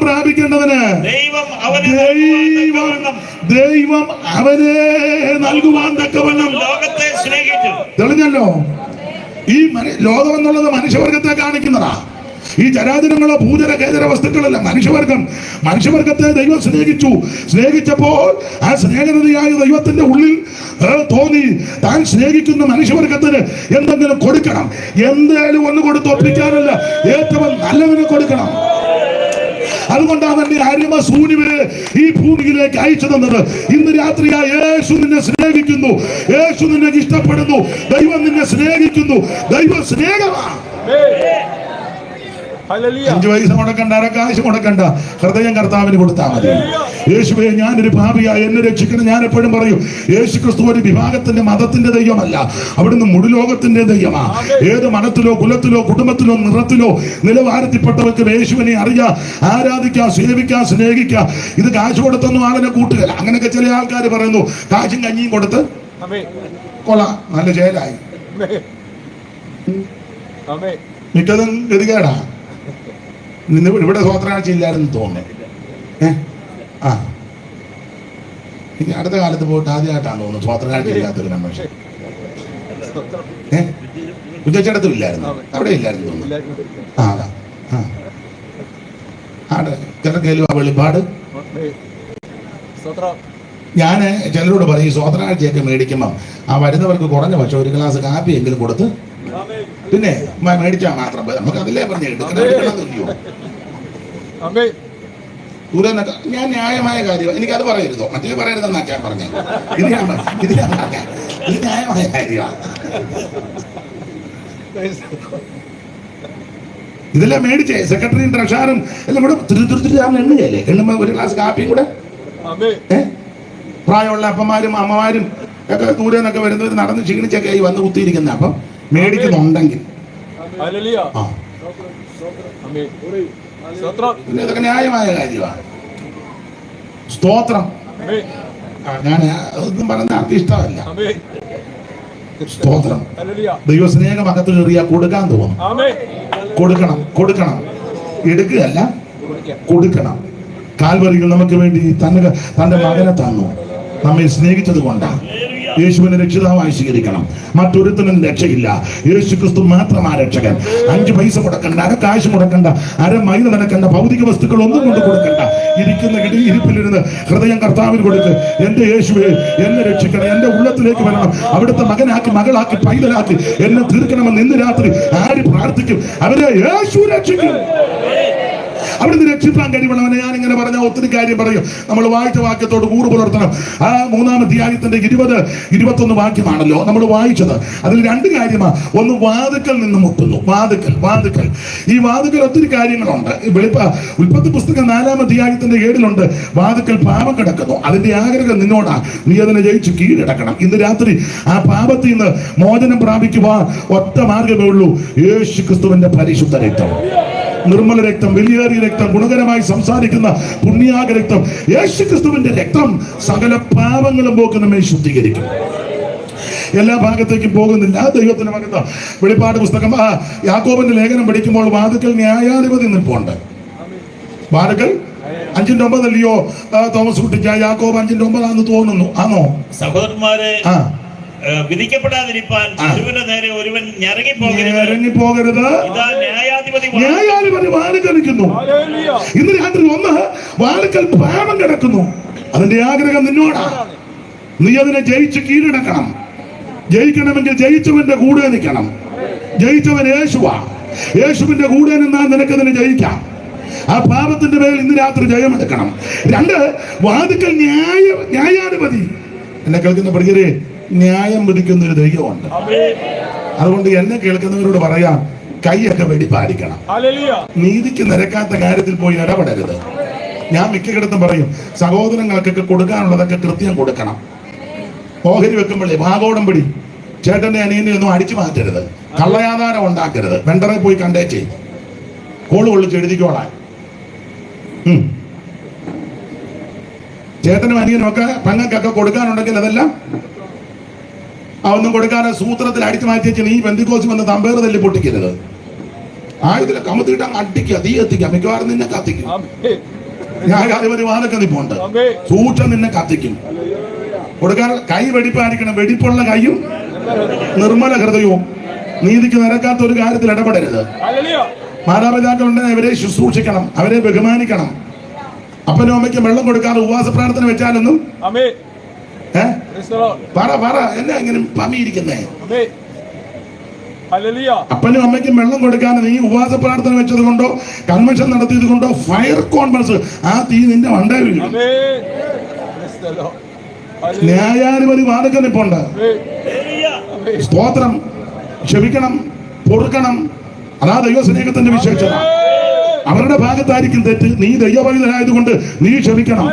പ്രാപിക്കേണ്ടതിന് ദൈവം അവനെ നൽകുവാൻ തക്കവണ്ണം ലോകത്തെ സ്നേഹിച്ചു. തെളിഞ്ഞല്ലോ. ഈ ലോകം എന്നുള്ളത് മനുഷ്യവർഗത്തെ കാണിക്കുന്നതാ. ഈ ചരാചരങ്ങളോ ഭൂചര കേചര വസ്തുക്കളല്ല, മനുഷ്യവർഗത്തെ ദൈവം സ്നേഹിച്ചപ്പോൾ ആ സ്നേഹനിധിയായ ദൈവത്തിന്റെ ഉള്ളിൽ തോന്നി താൻ സ്നേഹിക്കുന്ന മനുഷ്യവർഗത്തിന് എന്തെങ്കിലും കൊടുക്കണം. എന്തായാലും ഒന്ന് കൊടുത്ത് ഒപ്പിക്കാനല്ല, ഏറ്റവും നല്ലതിനെ കൊടുക്കണം. അതുകൊണ്ടാണ് തന്റെ അരിമ സൂര്യനെ ഈ ഭൂമിയിലേക്ക് അയച്ചു തന്നത്. ഇന്ന് രാത്രി യേശു നിന്നെ സ്നേഹിക്കുന്നു, യേശു നിന്നെ ഇഷ്ടപ്പെടുന്നു, ദൈവം നിന്നെ സ്നേഹിക്കുന്നു. ദൈവം സ്നേഹമാണ്. 5 പൈസ മുടക്കണ്ട, അരക്കാശ് മുടക്കണ്ട, ഹൃദയം കർത്താവിന് കൊടുത്താൽ മതി. യേശുവേ, ഞാനൊരു പാപിയാ, എന്നെ രക്ഷിക്കണം. ഞാൻ എപ്പോഴും പറയും, യേശു ക്രിസ്തു ഒരു വിഭാഗത്തിന്റെ മതത്തിന്റെ ദൈവമല്ല, അവിടുന്ന് മുഴുലോകത്തിന്റെ ദൈവമാ. ഏത് മതത്തിലോ കുലത്തിലോ കുടുംബത്തിലോ നിറത്തിലോ നിലവാരത്തിൽപ്പെട്ടവർക്ക് യേശുവിനെ അറിയാം, ആരാധിക്കാം, സേവിക്കാം, സ്നേഹിക്കാം. ഇത് കാശ് കൊടുത്തൊന്നും ആളിനെ കൂട്ടുകയില്ല. അങ്ങനെയൊക്കെ ചില ആൾക്കാർ പറയുന്നു, കാശും കഞ്ഞിയും കൊടുത്ത് കൊല നല്ല ജയിലായി. മിക്കതും ഗതികേടാ. ഇവിടെ സ്വോത്രാഴ്ച ഇല്ലായിരുന്നു തോന്നുന്നു. ഇനി അടുത്ത കാലത്ത് പോയിട്ട് ആദ്യമായിട്ടാണ് തോന്നുന്നു സ്വോത്രാഴ്ച ഇല്ലാത്തൊരു കൺവെൻഷൻ. ഉച്ചടത്തും ഇല്ലായിരുന്നു, അവിടെ ഇല്ലായിരുന്നു തോന്നുന്നു. ആടെ ചിലർക്കേലും ആ വെളിപ്പാട്. ഞാന് ചിലരോട് പറയും, സ്വോത്രാഴ്ചയൊക്കെ മേടിക്കുമ്പം ആ വരുന്നവർക്ക് കുറഞ്ഞ പക്ഷെ ഒരു ഗ്ലാസ് കാപ്പി എങ്കിലും കൊടുത്ത് പിന്നെ മേടിച്ചാൽ മാത്രം നമുക്ക് അതിലേ പറഞ്ഞു കിട്ടും. ഞാൻ ന്യായമായ കാര്യം എനിക്കത് പറയരുതോ, മറ്റേ പറയരുതെന്നാ ഞാൻ പറഞ്ഞേ. ഇത് ന്യായമായ കാര്യമാണ്. ഇതെല്ലാം മേടിച്ചേ സെക്രട്ടറിയും ട്രഷാറും എല്ലാം കൂടെ എണ്ണുകയല്ലേ. എണ്ണുമ്പോ ഒരു ഗ്ലാസ് കാപ്പിയും കൂടെ. പ്രായമുള്ള അപ്പന്മാരും അമ്മമാരും ഒക്കെ ദൂരെ നിന്നൊക്കെ വരുന്നവർ നടന്ന് ക്ഷീണിച്ചൊക്കെ ആയി വന്ന് കുത്തിയിരിക്കുന്ന അപ്പം മേടിക്കുന്നുണ്ടെങ്കിൽ പിന്നെ ഇതൊക്കെ ന്യായമായ കാര്യമാണ്. സ്തോത്രം. ഞാൻ അതൊന്നും പറഞ്ഞ ആർക്കും ഇഷ്ടമല്ല. സ്തോത്രം. ദൈവസ്നേഹം അകത്ത് കയറിയാൽ കൊടുക്കാൻ തോന്നും. കൊടുക്കണം, കൊടുക്കണം, എടുക്കുകയല്ല, കൊടുക്കണം. കാൽവരിയിൽ നമുക്ക് വേണ്ടി തന്റെ മകനെ തന്നു. നമ്മെ സ്നേഹിച്ചത് കൊണ്ടാണ്. യേശുവിനെ രക്ഷിതാവായി സ്വീകരിക്കണം. മറ്റൊരുത്തനും രക്ഷയില്ല. യേശു ക്രിസ്തു മാത്രമാണ് രക്ഷകൻ. 5 പൈസ മുടക്കണ്ട, അര കാശ് മുടക്കണ്ട, അര മൈൽ നടക്കണ്ട, ഭൗതിക വസ്തുക്കൾ ഒന്നും കൊണ്ട് കൊടുക്കണ്ട. ഇരിക്കുന്ന ഇരിപ്പിലിരുന്ന് ഹൃദയം കർത്താവിന് കൊടുക്ക്. എന്റെ യേശുവേ, എന്നെ രക്ഷിക്കണം, എന്റെ ഉള്ളത്തിലേക്ക് വരണം, അവിടുത്തെ മകനാക്കി, മകളാക്കി, പൈതലാക്കി എന്നെ തീർക്കണമെന്ന് ഇന്ന് രാത്രി ആര് പ്രാർത്ഥിക്കും അവരെ യേശു രക്ഷിക്കും. അവിടുന്ന് രക്ഷിപ്പാൻ കഴിവുള്ളവനെ. ഞാൻ ഇങ്ങനെ പറഞ്ഞ ഒത്തിരി കാര്യം പറയും. നമ്മൾ വായിച്ച വാക്യത്തോട് കൂറ് പുലർത്തണം. ആ 3-ാം അധ്യായത്തിന്റെ 20-21 വാക്യമാണല്ലോ നമ്മൾ വായിച്ചത്. അതിൽ 2 കാര്യമാണ്. ഒന്ന്, വാതിക്കൽ നിന്ന് മുട്ടുന്നു. വാതിക്കൽ. ഈ വാതിക്കൽ ഒത്തിരി കാര്യങ്ങളുണ്ട്. ഉൽപ്പത്തി പുസ്തകം 4-ാം അധ്യായത്തിന്റെ 7-ലുണ്ട്, വാതിക്കൽ പാപം കിടക്കുന്നു, അതിന്റെ ആഗ്രഹം നിന്നോടാ, നീ അതിനെ ജയിച്ചു കീഴടക്കണം. ഇന്ന് രാത്രി ആ പാപത്തിൽ നിന്ന് മോചനം പ്രാപിക്കുവാൻ ഒറ്റ മാർഗമേ ഉള്ളൂ, യേശു ക്രിസ്തുവിന്റെ പരിശുദ്ധ രക്തം, നിർമ്മല രക്തം, വലിയേറിയ രക്തം, ഗുണകരമായി സംസാരിക്കുന്ന പുണ്യാക രക്തം, യേശു ക്രിസ്തുവിന്റെ രക്തം സകല പാപങ്ങളും പോക്ക് നമ്മെ ശുദ്ധീകരിക്കും. എല്ലാ ഭാഗത്തേക്കും പോകുന്നില്ല. ദൈവത്തിന്റെ മകത്ത വെളിപ്പാട് പുസ്തകം യാക്കോബിന്റെ ലേഖനം പഠിക്കുമ്പോൾ വാതിക്കൽ ന്യായാധിപതി നിൽപ്പുണ്ട്. വാതിക്കൽ 5:9 അല്ലയോ തോമസ് കുട്ടിക്ക? യാക്കോബ് 5:9 തോന്നുന്നു. ആണോ സഹോദരന്മാരെ? വിധിക്കപ്പെടാതിരിപ്പാൻ ഒരുവന്റെ നേരെ ഒരുവൻ ഞരങ്ങിപ്പോകരുത്. ന്യായാധിപതി വാതിക്കൽ നിൽക്കുന്നു. ഇന്ന് രാത്രി ഒന്ന്, വാതിക്കൽ പാപം കിടക്കുന്നു, അതിന്റെ ആഗ്രഹം നിന്നോടാ, നീ അതിനെ ജയിച്ച് കീഴടക്കണം. ജയിക്കണമെങ്കിൽ ജയിച്ചവന്റെ കൂടെ നിൽക്കണം. ജയിച്ചവൻ യേശുവാ. യേശുവിന്റെ കൂടെ നിന്നാൽ നിനക്കതിനെ ജയിക്കാം. ആ പാപത്തിന്റെ മേൽ ഇന്ന് രാത്രി ജയമെടുക്കണം. 2, വാതിക്കൽ ന്യായാധിപതി. എന്നെ കേൾക്കുന്ന പ്രിയരെ, ന്യായം വിധിക്കുന്ന ഒരു ദൈവമുണ്ട്. അതുകൊണ്ട് എന്നെ കേൾക്കുന്നവരോട് പറയാം, കൈയൊക്കെ വെടിപ്പാടിക്കണം. നീതിക്ക് നിരക്കാത്ത കാര്യത്തിൽ പോയി ഇടപെടരുത്. ഞാൻ മിക്കയിടത്തും പറയും, സഹോദരങ്ങൾക്കൊക്കെ കൊടുക്കാനുള്ളതൊക്കെ കൃത്യം കൊടുക്കണം. ഓഹരി വെക്കുമ്പോഴേ ഭാഗോടമ്പടി ചേട്ടന്റെ അനിയനെ ഒന്നും അടിച്ചു മാറ്റരുത്, കള്ളയാധാരം ഉണ്ടാക്കരുത്, വെണ്ടറെ പോയി കണ്ടേച്ചേ, കോള് കൊള്ളിച്ച് എഴുതിക്കോളാൻ. ചേട്ടനും അനിയനും ഒക്കെ പെങ്ങൾക്കൊക്കെ കൊടുക്കാനുണ്ടെങ്കിൽ അതെല്ലാം ഒന്നും കൊടുക്കാതെ സൂത്രത്തിൽ അടിച്ചു മാറ്റി നീ പെന്തിക്കോസ് വന്ന് തമ്പേറ് തല്ലി പൊട്ടിക്കരുത്. ആയുധ കമത്തിട്ട് അങ്ങ് അടിക്കുക, തീ എത്തിക്കുക, മിക്കവാറും നിന്നെ കത്തിക്കും. ന്യായാധിപതി വാതൊക്കെ നിപ്പുണ്ട്, സൂക്ഷം നിന്നെ കത്തിക്കും. കൊടുക്കാൻ കൈ വെടിപ്പായിരിക്കണം. വെടിപ്പുള്ള കൈയും നിർമ്മല ഹൃദയവും. നീതിക്ക് നിരക്കാത്ത ഒരു കാര്യത്തിൽ ഇടപെടരുത്. മാതാപിതാക്കളുണ്ടെങ്കിൽ അവരെ ശുശ്രൂഷിക്കണം, അവരെ ബഹുമാനിക്കണം. അപ്പനും അമ്മയ്ക്കും വെള്ളം കൊടുക്കാതെ ഉപവാസ പ്രാർത്ഥന വെച്ചാലൊന്നും പറ എന്നാ ഇങ്ങനെ പമിയിരിക്കുന്നേ. അപ്പനും അമ്മയ്ക്കും വെള്ളം കൊടുക്കാതെ നീ ഉപവാസ പ്രാർത്ഥന വെച്ചത് കൊണ്ടോ കൺവെൻഷൻ നടത്തിയത് കൊണ്ടോ ഫയർ കോൺഫറൻസ് ആ തീ നിന്റെ മണ്ടേ വീഴും. ന്യായാധിപതി വാദക്കൽ നിപ്പുണ്ട്. സ്തോത്രം. ക്ഷമിക്കണം, പൊറുക്കണം. അതാ ദൈവസ്നേഹത്തിന്റെ വിശേഷത. അവരുടെ ഭാഗത്തായിരിക്കും തെറ്റ്. നീ ദൈവപൈതലായതുകൊണ്ട് നീ ക്ഷമിക്കണം.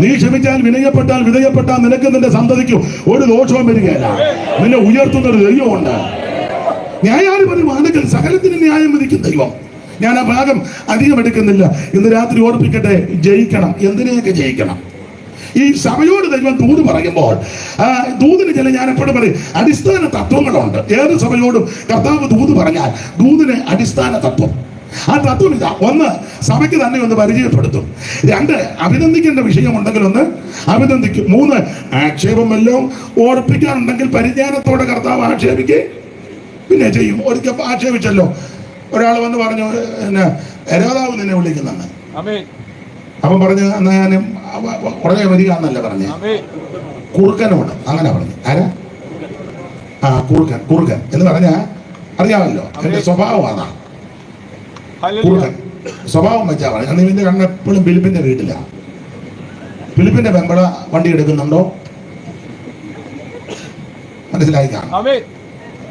നീ ക്ഷമിച്ചാൽ, വിനയപ്പെട്ടാൽ, വിധേയപ്പെട്ടാൽ നിനക്ക് നിന്റെ സന്തതിക്കും ഒരു ദോഷവും വരികയല്ല. നിന്നെ ഉയർത്തുന്ന ഒരു ദൈവമുണ്ട്. ന്യായാധിപതി വാദക്കൽ സകലത്തിന് ന്യായം വിധിക്കും ദൈവം. ഞാൻ ആ ഭാഗം അധികം എടുക്കുന്നില്ല. ഇന്ന് രാത്രി ഓർപ്പിക്കട്ടെ, ജയിക്കണം. എന്തിനെയൊക്കെ ജയിക്കണം? ഈ സഭയോട് ദൈവം ദൂത് പറയുമ്പോൾ ദൂതിന് ഞാൻ എപ്പോഴും പറയും, അടിസ്ഥാന തത്വങ്ങളുണ്ട്. ഏത് സഭയോടും കർത്താവ് ദൂത് പറഞ്ഞാൽ ദൂതിന് അടിസ്ഥാന തത്വം. ആ തത്വം ഇതാ: 1, സഭയ്ക്ക് തന്നെ ഒന്ന് പരിചയപ്പെടുത്തും. 2, അഭിനന്ദിക്കേണ്ട വിഷയമുണ്ടെങ്കിൽ ഒന്ന് അഭിനന്ദിക്കും. 3, ആക്ഷേപം വല്ലതും ഓർപ്പിക്കാനുണ്ടെങ്കിൽ പരിജ്ഞാനത്തോടെ കർത്താവ് ആക്ഷേപിക്കുകയും പിന്നെ ചെയ്യും. ഒരിക്കൽ ആക്ഷേപിച്ചല്ലോ, ഒരാൾ വന്ന് പറഞ്ഞു, എന്നെ രാധാവ് നിന്നെ വിളിക്കുന്നെന്ന്. അവൻ പറഞ്ഞു, എന്നാ ഞാൻ ഉടനെ വരിക എന്നല്ല പറഞ്ഞേ, കുറുക്കനോട് അങ്ങനെ പറഞ്ഞു. ആരാ? കുറുക്കൻ എന്ന് പറഞ്ഞാ അറിയാമല്ലോ, എന്റെ സ്വഭാവം അതാ. കുറുക്കൻ സ്വഭാവം വെച്ചാ പറഞ്ഞു. നിന്റെ കണ്ണ് എപ്പോഴും ഫിലിപ്പിന്റെ വീട്ടിലാ. ഫിലിപ്പിന്റെ പെമ്പള വണ്ടി എടുക്കുന്നുണ്ടോ? മനസ്സിലായി കാണും.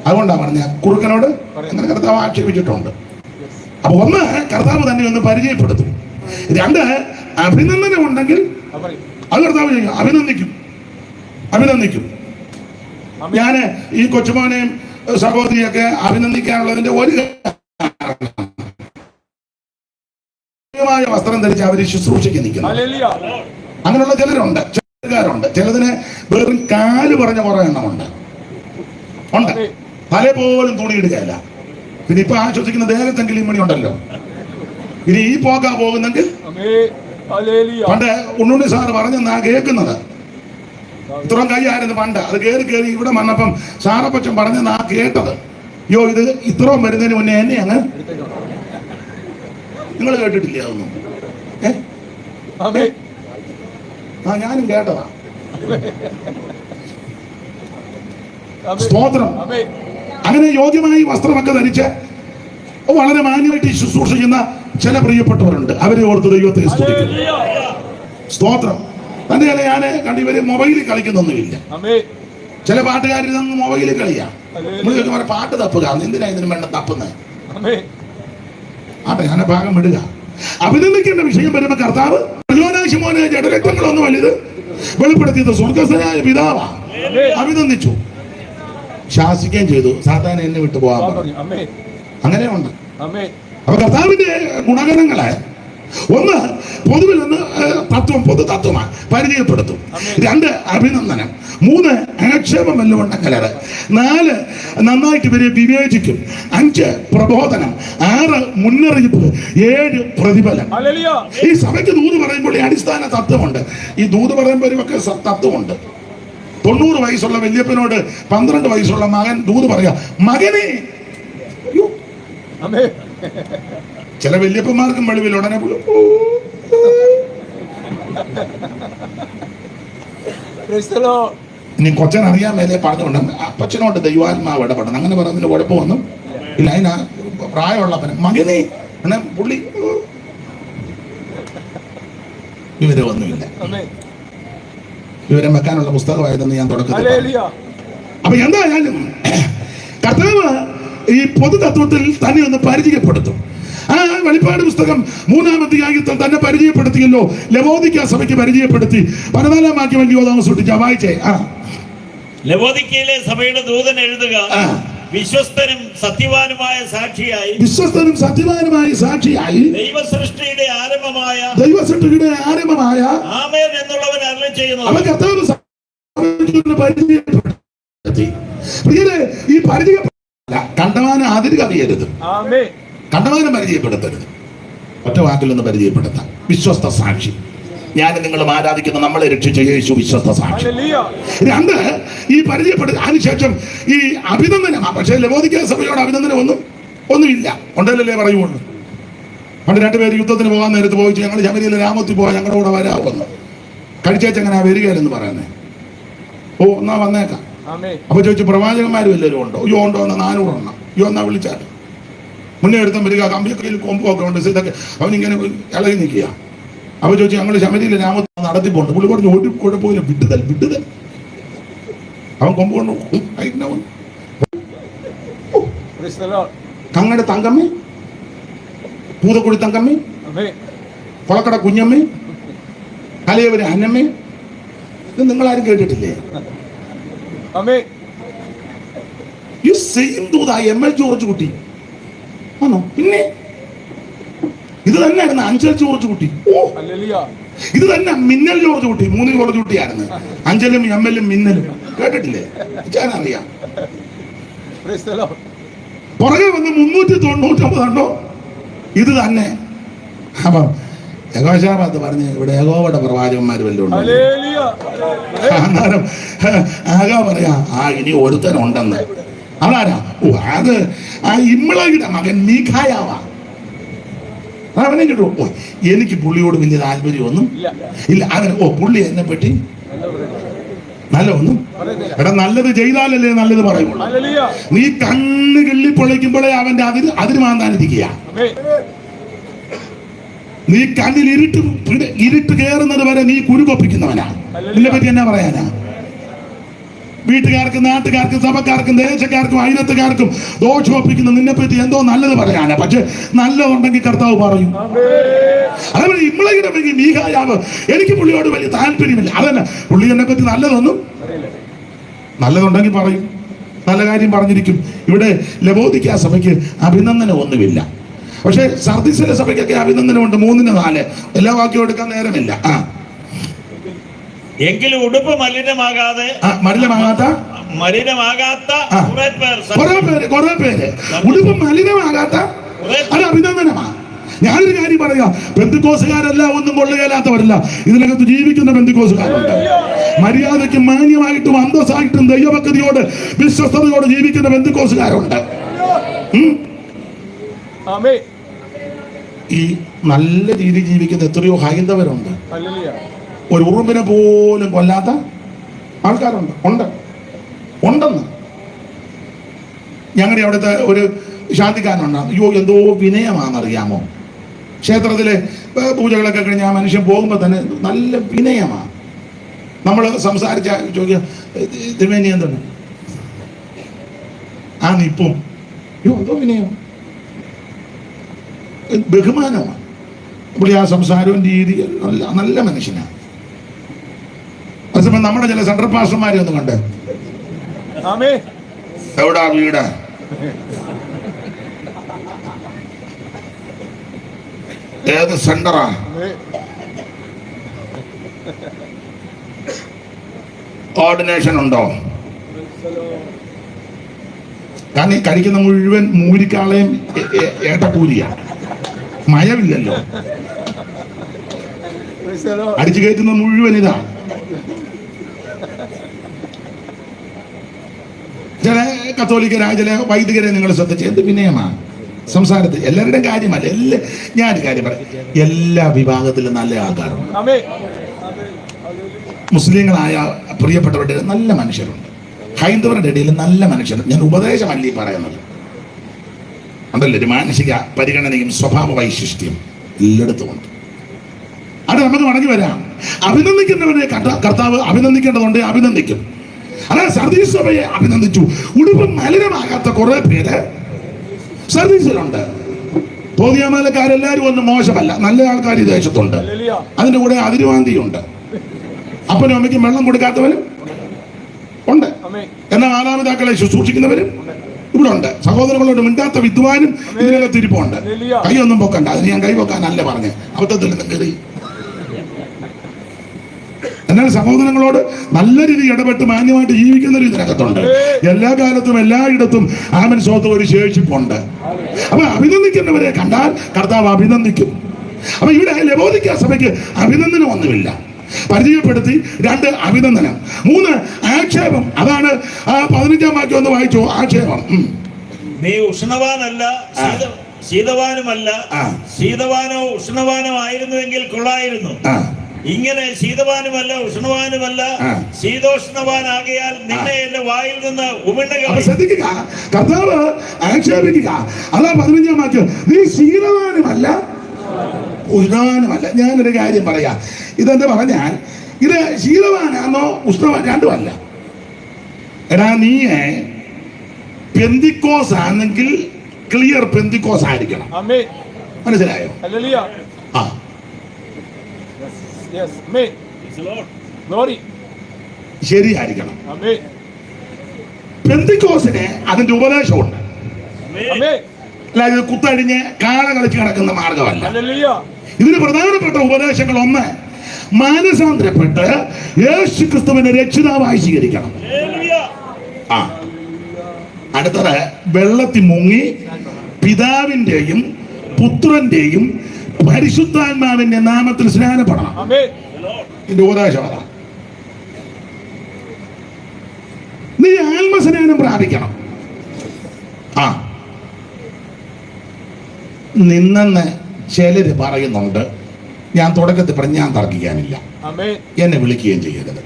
അതുകൊണ്ടാ പറഞ്ഞ കുറുക്കനോട് അങ്ങനെ കർത്താവ് ആക്ഷേപിച്ചിട്ടുണ്ട്. അപ്പൊ 1, കർത്താവ് തന്നെ ഒന്ന് പരിചയപ്പെടുത്തും. 2, അഭിനന്ദനം ഉണ്ടെങ്കിൽ അത് കർത്താവ് ചെയ്യും. അഭിനന്ദിക്കും. ഞാന് ഈ കൊച്ചുമോനെയും സഹോദരിയൊക്കെ അഭിനന്ദിക്കാനുള്ളതിന്റെ ഒരു വസ്ത്രം ധരിച്ച് അവര് ശുശ്രൂഷയ്ക്ക് നിൽക്കുന്നു. അങ്ങനെയുള്ള ചിലരുണ്ട്. ചിലതിന് വെറും കാല് പറഞ്ഞ കുറെ എണ്ണമുണ്ട്. ഉണ്ട്. തലേ പോലും തുണിയിടുകയല്ല. പിന്നെ ഇപ്പൊ ആശ്വസിക്കുന്ന ദേഹത്തെങ്കിലും മണി ഉണ്ടല്ലോ. ഇനി ഈ പോക്കാ പോകുന്നെങ്കിൽ പണ്ട് ഉണ്ണുണ്ണി സാറ് പറഞ്ഞെന്നാ കേൾക്കുന്നത്. ഇത്രയും കൈയായിരുന്നു പണ്ട്. അത് കയറി ഇവിടെ വന്നപ്പം സാറപ്പച്ചൻ പറഞ്ഞെന്നാ കേട്ടത്. അയ്യോ, ഇത് ഇത്രയും വരുന്നതിന് മുന്നേ എന്നെ അങ്ങ് നിങ്ങൾ കേട്ടിട്ടില്ല അതൊന്നും? ഞാനും കേട്ടതാ. സ്തോത്രം. അങ്ങനെ യോഗ്യമായി വസ്ത്രമൊക്കെ ധരിച്ച് വളരെ മാന്യമായിട്ട് ശുശ്രൂഷിക്കുന്ന ചില പ്രിയപ്പെട്ടവരുണ്ട്. അവരെ ഓർത്ത് ദൈവത്തെ സ്തുതിക്കുന്നു. സ്തോത്രം. തന്റെ ഞാൻ കണ്ട് ഇവര് മൊബൈലിൽ കളിക്കുന്നൊന്നുമില്ല. ചില പാട്ടുകാരിൽ നിന്ന് മൊബൈലിൽ കളിയാ. നമ്മൾ പാട്ട് തപ്പുക, എന്തിനാ ഇതിനും വേണ്ട തപ്പുന്നത്? ആട്ടെ, ഞാൻ ഭാഗം വിടുക. അഭിനന്ദിക്കേണ്ട വിഷയം വരുമ്പോ കർത്താവ് പ്രചോദനാശമോനെ ജഡരക്തങ്ങളൊന്നും വലുത് വെളിപ്പെടുത്തിയത് സ്വർഗസ്ഥനായ പിതാവാ. അഭിനന്ദിച്ചു, ശാസിക്കുകയും ചെയ്തു. സാത്താൻ എന്നെ വിട്ടു പോകാൻ പറഞ്ഞു. അങ്ങനെയുണ്ട്. അപ്പൊ കർത്താവിന്റെ ഗുണഗണങ്ങളെ ഒന്ന് പൊതുവിൽ നിന്ന് പൊതു തത്വമാണ്, പരിചയപ്പെടുത്തും. 2 അഭിനന്ദനം. 3 ആക്ഷേപം വല്ലതുണ്ടെങ്കിലത്. 4 നന്നായിട്ട് ഇവരെ വിവേചിക്കും. 5 പ്രബോധനം. 6 മുന്നറിയിപ്പ്. 7 പ്രതിഫലം. ഈ സഭയ്ക്ക് ദൂത് പറയുമ്പോൾ ഈ അടിസ്ഥാന തത്വമുണ്ട്. ഈ ദൂത് പറയുമ്പോഴൊക്കെ തത്വമുണ്ട്. 90 വയസ്സുള്ള വല്യപ്പനോട് 12 വയസ്സുള്ള മകൻ ദൂത് പറയാ, മകനെ. ചില വല്യപ്പന്മാർക്കും വെളിവിൽ ഉടനെ ഇനി കൊച്ചൻ അറിയാൻ മേലെ പറഞ്ഞുകൊണ്ട് അപ്പച്ചനോട് ദൈവാത്മാവ് ഇടപെടണം. അങ്ങനെ പറഞ്ഞതിന് കുഴപ്പമൊന്നും ഇല്ല. അതിനാ പ്രായമുള്ളപ്പന് മകനെ പുള്ളി വിവരമൊന്നുമില്ല. വിവരം വെക്കാനുള്ള പുസ്തകമായതെന്ന് ഞാൻ തുടക്കത്തിൽ. അപ്പൊ എന്തായാലും കർത്താവ് ഈ പൊതു തത്വത്തിൽ തന്നെ ഒന്ന് പരിചയപ്പെടുത്തും. ആ വെളിപ്പാട് പുസ്തകം 3-ാം അധ്യായത്തിൽ തന്നെ പരിചയപ്പെടുത്തിയല്ലോ. ലവോദിക്ക സഭയ്ക്ക് പരിചയപ്പെടുത്തി. 14-ാം വാക്യം വലിയ സൃഷ്ടിച്ച വായിച്ചേ. ലവോദിക്കയിലെ സഭയുടെ ദൂതൻ എഴുതുക, വിശ്വസ്തനും സത്യവാനുമായ സാക്ഷിയായി ദൈവസൃഷ്ടിയുടെ ആരംഭമായ ആമേൻ എന്നുള്ളവൻ അരുളി ചെയ്യുന്നു. അവൻ കർത്താവ് പരിചയപ്പെടുത്തി. ഈ പരിചയം കണ്ടമാനം അതിര് കവിയരുത്, കണ്ടമാനം പരിചയപ്പെടുത്തരുത്. ഒറ്റ വാക്കിലൊന്ന് പരിചയപ്പെടുത്താം. വിശ്വസ്ത സാക്ഷി. ഞാൻ നിങ്ങളും ആരാധിക്കുന്ന നമ്മളെ രക്ഷിച്ച യേശു വിശ്വസ്ത സാക്ഷി. 2 ഈ പരിചയപ്പെടുത്തി. അതിനുശേഷം ഈ അഭിനന്ദനം. പക്ഷേ ലവോദിക്ക സഭയോട് അഭിനന്ദനം ഒന്നുമില്ല. ഉണ്ടല്ലേ പറയുള്ളൂ. പണ്ട് 2 പേര് യുദ്ധത്തിന് പോകാൻ നേരത്ത് പോയിച്ചു, ഞങ്ങൾ ശബരിയിലെ രാമത്തിൽ പോകാൻ ഞങ്ങളുടെ കൂടെ വരാമെന്ന്. കഴിച്ചേച്ചെങ്ങനെ വരികയെന്ന് പറയുന്നത്. ഓ, എന്നാ വന്നേക്കാം. അപ്പൊ ചോദിച്ചു, പ്രവാചകന്മാരും എല്ലാവരും ഉണ്ടോ? യോ ഉണ്ടോ? എന്നാ 400 എണ്ണം. യോ എന്നാ വിളിച്ചാൽ മുന്നേ എടുത്താൽ വരിക. കമ്പിക്കയിൽ കൊമ്പൊക്കെ ഉണ്ട്. ഇതൊക്കെ അവനിങ്ങനെ ഇളകി നിൽക്കുക. അപ്പൊ ചോദിച്ചു, ഞങ്ങൾ ശബരിയിലെ രാമത്തിൽ നടത്തിപ്പോണ്ട്. പുള്ളി പറഞ്ഞു, ഒരു കുഴപ്പമില്ല, വിട്ടുതൽ. അവൻ കൊമ്പ് കൊണ്ട് കങ്ങടെ തങ്കമ്മേ, പൂതക്കുടി തങ്കമ്മേ, കൊളക്കട കുഞ്ഞമ്മേ, കലയവര് അന്നമ്മേ. ഇത് നിങ്ങളാരും കേട്ടിട്ടില്ലേ? ഈ സെയിം ദൂത ML ജോർജ് കുട്ടി ആണോ? പിന്നെ ഇത് തന്നെയായിരുന്നു അഞ്ചൽ ജോർജ് കുട്ടി. ഇത് തന്നെ മിന്നൽ ജോർജ് കുട്ടി. 3 ജോർജ് കുട്ടിയായിരുന്നു. അഞ്ചലും ML-ഉം മിന്നലും കേട്ടിട്ടില്ലേ? അറിയാം. പുറകെ വന്ന് 399 ഉണ്ടോ? ഇത് തന്നെ. അപ്പം യഹോശാഫാത്ത് പറഞ്ഞ്, ഇവിടെ യഹോവയുടെ പ്രവാചകന്മാർ വല്ലതും ഉണ്ടോ? അന്നേരം ആകാ പറയാ, ഇനി ഒരുത്തനുണ്ടെന്ന്. അതാരാ? ഓ, അത് ആ ഇമ്ളയുടെ മകൻ മീഖായാവാ. അവനെ കിട്ടുമോ? ഓ, എനിക്ക് പുള്ളിയോട് വലിയ താല്പര്യമൊന്നും ഇല്ല. അങ്ങനെ പുള്ളി എന്നെ പറ്റി നല്ല ഒന്നും. എടാ, നല്ലത് ചെയ്താലല്ലേ നല്ലത് പറയുള്ളൂ. നീ കണ്ണ് കിള്ളി പൊളിക്കുമ്പോഴേ അവന്റെ അതിര് മാന്താനിരിക്കുക. നീ കണ്ണിൽ ഇരുട്ട് കയറുന്നത് വരെ നീ കുരുകൊപ്പിക്കുന്നവനാ. ഇതിനെ പറ്റി എന്നാ പറയാനാ? വീട്ടുകാർക്കും നാട്ടുകാർക്കും സഭക്കാർക്കും ദേശക്കാർക്കും അയലത്തുകാർക്കും ദോഷമൊപ്പിക്കുന്ന നിന്നെ പറ്റി എന്തോ നല്ലത് പറയാനാ. പക്ഷെ നല്ലതുണ്ടെങ്കിൽ കർത്താവ് പറയും. അതേപോലെ ഇമ്ളയുടെ മീഖായാവ്, എനിക്ക് പുള്ളിയോട് വലിയ താല്പര്യമില്ല. അതന്നെ, പുള്ളി എന്നെ പറ്റി നല്ലതുണ്ടെങ്കിൽ പറയും, നല്ല കാര്യം പറഞ്ഞിരിക്കും. ഇവിടെ ലവോദിക്ക സഭയ്ക്ക് അഭിനന്ദനം ഒന്നുമില്ല. പക്ഷെ സർദീസിലെ സഭയ്ക്കൊക്കെ അഭിനന്ദനമുണ്ട്. 3-4 എല്ലാ വാക്യവും എടുക്കാൻ നേരമില്ല. എങ്കിലും ഉടുപ്പ് മലിനമാകാതെ മലിനമാകാത്ത കുറെ പേര് ഉടുപ്പ് മലിനമാകാത്ത അത് അഭിനന്ദനമാ. ഞാനൊരു കാര്യം പറയാം, ബന്ധുക്കോസുകാരെല്ലാം ഒന്നും കൊള്ളുകയില്ലാത്തവരല്ല, ഇതിനകത്ത് ജീവിക്കുന്ന ബന്ധുക്കോസുകാരുണ്ട്. മര്യാദയ്ക്കും മാന്യമായിട്ടും അന്തസ്സായിട്ടും ദൈവഭക്തിയോട് വിശ്വസ്തയോട് ജീവിക്കുന്ന ബന്ധുക്കോസുകാരുണ്ട്. ഈ നല്ല രീതിയിൽ ജീവിക്കുന്ന എത്രയോ ഹൈന്ദവരുണ്ട്. ഒരു ഉറുമ്പിനെ പോലും കൊല്ലാത്ത ആൾക്കാരുണ്ട്. ഉണ്ടെന്ന് ഞങ്ങളുടെ അവിടുത്തെ ഒരു ശാന്തിക്കാരനുണ്ടാകും. അയ്യോ എന്തോ വിനയമാണെന്നറിയാമോ, ക്ഷേത്രത്തിലെ പൂജകളൊക്കെ കഴിഞ്ഞ് ആ മനുഷ്യൻ പോകുമ്പോൾ തന്നെ നല്ല വിനയമാണ്. നമ്മൾ സംസാരിച്ച ചോദിക്കാം, തിരുമേനി എന്താണ് ആ നിപ്പും, അയ്യോ എന്തോ വിനയം, ബഹുമാനമാണ്. പുള്ളി ആ സംസാരവും രീതി നല്ല മനുഷ്യനാണ്. അതേസമയം നമ്മുടെ ചില സെൻട്രൽ പാസ്റ്റർമാരെ ഒന്ന് കണ്ടേ, എവിടാ വീട്, ഏത് സെന്ററാ, കോർഡിനേഷൻ ഉണ്ടോ? കാരണം ഈ കഴിക്കുന്ന മുഴുവൻ മൂരിക്കാളയും ഏട്ടക്കൂലിയാണ്, മയമില്ലല്ലോ. അടിച്ചു കയറ്റുന്ന മുഴുവൻ ഇതാ. ചില കത്തോലിക്കരായ ചില വൈദികരെ നിങ്ങൾ ശ്രദ്ധിച്ച് എന്ത് വിനയമാണ് സംസാരത്തിൽ. എല്ലാവരുടെയും കാര്യമല്ല, ഞാനൊരു കാര്യം പറയാം, എല്ലാ വിഭാഗത്തിലും നല്ല ആൾക്കാരുണ്ട്. മുസ്ലിങ്ങളായ പ്രിയപ്പെട്ടവരുടെ നല്ല മനുഷ്യരുണ്ട്, ഹൈന്ദവരുടെ ഇടയിൽ നല്ല മനുഷ്യരുണ്ട്. ഞാൻ ഉപദേശമല്ല ഈ പറയുന്നത്, അതല്ല ഒരു മാനസിക പരിഗണനയും സ്വഭാവ വൈശിഷ്ട്യം എല്ലായിടത്തും ഉണ്ട്. അത് നമുക്ക് മടങ്ങി വരാം. അഭിനന്ദിക്കുന്നവരെ കർത്താവ് അഭിനന്ദിക്കേണ്ടതുണ്ട്, അഭിനന്ദിക്കും. അതായത് സർദീസ് സഭയെ അഭിനന്ദിച്ചു. ഉടുപ്പ് മലിനമാകാത്ത കുറെ പേര് സർവീസിലുണ്ട്. തോന്നിയാമാലക്കാരെല്ലാരും ഒന്നും മോശമല്ല, നല്ല ആൾക്കാർ ഈ ദേശത്തുണ്ട്. അതിന്റെ കൂടെ അതിരുവാന്തിയുണ്ട്. അപ്പനും അമ്മയ്ക്കും വെള്ളം കൊടുക്കാത്തവരും ഉണ്ട്. എന്നാൽ മാതാപിതാക്കളെ ശുശ്രൂഷിക്കുന്നവരും ഇവിടെ ഉണ്ട്. സഹോദരങ്ങളോട് മിണ്ടാത്ത വിദ്വാനും ഇതിനകത്ത് ഇരിപ്പുണ്ട്. കൈയൊന്നും പൊക്കണ്ട, അതിന് ഞാൻ കൈ പൊക്കാനല്ല പറഞ്ഞ്, അബദ്ധത്തിൽ നിന്നും കയറി. എന്നാൽ സഹോദരങ്ങളോട് നല്ല രീതിയിൽ ഇടപെട്ട് മാന്യമായിട്ട് ജീവിക്കുന്നവർ ഇതിനകത്തുണ്ട്. എല്ലാ കാലത്തും എല്ലായിടത്തും ആമൻ സ്വന്തം ഒരു ശേഷിപ്പുണ്ട്. അപ്പൊ അഭിനന്ദിക്കുന്നവരെ കണ്ടാൽ കർത്താവ് അഭിനന്ദിക്കും. അപ്പൊ ഇവിടെ ലവോദിക്ക സഭയ്ക്ക് അഭിനന്ദനം ഒന്നുമില്ല. പരിചയപ്പെടുത്തി, 2 അഭിനന്ദനം, 3 ആക്ഷേപം. അതാണ് ആ 15-ാം വാക്യം ഒന്ന് വായിച്ചോ. ആക്ഷേപം, നീ ഉഷ്ണവാനല്ല ശീതവാനുമല്ല, ശീതവാനോ ഉഷ്ണവാനോ ആയിരുന്നുവെങ്കിൽ കൊള്ളായിരുന്നു. ഇങ്ങനെ ശീതവാനുമല്ല ഉഷ്ണവാനുമല്ല ശീതോഷ്ണവാനാകിയാൽ നിന്നെ എന്റെ വായിൽ നിന്ന് ഉമിണ്ണുക. ശ്രദ്ധിക്കുക, കർത്താവ് ആക്ഷേപിക്കുക. അതാ 15-ാം വാക്യം, നീ ശീതവാനുമല്ല ഉഷ്ണവാനുമല്ല. ഞാനൊരു കാര്യം പറയാം, ഇതെന്താ പറഞ്ഞാൽ ഇത് ശീതവാനാണോ ഉഷ്ണവാൻ രണ്ടുമല്ല. എടാ നീ പെന്തിക്കോസ് ആണെങ്കിൽ ക്ലിയർ പെന്തിക്കോസ് ആയിരിക്കണം. മനസ്സിലായോ? ആ ശരിയായിരിക്കണം. പെന്തിക്കോസിന് അതിന്റെ ഉപദേശമുണ്ട്. അല്ലാതെ കുത്തഴിഞ്ഞ് കാള കളിച്ച് കിടക്കുന്ന മാർഗമല്ല. ഇതിന് പ്രധാനപ്പെട്ട ഉപദേശങ്ങൾ: 1, മാനസാന്തരപ്പെട്ട് യേശു ക്രിസ്തുവിനെ രക്ഷിതാവായി സ്വീകരിക്കണം. അടുത്തത് വെള്ളത്തിൽ മുങ്ങി പിതാവിന്റെയും പുത്രന്റെയും പരിശുദ്ധാത്മാവിന്റെ നാമത്തിൽ സ്നാനപ്പെടണം. ഇതിന്റെ ഉപദേശം അതാണ്. നീ ആത്മസ്നാനം പ്രാപിക്കണം. നിന്നെന്ന് ചിലര് പറയുന്നുണ്ട്. ഞാൻ തുടക്കത്തിൽ പറഞ്ഞ് ഞാൻ തർക്കിക്കാനില്ല, എന്നെ വിളിക്കുകയും ചെയ്യരുത്.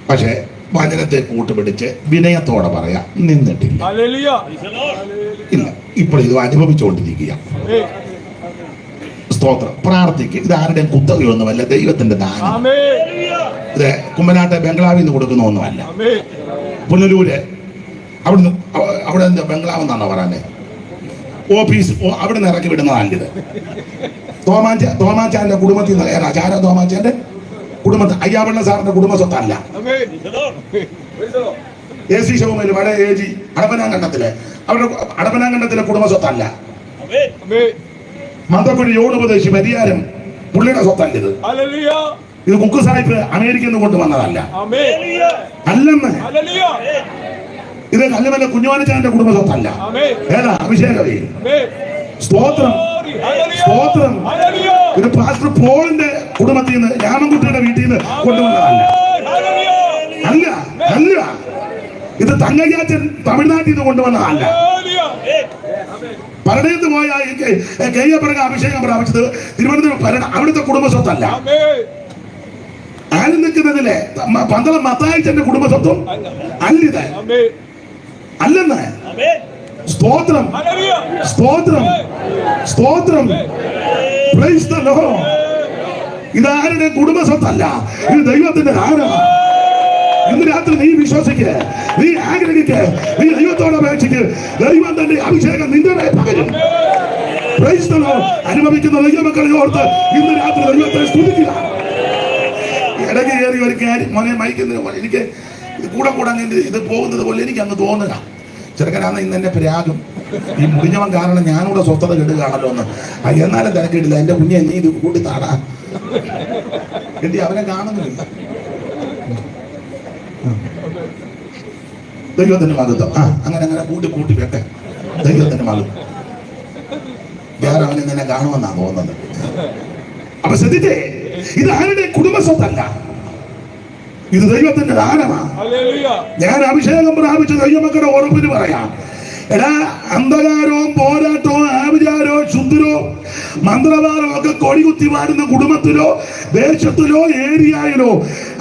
പക്ഷെ വചനത്തെ കൂട്ടുപിടിച്ച് വിനയത്തോടെ പറയാ, നിന്നിട്ടില്ല. ഇല്ല, ഇപ്പോൾ ഇത് അനുഭവിച്ചുകൊണ്ടിരിക്കുക. സ്തോത്രം. പ്രാർത്ഥിക്കുക. ഇത് ആരുടെയും കുത്തകയൊന്നുമല്ല, ദൈവത്തിന്റെ ദാനം. ഇത് കുമ്പനാട്ടെ ബംഗ്ലാവിൽ നിന്ന് കൊടുക്കുന്ന ഒന്നുമല്ല. പുനലൂര് അവിടെ എന്താ ബംഗ്ലാവ് എന്നാണോ പറയാനേ, ഓഫീസ് അവിടെ നിന്ന് ഇറക്കി വിടുന്നതാണിത്. തോമാച്ചാന്റെ കുടുംബത്തിൽ നിന്ന് ചാര തോമാച്ചാന്റെ കുടുംബത്തിൽ അയ്യാവണ്ണ സാറിന്റെ കുടുംബ സ്വത്തല്ല. AC ശോമയില് വട AG അടപ്പനാങ്കണ്ടത്തിലെ അവിടെ അടപ്പനാങ്കണ്ടത്തിലെ കുടുംബ സ്വത്തല്ല. മന്തക്കുഴി യോടുപദേശി പരിയാരം പുള്ളിയുടെ സ്വത്തല്ല ഇത്. ഇത് കുക്ക് സാഹിബ് അമേരിക്കയിൽ നിന്ന് കൊണ്ടുവന്നതല്ല, അല്ലെന്ന്. ഇത് കല്ലുമല കുഞ്ഞുവാനച്ചാന്റെ കുടുംബ സ്വത്തല്ല. ഏതാ? അഭിഷേകവേ. സ്തോത്രം, സ്തോത്രം. ഇത് പാസ്റ്റർ പോളിന്റെ കുടുംബത്തിൽ നിന്ന്, രാമൻകുട്ടിയുടെ വീട്ടിൽ നിന്ന് കൊണ്ടുവന്നതല്ല. അല്ല, അല്ല. ഇത് തങ്കയ്യാച്ചൻ തമിഴ്നാട്ടിൽ നിന്ന് കൊണ്ടുവന്നതല്ല. പരണയത്ത് പോയ കയ്യപ്പറക അഭിഷേകം പ്രാപിച്ചത് തിരുവനന്തപുരം ഭരണ അവിടുത്തെ കുടുംബ സ്വത്തല്ല. ആരും നിൽക്കുന്നതിലെ പന്തളം മത്തായിച്ചന്റെ കുടുംബ സ്വത്തും അല്ലിത്, അല്ലെന്ന്. സ്തോത്രം, സ്തോത്രം, സ്തോത്രം. Praise the Lord. ഇതാരുടെ കുടുംബ സ്വത്തല്ല, ഇത് ദൈവത്തിന്റെ ദാനമാണ്. ഇന്ന് രാത്രി നീ വിശ്വസിക്ക്, നീ ആഗ്രഹിക്ക്, നീ ദൈവത്തോട് അപേക്ഷിക്ക്. ദൈവം തന്റെ അഭിഷേകം നിന്റെ മേൽ പകരും. Price the Lord. അനുഭവിക്കുന്ന ദൈവമക്കളെ ഓർത്ത് ഇന്ന് രാത്രി ദൈവത്തെ സ്തുതിക്കുക. ഇടയ്ക്ക് കയറി ഒരു കാര്യം മോനെ മയക്കുന്നത് പോലെ എനിക്ക് കൂടെ കൂടാൻ ഇത് പോകുന്നത് പോലെ എനിക്ക് അങ്ങ് തോന്നുക. ചെറുക്കനാന്ന് ഇന്ന് എന്നെ പ്രാഗും, ഈ മുടിഞ്ഞവൻ കാരണം ഞാനിവിടെ സ്വസ്ഥത കെടുകയാണല്ലോ എന്ന്. എന്നാലും തിരക്കിട്ടില്ല. എന്റെ കുഞ്ഞെ നീ ഇത് കൂട്ടി താടാ എന്റെ അവനെ കാണുന്നില്ല. ദൈവത്തിന്റെ മകത്വം. അങ്ങനെ അങ്ങനെ കൂട്ടി കൂട്ടി വെട്ടെ. ദൈവത്തിന്റെ മകത്വം. വേറെ അവനിങ്ങനെ കാണുമെന്നാ തോന്നുന്നത്. അപ്പൊ ശ്രദ്ധിച്ചേ, ഇത് ആരുടെ കുടുംബ സ്വത്തല്ല, ഇത് ദൈവത്തിന്റെ ദാനമാണ്. ഞാൻ അഭിഷേകം പ്രാപിച്ച ദൈവമക്കളുടെ ഉറപ്പിന് പറയാം. എടാ, അന്ധകാരവും പോരാട്ടവും ആഭിചാരവും ശുദ്ധരോ മന്ത്രവാദവും ഒക്കെ കൊടികുത്തി വാരുന്ന കുടുംബത്തിലോ ദേശത്തിലോ ഏരിയയിലോ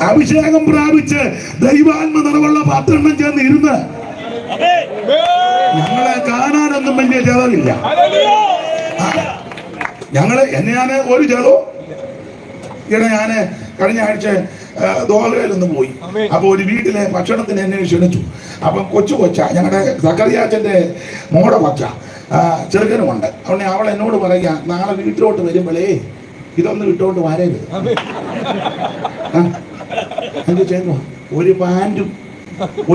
അഭിഷേകം പ്രാപിച്ച് ദൈവാത്മ നിറവുള്ള 10 ചെന്ന് ഇരുന്ന് ഞങ്ങളെ കാണാനൊന്നും വലിയ ചെലവില്ല. ഞാൻ ഒരു ചെലവും ഇവിടെ ഞാന് കഴിഞ്ഞ ആഴ്ച ദോഹയിലൊന്ന് പോയി. അപ്പൊ ഒരു വീട്ടിലെ ഭക്ഷണത്തിന് എന്നെ ക്ഷണിച്ചു. അപ്പം കൊച്ച ഞങ്ങളുടെ സക്കറിയാച്ചന്റെ മോടെ കൊച്ച ചെറുക്കനുമുണ്ട്. അവിടെ അവൾ എന്നോട് പറയുക, നാളെ വീട്ടിലോട്ട് വരുമ്പോഴേ ഇതൊന്നും ഇട്ടോണ്ട് വരരുത്. എന്ത് ചെയ്യുന്നു? ഒരു പാൻറ്റും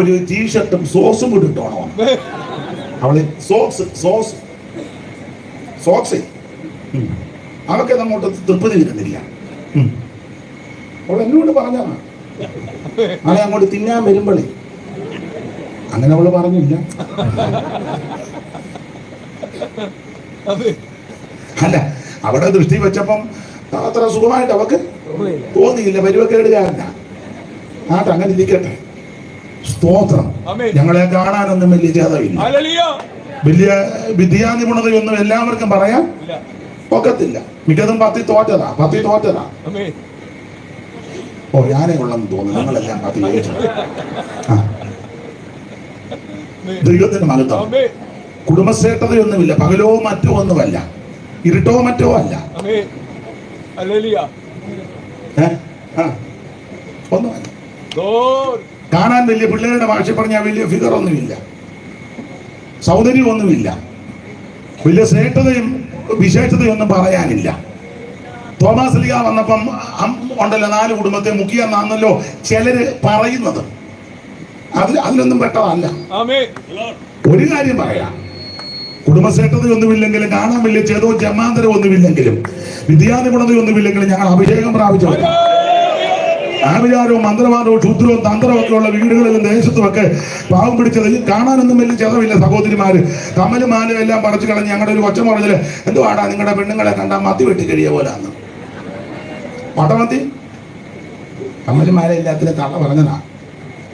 ഒരു ടീഷർട്ടും സോക്സും കൂടി ഇട്ടോണോ? അവള് സോക്സ് അവർക്ക് അങ്ങോട്ട് തൃപ്തി വരുന്നില്ല. അവൾ എന്നോട് പറഞ്ഞതാണ്, അവളെ അങ്ങോട്ട് തിന്നാൻ വരുമ്പോഴേ. അങ്ങനെ അവള് പറഞ്ഞില്ല. അല്ല, അവിടെ ദൃഷ്ടി വെച്ചപ്പം അത്ര സുഖമായിട്ട് അവക്ക് തോന്നിയില്ല. പരുവക്കേടുകാരനാ. അങ്ങനെ ഇരിക്കട്ടെ. സ്തോത്രം. ഞങ്ങളെ കാണാനൊന്നും വലിയ ചേതമില്ല, വലിയ വിദ്യാനിപുണതയൊന്നും എല്ലാവർക്കും പറയാൻ ഒക്കത്തില്ല. മിക്കതും പത്തി തോറ്റതാ. ഓ, ഞാനേ ഉള്ളെന്ന് തോന്നുന്നു. ഞങ്ങളെല്ലാം പത്തി ജയിച്ചു. ദൈവത്തിന്റെ മഹത്വം. കുടുംബശ്രേഷ്ഠതയൊന്നുമില്ല. പകലോ മറ്റോ ഒന്നുമല്ല, ഇരുട്ടോ മറ്റോ അല്ല, ഒന്നുമല്ല. കാണാൻ വലിയ പിള്ളേരുടെ ഭാഷ പറഞ്ഞാൽ വലിയ ഫിഗർ ഒന്നുമില്ല, സൗന്ദര്യം ഒന്നുമില്ല, വലിയ ശ്രേഷ്ഠതയും വിശേഷതയൊന്നും പറയാനില്ല. തോമാസ് ലീഗ വന്നപ്പം ഉണ്ടല്ലോ 4 കുടുംബത്തെ മുഖ്യന്നാണല്ലോ ചിലര് പറയുന്നത്. അതിലൊന്നും പെട്ടതല്ല. ഒരു കാര്യം പറയാം, കുടുംബശ്രേഷ്ഠതയൊന്നുമില്ലെങ്കിലും കാണാൻ വലിയ ചേതവും ജമാന്തരവും ഒന്നുമില്ലെങ്കിലും വിദ്യാനിപുണതയൊന്നുമില്ലെങ്കിലും ഞങ്ങൾ അഭിഷേകം പ്രാപിച്ചവരാ. ആഭിചാരവും മന്ത്രവാദവും ക്ഷുദ്രവും തന്ത്രവും ഒക്കെ ഉള്ള വീടുകളിലും ദേശത്തുമൊക്കെ പാവം പിടിച്ചത് കാണാനൊന്നും വലിയ ചെലവില്ല. സഹോദരിമാര് കമ്മലും മാലും എല്ലാം പറിച്ചു കളഞ്ഞ് ഞങ്ങളുടെ ഒരു കൊച്ചം പറഞ്ഞില്, എന്തുവാടാ നിങ്ങളുടെ പെണ്ണുങ്ങളെ കണ്ടാൽ മത്തി വെട്ടി കഴിയ പോലാന്ന്. പട്ടമത്തി കമ്മലും മാല എല്ലാത്തിനും തള്ള പറഞ്ഞതാ.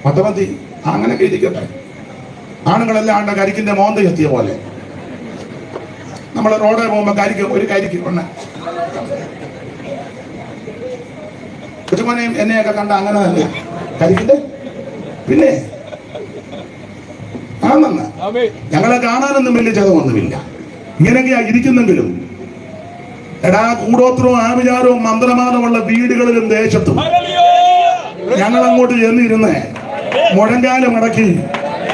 പട്ടമത്തി അങ്ങനെയൊക്കെ ഇരിക്കട്ടെ. ആണുങ്ങളെല്ലാം ആണ്ട കരിക്കിന്റെ മോന്ത എത്തിയ പോലെ. നമ്മൾ റോഡിൽ പോകുമ്പോ ഒരു കരിക്ക് കൊണ്ട കൊച്ചുമോനെയും എന്നെയൊക്കെ കണ്ട അങ്ങനെ തന്നെ കരിക്കിന്റെ പിന്നെ ആണെന്ന്. ഞങ്ങളെ കാണാനൊന്നും വലിയ ചെലവൊന്നുമില്ല. ഇങ്ങനെയൊക്കെയാ ഇരിക്കുന്നെങ്കിലും എടാ, കൂടോത്രവും ആഭിചാരവും മന്ത്രമാനമുള്ള വീടുകളിലും ദേശത്തും ഞങ്ങൾ അങ്ങോട്ട് ചെന്നിരുന്ന് മുഴങ്കാലം മടക്കി,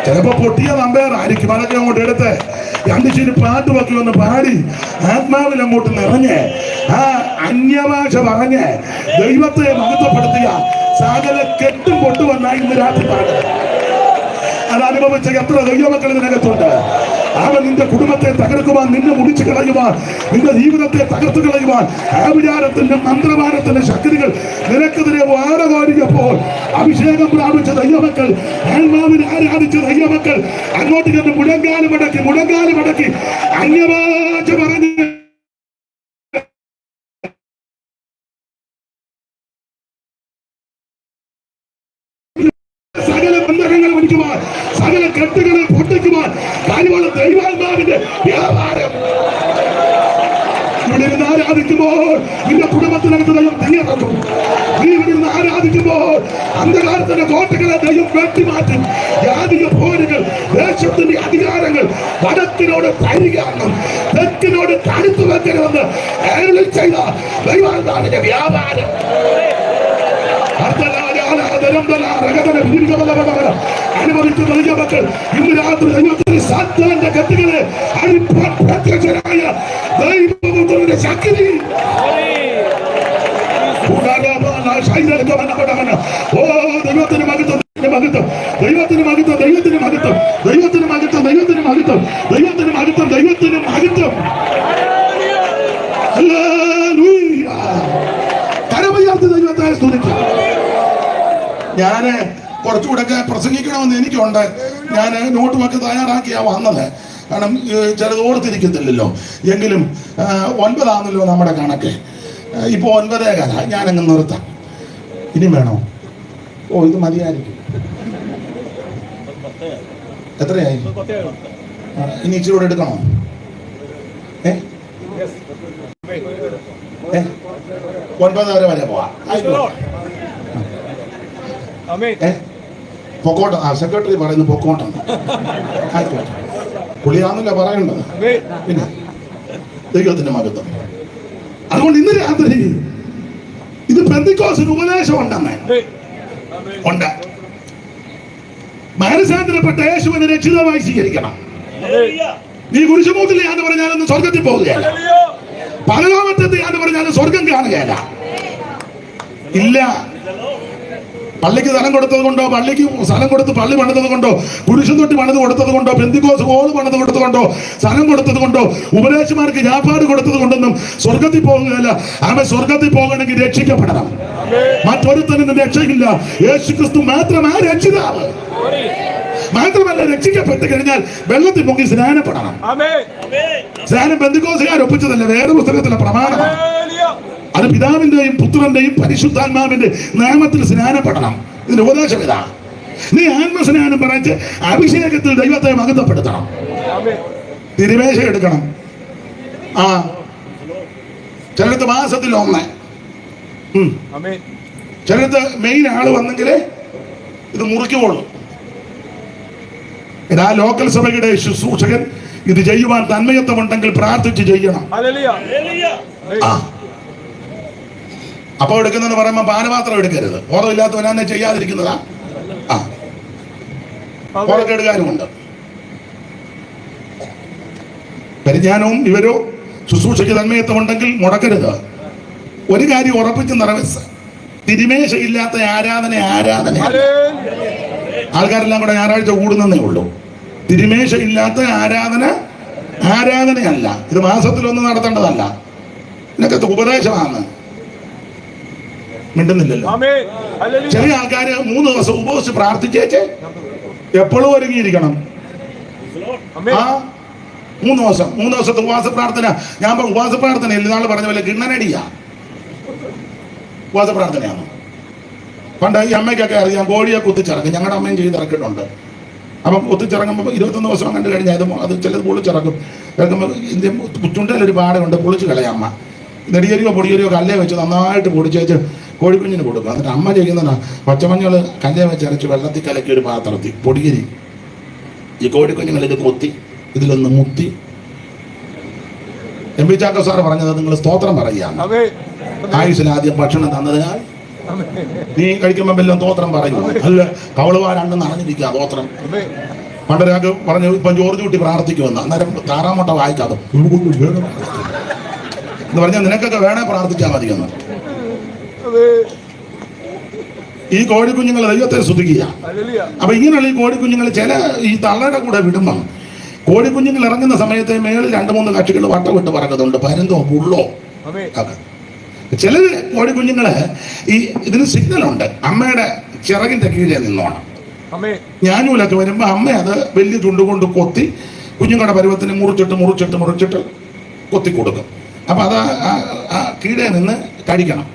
ചിലപ്പോ പൊട്ടിയ നമ്പേറായിരിക്കും, അതൊക്കെ അങ്ങോട്ട് എടുത്ത് 2 ശരി പാട്ടുമൊക്കെ ഒന്ന് പാടി ആത്മാവിൽ അങ്ങോട്ട് നിറഞ്ഞ് അന്യഭാഷ പറഞ്ഞ് ദൈവത്തെ മഹത്വപ്പെടുത്തിയ സകല കെട്ടും കൊണ്ടുവന്ന ഇന്ന് രാത്രി പാടുക. അത് അനുഭവിച്ച എത്ര ദൈവമക്കൾ ഇതിനകത്തുണ്ട്. അവൻ നിന്റെ കുടുംബത്തെ തകർക്കുവാൻ, നിന്നെ മുടിച്ചു കളയുവാൻ, നിന്റെ ജീവിതത്തെ തകർത്തു കളയുവാൻ ആഭിചാരത്തിന്റെ മന്ത്രവാദത്തിന്റെ ശക്തികൾ നിനക്കെതിരെ വാരകോരിയപ്പോൾ അഭിഷേകം പ്രാപിച്ച ദൈവമക്കൾ, ആത്മാവിനെ ആരാധിച്ച ദൈവമക്കൾ അങ്ങോട്ട് ചെന്ന് മുടങ്കാല് മടക്കി അന്യഭാഷ പറഞ്ഞ് സകല ബന്ധനങ്ങൾ പഠിക്കുവാൻ, സകല കെട്ടുകളെ പൊട്ടിക്കുവാൻ കാര്യമുള്ള ദൈവാത്മാവിന്റെ വ്യാപാരം. ഇവിടെ ഇരുന്ന് ആരാധിക്കുമ്പോൾ നിന്റെ കുടുംബത്തിനകത്ത് ദൈവം തീയറക്കും. നീ ഇവിടെ ഇരുന്ന് ആരാധിക്കുമ്പോൾ അന്ധകാരത്തിന്റെ കോട്ടകളെ ദൈവം വെട്ടിമാറ്റും. ജാതിക പോരുകൾ, ദേശത്തിന്റെ അധികാരങ്ങൾ വടക്കിനോട് തരികയാണെന്നും തെക്കിനോട് തടുത്തു വെക്കരുതെന്ന് അരുളി ചെയ്ത ദൈവാത്മാവിന്റെ വ്യാപാരം. അനുഭവിക്കുന്ന ദൈവമക്കൾ ഇന്ന് രാത്രി ദൈവത്തിന്റെ സാത്താന്റെ കത്തുകളെ പ്രത്യക്ഷനായ ദൈവത്തിന്റെ ശക്തി ഓ ദൈവത്തിന് മഹത്വം, മഹത്വം, ദൈവത്തിന് മഹത്വം, ദൈവത്തിന് മഹത്വം, ദൈവത്തിന് മഹത്വം, ദൈവത്തിന് മഹത്വം, ദൈവത്തിന് മഹത്വം, ദൈവത്തിന് മഹത്വം. കരമയ്യാത്ത ദൈവത്തെ സ്തുതിക്കും. ഞാന് കുറച്ചുകൂടെ പ്രസംഗിക്കണമെന്ന് എനിക്കുണ്ട്. ഞാൻ നോട്ടുമൊക്കെ തയ്യാറാക്കിയാ വന്നത്. കാരണം ചിലത് ഓർത്തിരിക്കത്തില്ലല്ലോ. എങ്കിലും 9 നമ്മുടെ കണക്ക്. ഇപ്പൊ 9:15. ഞാനങ്ങ് നിർത്താം. ഇനി വേണോ? ഓ, ഇത് മതിയായിരിക്കും. എത്രയായി? ഇനി ഇച്ചിരി കൂടെ എടുക്കണോ? 9 വരെ പോവാം. പൊക്കോട്ട. സെക്രട്ടറി പറയുന്നു പൊക്കോട്ടാണ്. ആയിക്കോട്ടെ, പുള്ളിയാണല്ലോ പറയേണ്ടത്. പിന്നെ ദൈവത്തിന്റെ മഹത്വം. അതുകൊണ്ട് ഇന്ന് രാത്രി ഇത് പെന്തിക്കോസിന് ഉപദേശം ഉണ്ടെന്ന് ഉണ്ട്. മാനസാന്തരപ്പെട്ട യേശുവിനെ രക്ഷിതമായി സ്വീകരിക്കണം. നീ കുരിശുമൂക്കില്ല എന്ന് പറഞ്ഞാലൊന്നും സ്വർഗത്തിൽ പോകുകയല്ല. പരലോകത്തെത്തി എന്ന് പറഞ്ഞാലും സ്വർഗം കാണുകയല്ല. ഇല്ല. പള്ളിക്ക് സ്ഥലം കൊടുത്തത് കൊണ്ടോ, പള്ളിക്ക് സ്ഥലം കൊടുത്ത് പള്ളി പണിതത് കൊണ്ടോ, കുരിശും തൊട്ടി പണിത് കൊടുത്തത് കൊണ്ടോ, പെന്തിക്കോസ് ഹോള് പണിത് കൊടുത്തത് കൊണ്ടോ, സ്ഥലം കൊടുത്തത് കൊണ്ടോ, ഉപദേശമാർക്ക് ജാപ്പാട് കൊടുത്തത് കൊണ്ടൊന്നും സ്വർഗത്തിൽ പോകുകയല്ല. അവൻ സ്വർഗത്തിൽ പോകണമെങ്കിൽ രക്ഷിക്കപ്പെടണം. മറ്റൊരുത്തനും രക്ഷയില്ല. യേശുക്രിസ്തു മാത്രമാ രക്ഷിതാവ്. മാത്രമല്ല, രക്ഷിക്കപ്പെട്ട് കഴിഞ്ഞാൽ വെള്ളത്തിൽ പൊങ്ങി സ്നാനപ്പെടണം. സ്നാനം പെന്തിക്കോസുകാർ ഒപ്പിച്ചതല്ല, വേറെ പുസ്തകത്തിലെ പ്രമാണമാണ്. അത് പിതാവിന്റെയും പുത്രന്റെയും പരിശുദ്ധാത്മാവിന്റെ നാമത്തിൽ സ്നാനപ്പെടണം. ഇതിന്റെ ഉപദേശം ഇതാ. നീ ആത്മസ്നാനം പറഞ്ഞ് അഭിഷേകത്തിൽ ദൈവത്തെ മഹത്വപ്പെടുത്തണം. തിരുമേശ എടുക്കണം. ചിലടത്ത് മാസത്തിൽ 1, ചിലടത്ത് മെയിൻ ആള് വന്നെങ്കിലേ ഇത് മുറിക്കുള്ളൂ. ഇതാ ലോക്കൽ സഭയുടെ ശുശ്രൂഷകൻ ഇത് ചെയ്യുവാൻ തന്മയത്വമുണ്ടെങ്കിൽ പ്രാർത്ഥിച്ച് ചെയ്യണം. അപ്പൊ എടുക്കുന്നെന്ന് പറയുമ്പോ പാനപാത്രം എടുക്കരുത്. ബോധമില്ലാത്തവനെ ചെയ്യാതിരിക്കുന്നതാ. പുറക്കെടുക്കാനുമുണ്ട്. പരിജ്ഞാനവും ഇവരോ ശുശ്രൂഷയ്ക്ക് തന്മയത്വമുണ്ടെങ്കിൽ മുടക്കരുത്. ഒരു കാര്യം ഉറപ്പിച്ച് നിറവേറ്റ, തിരുമേശയില്ലാത്ത ആരാധന ആൾക്കാരെല്ലാം കൂടെ ഞായറാഴ്ച കൂടുന്നേ ഉള്ളൂ. തിരുമേശ ഇല്ലാത്ത ആരാധനയല്ല. ഇത് മാസത്തിലൊന്നും നടത്തേണ്ടതല്ല. ഇതിനൊക്കെ ഉപദേശമാണ്. മിണ്ടുന്നില്ലല്ലോ. ചെറിയ ആൾക്കാര് 3 ദിവസം ഉപവസിച്ച് പ്രാർത്ഥിച്ചേച്ച് എപ്പോഴും ഒരുങ്ങിയിരിക്കണം. 3 ദിവസത്തെ ഉപവാസ പ്രാർത്ഥന. ഞാൻ ഉപവാസ പ്രാർത്ഥന ഇന്നാൾ പറഞ്ഞ പോലെ കിണ്ണനടിയാ ഉപവാസ പ്രാർത്ഥനയാണ്. പണ്ട് ഈ അമ്മയ്ക്കൊക്കെ അറിയാം, കോഴിയെ കുത്തിച്ചിറക്കും. ഞങ്ങളുടെ അമ്മയും ചെയ്തിറക്കിയിട്ടുണ്ട്. അപ്പം കുത്തിച്ചിറങ്ങുമ്പോൾ 21 ദിവസം കണ്ടു കഴിഞ്ഞാൽ അത് ചിലത് പൊളിച്ചിറക്കും. ഇറക്കുമ്പോൾ ഇതിൻ്റെ ചുണ്ടയിലൊരു പാടുണ്ട്, പൊളിച്ച് കളയാം അമ്മ. നെടിയരിയോ പൊടിയരിയോ കല്ലേ വെച്ച് നന്നായിട്ട് പൊടിച്ചേച്ച് കോഴിക്കുഞ്ഞിന് കൊടുക്കും. എന്നിട്ട് അമ്മ ചെയ്യുന്നതാണ് പച്ചമഞ്ഞൾ കല്ലേ വെച്ച് അരച്ച് വെള്ളത്തിൽ കലക്കി ഒരു പാത്രത്തിൽ പൊടിയരി ഈ കോഴിക്കുഞ്ഞുങ്ങൾ ഇത് കൊത്തി ഇതിലൊന്ന് മുത്തി. എം പി ചാക്കോ സാറ് പറഞ്ഞത് നിങ്ങൾ സ്തോത്രം പറയുകയാണ്. ആയുസിൽ ആദ്യം ഭക്ഷണം തന്നതിനാൽ നീ കഴിക്കുമ്പോൾ വല്ലതും തോത്രം പറയുന്നു. അല്ല, കവളുവാരാണ്ടെന്ന് അറിഞ്ഞിരിക്കുക തോത്രം. പണ്ടൊരാൾക്ക് പറഞ്ഞു, ഇപ്പം ജോർജ് കുട്ടി പ്രാർത്ഥിക്കുമെന്ന്. അന്നേരം താറാമോട്ട വായിക്കാതെ എന്ന് പറഞ്ഞാൽ നിനക്കൊക്കെ വേണേ പ്രാർത്ഥിച്ചാൽ മതിയെന്ന്. ഈ കോഴിക്കുഞ്ഞുങ്ങൾ ദൈവത്തെ സ്തുതിക്കുക. അപ്പൊ ഇങ്ങനെയുള്ള ഈ കോഴിക്കുഞ്ഞുങ്ങൾ ചില ഈ തള്ളയുടെ കൂടെ വിടുമ്പം കോഴിക്കുഞ്ഞുങ്ങൾ ഇറങ്ങുന്ന സമയത്ത് മേളിൽ 2-3 കക്ഷികൾ വട്ടം വിട്ട് പറക്കുന്നുണ്ട്, പരുന്തോ പുള്ളോ ഒക്കെ. ചില കോഴിക്കുഞ്ഞുങ്ങള് ഈ ഇതിന് സിഗ്നലുണ്ട്, അമ്മയുടെ ചിറകിന്റെ കീഴെ നിന്നോണം. ഞാനൂലൊക്കെ വരുമ്പോ അമ്മ അത് വലിയ ചുണ്ടുകൊണ്ട് കൊത്തി കുഞ്ഞുങ്ങളുടെ പരുവത്തിന് മുറിച്ചിട്ട് കൊത്തി കൊടുക്കും. അപ്പൊ അത് ആ കീഴെ നിന്ന് കഴിക്കണം.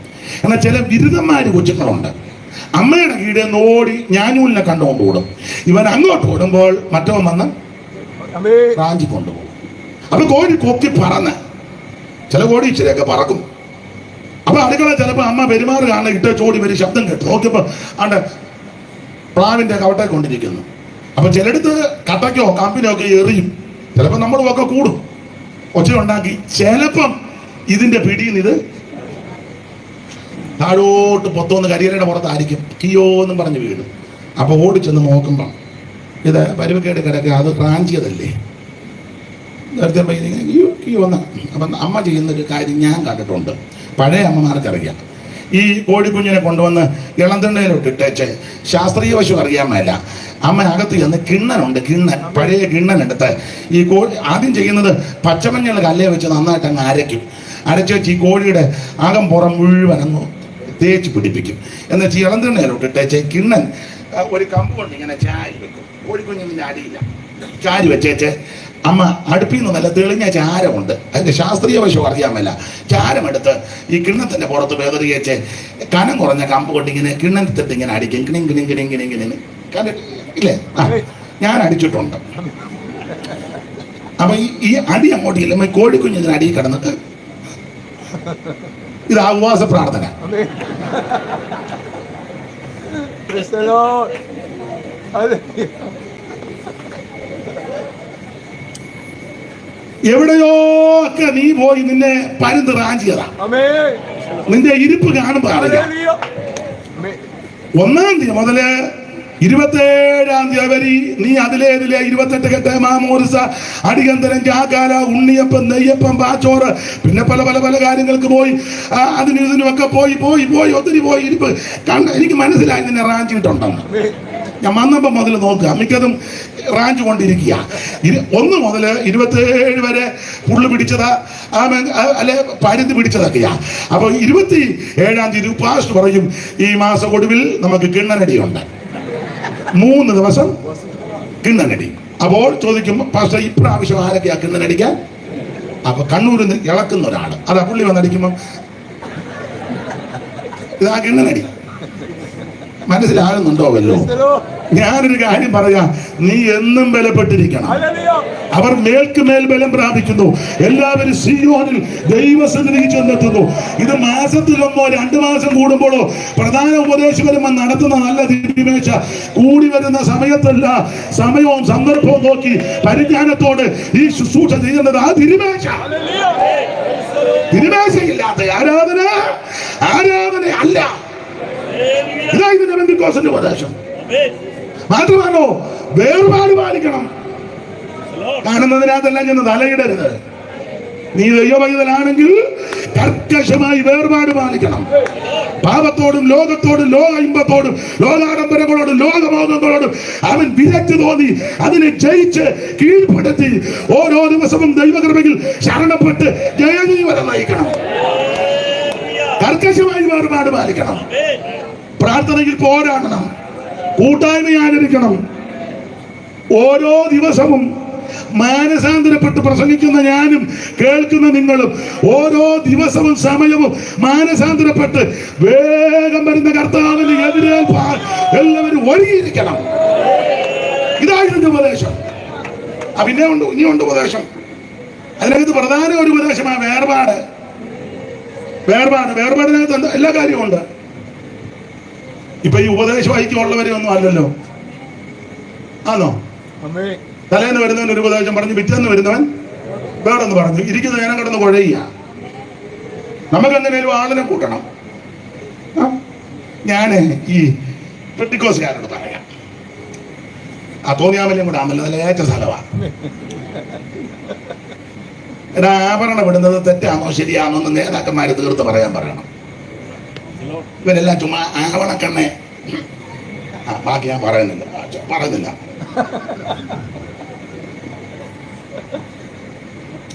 എന്നാൽ ചില ബിരുദന്മാര് കൊച്ചുങ്ങളുണ്ട്, അമ്മയുടെ കീഴെ നിന്ന് ഓടി ഞാനൂലിനെ കണ്ടുകൊണ്ട് ഓടും. ഇവൻ അങ്ങോട്ട് ഓടുമ്പോൾ മറ്റവൻ വന്ന് റാഞ്ചി കൊണ്ടുപോകും. അപ്പൊ കോഴി കൊത്തി പറന്ന്, ചില കോഴി ഇച്ചിരിയൊക്കെ പറക്കും. അപ്പൊ അടുക്കള ചിലപ്പോ അമ്മ പെരുമാറുകയാണ്, ഇട്ട ചോടി വരും, ശബ്ദം കേട്ടു നോക്കിയപ്പോ ആണ്ട് പ്ലാവിന്റെ കവട്ടെ കൊണ്ടിരിക്കുന്നു. അപ്പൊ ചിലടത്ത് കട്ടയ്ക്കോ കമ്പിനോ ഒക്കെ എറിയും. ചിലപ്പോ നമ്മളുമൊക്കെ കൂടും, ഒച്ച ഉണ്ടാക്കി. ചിലപ്പം ഇതിന്റെ പിടിയിൽ ഇത് താഴോട്ട് പൊത്തോന്ന് കരിയലയുടെ പുറത്തായിരിക്കും, കിയോന്നും പറഞ്ഞ് വീഴും. അപ്പൊ ഓടിച്ചെന്ന് നോക്കുമ്പം ഇത് പരുവക്കേട് കിടക്കുക, അത് റാഞ്ചിയതല്ലേ, കിയോന്ന്. അപ്പം അമ്മ ചെയ്യുന്നൊരു കാര്യം ഞാൻ കണ്ടിട്ടുണ്ട്, പഴയ അമ്മമാർക്കറിയാം. ഈ കോഴിക്കുഞ്ഞിനെ കൊണ്ടുവന്ന് ഇളന്തിണ്ണയിലോട്ട് ഇട്ടേച്ച് ശാസ്ത്രീയ വശം അറിയാൻ മേല. അമ്മ അകത്ത് ചെന്ന് കിണ്ണനുണ്ട്, പഴയ കിണ്ണനെടുത്ത് ഈ കോഴി ആദ്യം ചെയ്യുന്നത് പച്ചമഞ്ഞൾ കല്ലേ വെച്ച് നന്നായിട്ട് അങ്ങ് അരച്ച് വെച്ച് ഈ കോഴിയുടെ അകം പുറം മുഴുവൻ അങ്ങ് തേച്ച് പിടിപ്പിക്കും. എന്നുവെച്ച് ഇളന്തിണ്ണയിലോട്ട് ഇട്ടേച്ച് കിണ്ണൻ ഒരു കമ്പ് കൊണ്ട് ഇങ്ങനെ ചാരി വെക്കും. കോഴിക്കുഞ്ഞിൻ്റെ അടിയില്ല ചാരി വെച്ചേച്ച് അമ്മ അടുപ്പിൽ നിന്ന് നല്ല തെളിഞ്ഞ ചാരമുണ്ട്, അതിന്റെ ശാസ്ത്രീയ വശം അറിയാൻ മേല. ചാരമെടുത്ത് ഈ കിണ്ണത്തിന്റെ പുറത്ത് വേദറിയേച്ച് കനം കുറഞ്ഞ കമ്പ് കൊണ്ട് ഇങ്ങനെ കിണ്ണത്തിട്ട് ഇങ്ങനെ അടിക്കും. കിണിങ് ഇല്ലേ? ഞാൻ അടിച്ചിട്ടുണ്ട്. അപ്പൊ ഈ അടി അങ്ങോട്ട് ഇല്ല, കോഴിക്കുഞ്ഞിന് അടിയിൽ കിടന്നിട്ട് ഇത് ഉപവാസ പ്രാർത്ഥന. എവിടെയോ ഒക്കെ നീ പോയി നിന്നെ പരുന്ത് റാഞ്ചിയതാ. നിന്റെ ഇരിപ്പ് കാണുമ്പോ അറിയാം. 1-ാം തീയതി മുതല് 27-ാം തീയതി വരെ നീ അതിലെ 28 കെട്ട് മാമോദിസ, അടിയന്തരം, ജാകാല, ഉണ്ണിയപ്പം, നെയ്യപ്പം, പാച്ചോറ്, പിന്നെ പല പല പല കാര്യങ്ങൾക്ക് പോയി, അതിനും ഇതിനുമൊക്കെ പോയി ഒത്തിരി പോയി ഇരിപ്പ് എനിക്ക് മനസ്സിലായി നിന്നെ റാഞ്ചിട്ടുണ്ടെന്ന്. ഞാൻ വന്നപ്പം മുതൽ നോക്കുക, മിക്കതും റാഞ്ച് കൊണ്ടിരിക്കുക. 1 മുതൽ 27 വരെ പുള്ളു പിടിച്ചതാ, അല്ലെ പരുന്ത് പിടിച്ചതൊക്കെയാ. അപ്പൊ 27-ാം തീയതി പാസ്റ്റ് പറയും ഈ മാസം ഒടുവിൽ നമുക്ക് കിണ്ണനടിയുണ്ട്, 3 ദിവസം കിണ്ണനടി. അപ്പോൾ ചോദിക്കും, പാസ്റ്റർ ഇപ്രാവശ്യം ആരൊക്കെയാ കിണ്ണനടിക്കാൻ? അപ്പൊ കണ്ണൂരിൽ നിന്ന് ഇളക്കുന്ന ഒരാള്, അതാ പുള്ളി വന്നടിക്കുമ്പം ഇതാ കിണ്ണനടി. മനസ്സിലാകുന്നുണ്ടോ വല്ലോ? ഞാനൊരു കാര്യം പറയാം, നീ എന്നും ബലപ്പെട്ടിരിക്കണം. അവർ മേൽക്കുമേൽ ബലം പ്രാപിക്കുന്നു. എല്ലാവരും സിയോനിൽ ദൈവസന്നിധിയിൽ ചെന്നെത്തുന്നു. ഇത് മാസത്തിലൊന്നോ 2 മാസം കൂടുമ്പോഴോ പ്രധാന ഉപദേശകന്മാർ നടത്തുന്ന നല്ല തിരുമേശ കൂടി വരുന്ന സമയത്തല്ല, സമയവും സന്ദർഭവും നോക്കി പരിജ്ഞാനത്തോട് ഈ ശുശ്രൂഷ ചെയ്യുന്നത് ആ തിരുമേശ. തിരുമേശയില്ലാത്ത ആരാധന അല്ല. ഇതാ ഇതിന്റെ പെന്തിക്കോസ്തിന്റെ ഉപദേശം. മാത്രമാണോ വേർപാട് പാലിക്കണം. കാണുന്നതിനകത്തെല്ലാം ചെന്ന് തലയിടരുത്. നീ ദൈവപൈതലാണെങ്കിൽ കർക്കശമായി വേർപാട് പാലിക്കണം. പാപത്തോടും ലോകത്തോടും ലോക ഇമ്പത്തോടും ലോകാഡംബരങ്ങളോടും ലോകമോഹങ്ങളോടും അവൻ വിരക്തി തോന്നി അതിനെ ജയിച്ച് കീഴ്പ്പെടുത്തി ഓരോ ദിവസവും ദൈവകൃപയിൽ ശരണപ്പെട്ട് ജയജീവനം നയിക്കണം. കർക്കശമായി വേർപാട് പാലിക്കണം. പ്രാർത്ഥനയിൽ പോരാടണം, കൂട്ടായ്മ ആചരിക്കണം. ഓരോ ദിവസവും മാനസാന്തരപ്പെട്ട് പ്രസംഗിക്കുന്ന ഞാനും കേൾക്കുന്ന നിങ്ങളും ഓരോ ദിവസവും സമയവും മാനസാന്തരപ്പെട്ട് വേഗം വരുന്ന കർത്താവിന് എതിരേൽപ്പാൻ എല്ലാവരും ഒരുങ്ങിയിരിക്കണം. ഇതായിരുന്നു ഉപദേശം. പിന്നെ ഇനിയുണ്ട് ഉപദേശം. അതിനകത്ത് പ്രധാന ഒരു ഉപദേശമാണ് വേർപാടിനകത്ത് എല്ലാ കാര്യവും ഉണ്ട്. ഇപ്പൊ ഈ ഉപദേശം ഐക്യമുള്ളവരെ ഒന്നും അല്ലല്ലോ, ആണോ? തലേന്ന് വരുന്നവൻ ഒരു ഉപദേശം പറഞ്ഞു, പിറ്റേന്ന് വരുന്നവൻ വേറൊന്ന് പറഞ്ഞു, ഇരിക്കുന്ന നേരം കിടന്ന് കുഴയുക. നമുക്ക് എങ്ങനെയും ആളിനെ കൂട്ടണം. ഞാന് ഈ പെട്ടിക്കോസുകാരോട് പറയാം, തോന്നിയാമല്യം കൂടെ ആമല്ലോ, നല്ല ഏറ്റ സ്ഥലമാണ്. ആഭരണം വിടുന്നത് തെറ്റാണോ ശരിയാണോ എന്ന് നേതാക്കന്മാര് തീർത്ത് പറയാൻ പറയണം. ഇവരെല്ലാം ചുമ്മാ ആവണക്കണ്ണെ ബാക്കി ഞാൻ പറയുന്നില്ല.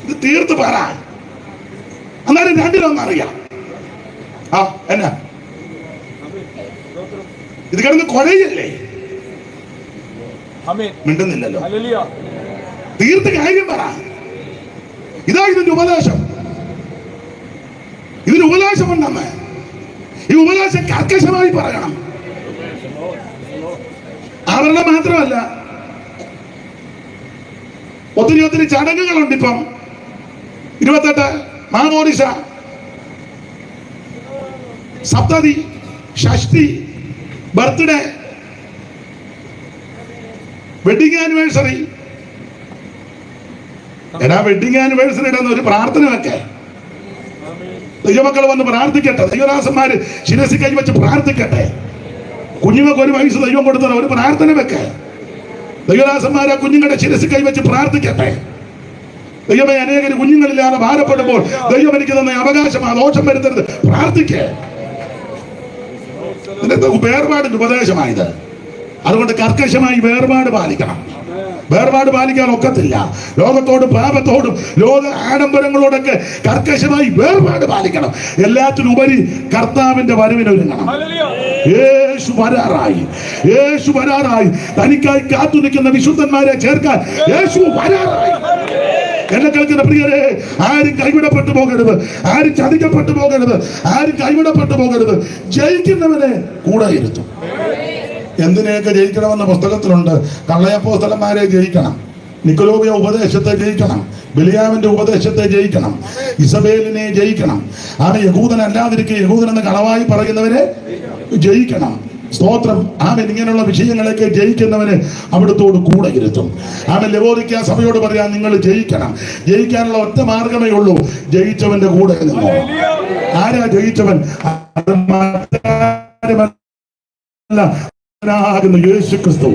ഇത് തീർത്ത് പറ, എന്നാലും രണ്ടിലൊന്നറിയാം. എന്നാ ഇത് കിടന്ന് കൊലയല്ലേ? മിണ്ടുന്നില്ലല്ലോ. തീർത്ത് കാര്യം പറ. ഇതാ ഇതിന്റെ ഉപദേശം. ഇതിന് ഉപദേശമുണ്ടെന്ന്. ഈ ഉപദേശം കർക്കശമായി പറയണം. അവരുടെ മാത്രമല്ല, ഒത്തിരി ചടങ്ങുകളുണ്ട്. ഇപ്പം 28 മാമോദിസ, സപ്തതി, ഷഷ്ടി, ബർത്ത്ഡേ, വെഡിങ് ആനിവേഴ്സറി. വെഡിങ് ആനിവേഴ്സറിയുടെ ഒരു പ്രാർത്ഥന വെക്കെ. ദൈവമക്കൾ വന്ന് പ്രാർത്ഥിക്കട്ടെ. ദൈവദാസന്മാര് ശിരസി കൈവച്ച് പ്രാർത്ഥിക്കട്ടെ. കുഞ്ഞുങ്ങൾക്ക് 1 വയസ്സ് ദൈവം കൊടുത്ത ഒരു പ്രാർത്ഥന വെക്കെ. ദൈവദാസന്മാരെ കുഞ്ഞുങ്ങളുടെ ശിരസി കൈവച്ച് പ്രാർത്ഥിക്കട്ടെ. ദൈവമേ, അനേകര് കുഞ്ഞുങ്ങളില്ലാതെ ഭാരപ്പെടുമ്പോൾ ദൈവം എനിക്ക് തന്ന അവകാശം ആ ദോഷം വരുത്തരുത്. പ്രാർത്ഥിക്കേ. വേർപാടിന്റെ ഉപദേശമായത്. അതുകൊണ്ട് കർക്കശമായി വേർപാട് പാലിക്കണം. വേർപാട് പാലിക്കാൻ ഒക്കത്തില്ല. ലോകത്തോടും പാപത്തോടും ലോക ആഡംബരങ്ങളോടൊക്കെ കർക്കശമായി വേർപാട് പാലിക്കണം. എല്ലാത്തിനുപരി കർത്താവിന്റെ വരവിനൊരുങ്ങണം. യേശു വരാറായി. യേശു വരാറായി. തനിക്കായി കാത്തു നിൽക്കുന്ന വിശുദ്ധന്മാരെ ചേർക്കാൻ യേശു വരാറായി. എന്നെ കേൾക്കുന്ന പ്രിയരെ, ആരും കൈവിടപ്പെട്ടു പോകരുത്. ആരും ചതിക്കപ്പെട്ടു പോകരുത്. ആരും കൈവിടപ്പെട്ടു പോകരുത്. ജയിക്കുന്നവനെ കൂടെ ഇരുത്തും. എന്തിനെയൊക്കെ ജയിക്കണമെന്ന പുസ്തകത്തിലുണ്ട്. കള്ളയപ്പോസ്തലന്മാരെ ജയിക്കണം, നിക്കോലോവിയ ഉപദേശത്തെ ജയിക്കണം, ബിലിയാമിന്റെ ഉപദേശത്തെ ജയിക്കണം, ഇസബേലിനെ ജയിക്കണം. യഹൂദനല്ലാതിരിക്കെ യഹൂദനെന്ന് കളവായി പറയുന്നവരെ ജയിക്കണം. സ്തോത്രം. ആമേൻ. ഇങ്ങനെയുള്ള വിഷയങ്ങളൊക്കെ ജയിക്കുന്നവന് അവിടുത്തോട് കൂടെ ഇരുത്തും. ആമേൻ. ലവോദിക്ക സഭയോട് പറയാൻ, നിങ്ങൾ ജയിക്കണം. ജയിക്കാനുള്ള ഒറ്റ മാർഗമേ ഉള്ളൂ, ജയിച്ചവന്റെ കൂടെ നിന്നോ. ആരാ ജയിച്ചവൻ? യേശു ക്രിസ്തു.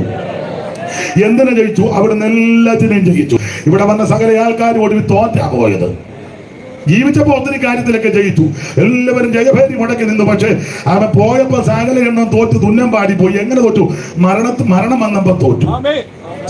എന്തിനെ ജയിച്ചു? അവിടുന്ന് എല്ലാത്തിനെയും ജയിച്ചു. ഇവിടെ വന്ന സകല ആൾക്കാരും ഒടുവിൽ തോറ്റാ പോയത്. ജീവിച്ചപ്പോ ഒത്തിരി കാര്യത്തിലൊക്കെ ജയിച്ചു. എല്ലാവരും ജയഭേരി മുടക്കി നിന്നു. പക്ഷെ അവൻ പോയപ്പോ സകല എണ്ണം തോറ്റ് തുന്നം പാടിപ്പോയി. എങ്ങനെ തോറ്റു? മരണം വന്നപ്പോ തോറ്റു.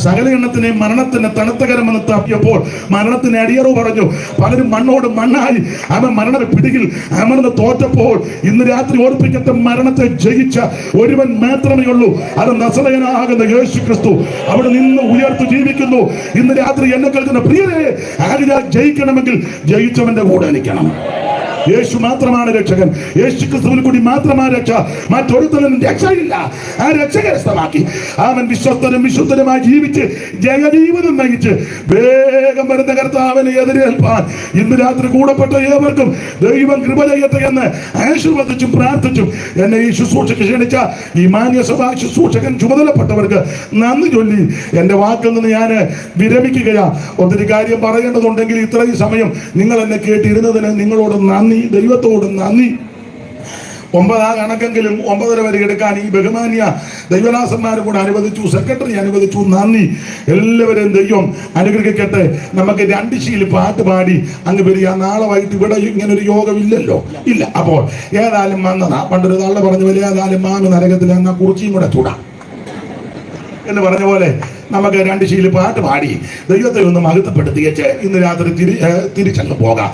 സകല എണ്ണത്തിനെ മരണത്തിന് തണുത്തകരമെന്ന് തപ്പിയപ്പോൾ മരണത്തിന് അടിയറവ് പറഞ്ഞു. പലരും മണ്ണോട് മണ്ണായി. അവൻ മരണ പിടിയിൽ അമർന്ന് തോറ്റപ്പോൾ ഇന്ന് രാത്രി ഓർപ്പിക്കത്തെ മരണത്തെ ജയിച്ച ഒരുവൻ മാത്രമേ ഉള്ളൂ. അത് നസറയനാകുന്ന യേശു ക്രിസ്തു. അവിടെ നിന്ന് ഉയർത്തു ജീവിക്കുന്നു. ഇന്ന് രാത്രി എന്നെ കേൾക്കുന്ന പ്രിയരെ, ആര് ജയിക്കണമെങ്കിൽ ജയിച്ചവന്റെ കൂടെ നിൽക്കണം. യേശു മാത്രമാണ് രക്ഷകൻ. യേശു ക്രിസ്തുവിൽ കൂടി മാത്രമാണ് രക്ഷ. മറ്റൊരുത്തനും രക്ഷയില്ല. ആ രക്ഷ കരസ്ഥമാക്കി അവൻ വിശ്വസ്തനും വിശുദ്ധനുമായി ജീവിച്ച് ജയജീവിതം നയിച്ച് വേഗം വരുന്ന കർത്താവിനെ എതിരേൽപ്പാൻ ഇന്ന് രാത്രി കൂടപ്പെട്ട ഏവർക്കും ദൈവം കൃപ ചെയ്യട്ടെ എന്ന് ആശീർവദിച്ചും പ്രാർത്ഥിച്ചും എന്നെ ഈ ശുശ്രൂഷയ്ക്ക് ക്ഷണിച്ച ഈ മാന്യസഭാ ശുശ്രൂഷകൻ ചുമതലപ്പെട്ടവർക്ക് നന്ദി ചൊല്ലി എന്റെ വാക്കിൽ നിന്ന് ഞാൻ വിരമിക്കുകയാ. ഒത്തിരി കാര്യം പറയേണ്ടതുണ്ടെങ്കിൽ ഇത്രയും സമയം നിങ്ങൾ എന്നെ കേട്ടിരുന്നതിന് നിങ്ങളോട് നന്ദി, ദൈവത്തോട് നന്ദി. 9 കണക്കെങ്കിലും 9:30 വരെ എടുക്കാൻ ഈ ബഹുമാന്യ ദൈവദാസന്മാരും കൂടെ അനുവദിച്ചു, സെക്രട്ടറി അനുവദിച്ചു. നന്ദി. എല്ലാവരും ദൈവം അനുഗ്രഹിക്കട്ടെ. നമുക്ക് 2 ശീൽ പാട്ട് പാടി അങ്ങ് വരിക. നാളെ വൈകിട്ട് ഇവിടെ ഇങ്ങനൊരു യോഗമില്ലല്ലോ, ഇല്ല. അപ്പോൾ ഏതായാലും വന്നതാ. പണ്ടൊരു തള്ള പറഞ്ഞു, വലിയ ഏതായാലും മാങ്ങ നരകത്തിൽ എന്നാ കുറിച്ചിയും കൂടെ ചൂടാം എന്ന് പറഞ്ഞ പോലെ നമുക്ക് 2 ശീൽ പാട്ട് പാടി ദൈവത്തെ ഒന്ന് മഹത്വപ്പെടുത്തിയേച്ച് ഇന്ന് രാത്രി തിരിച്ചങ്ങ് പോകാം.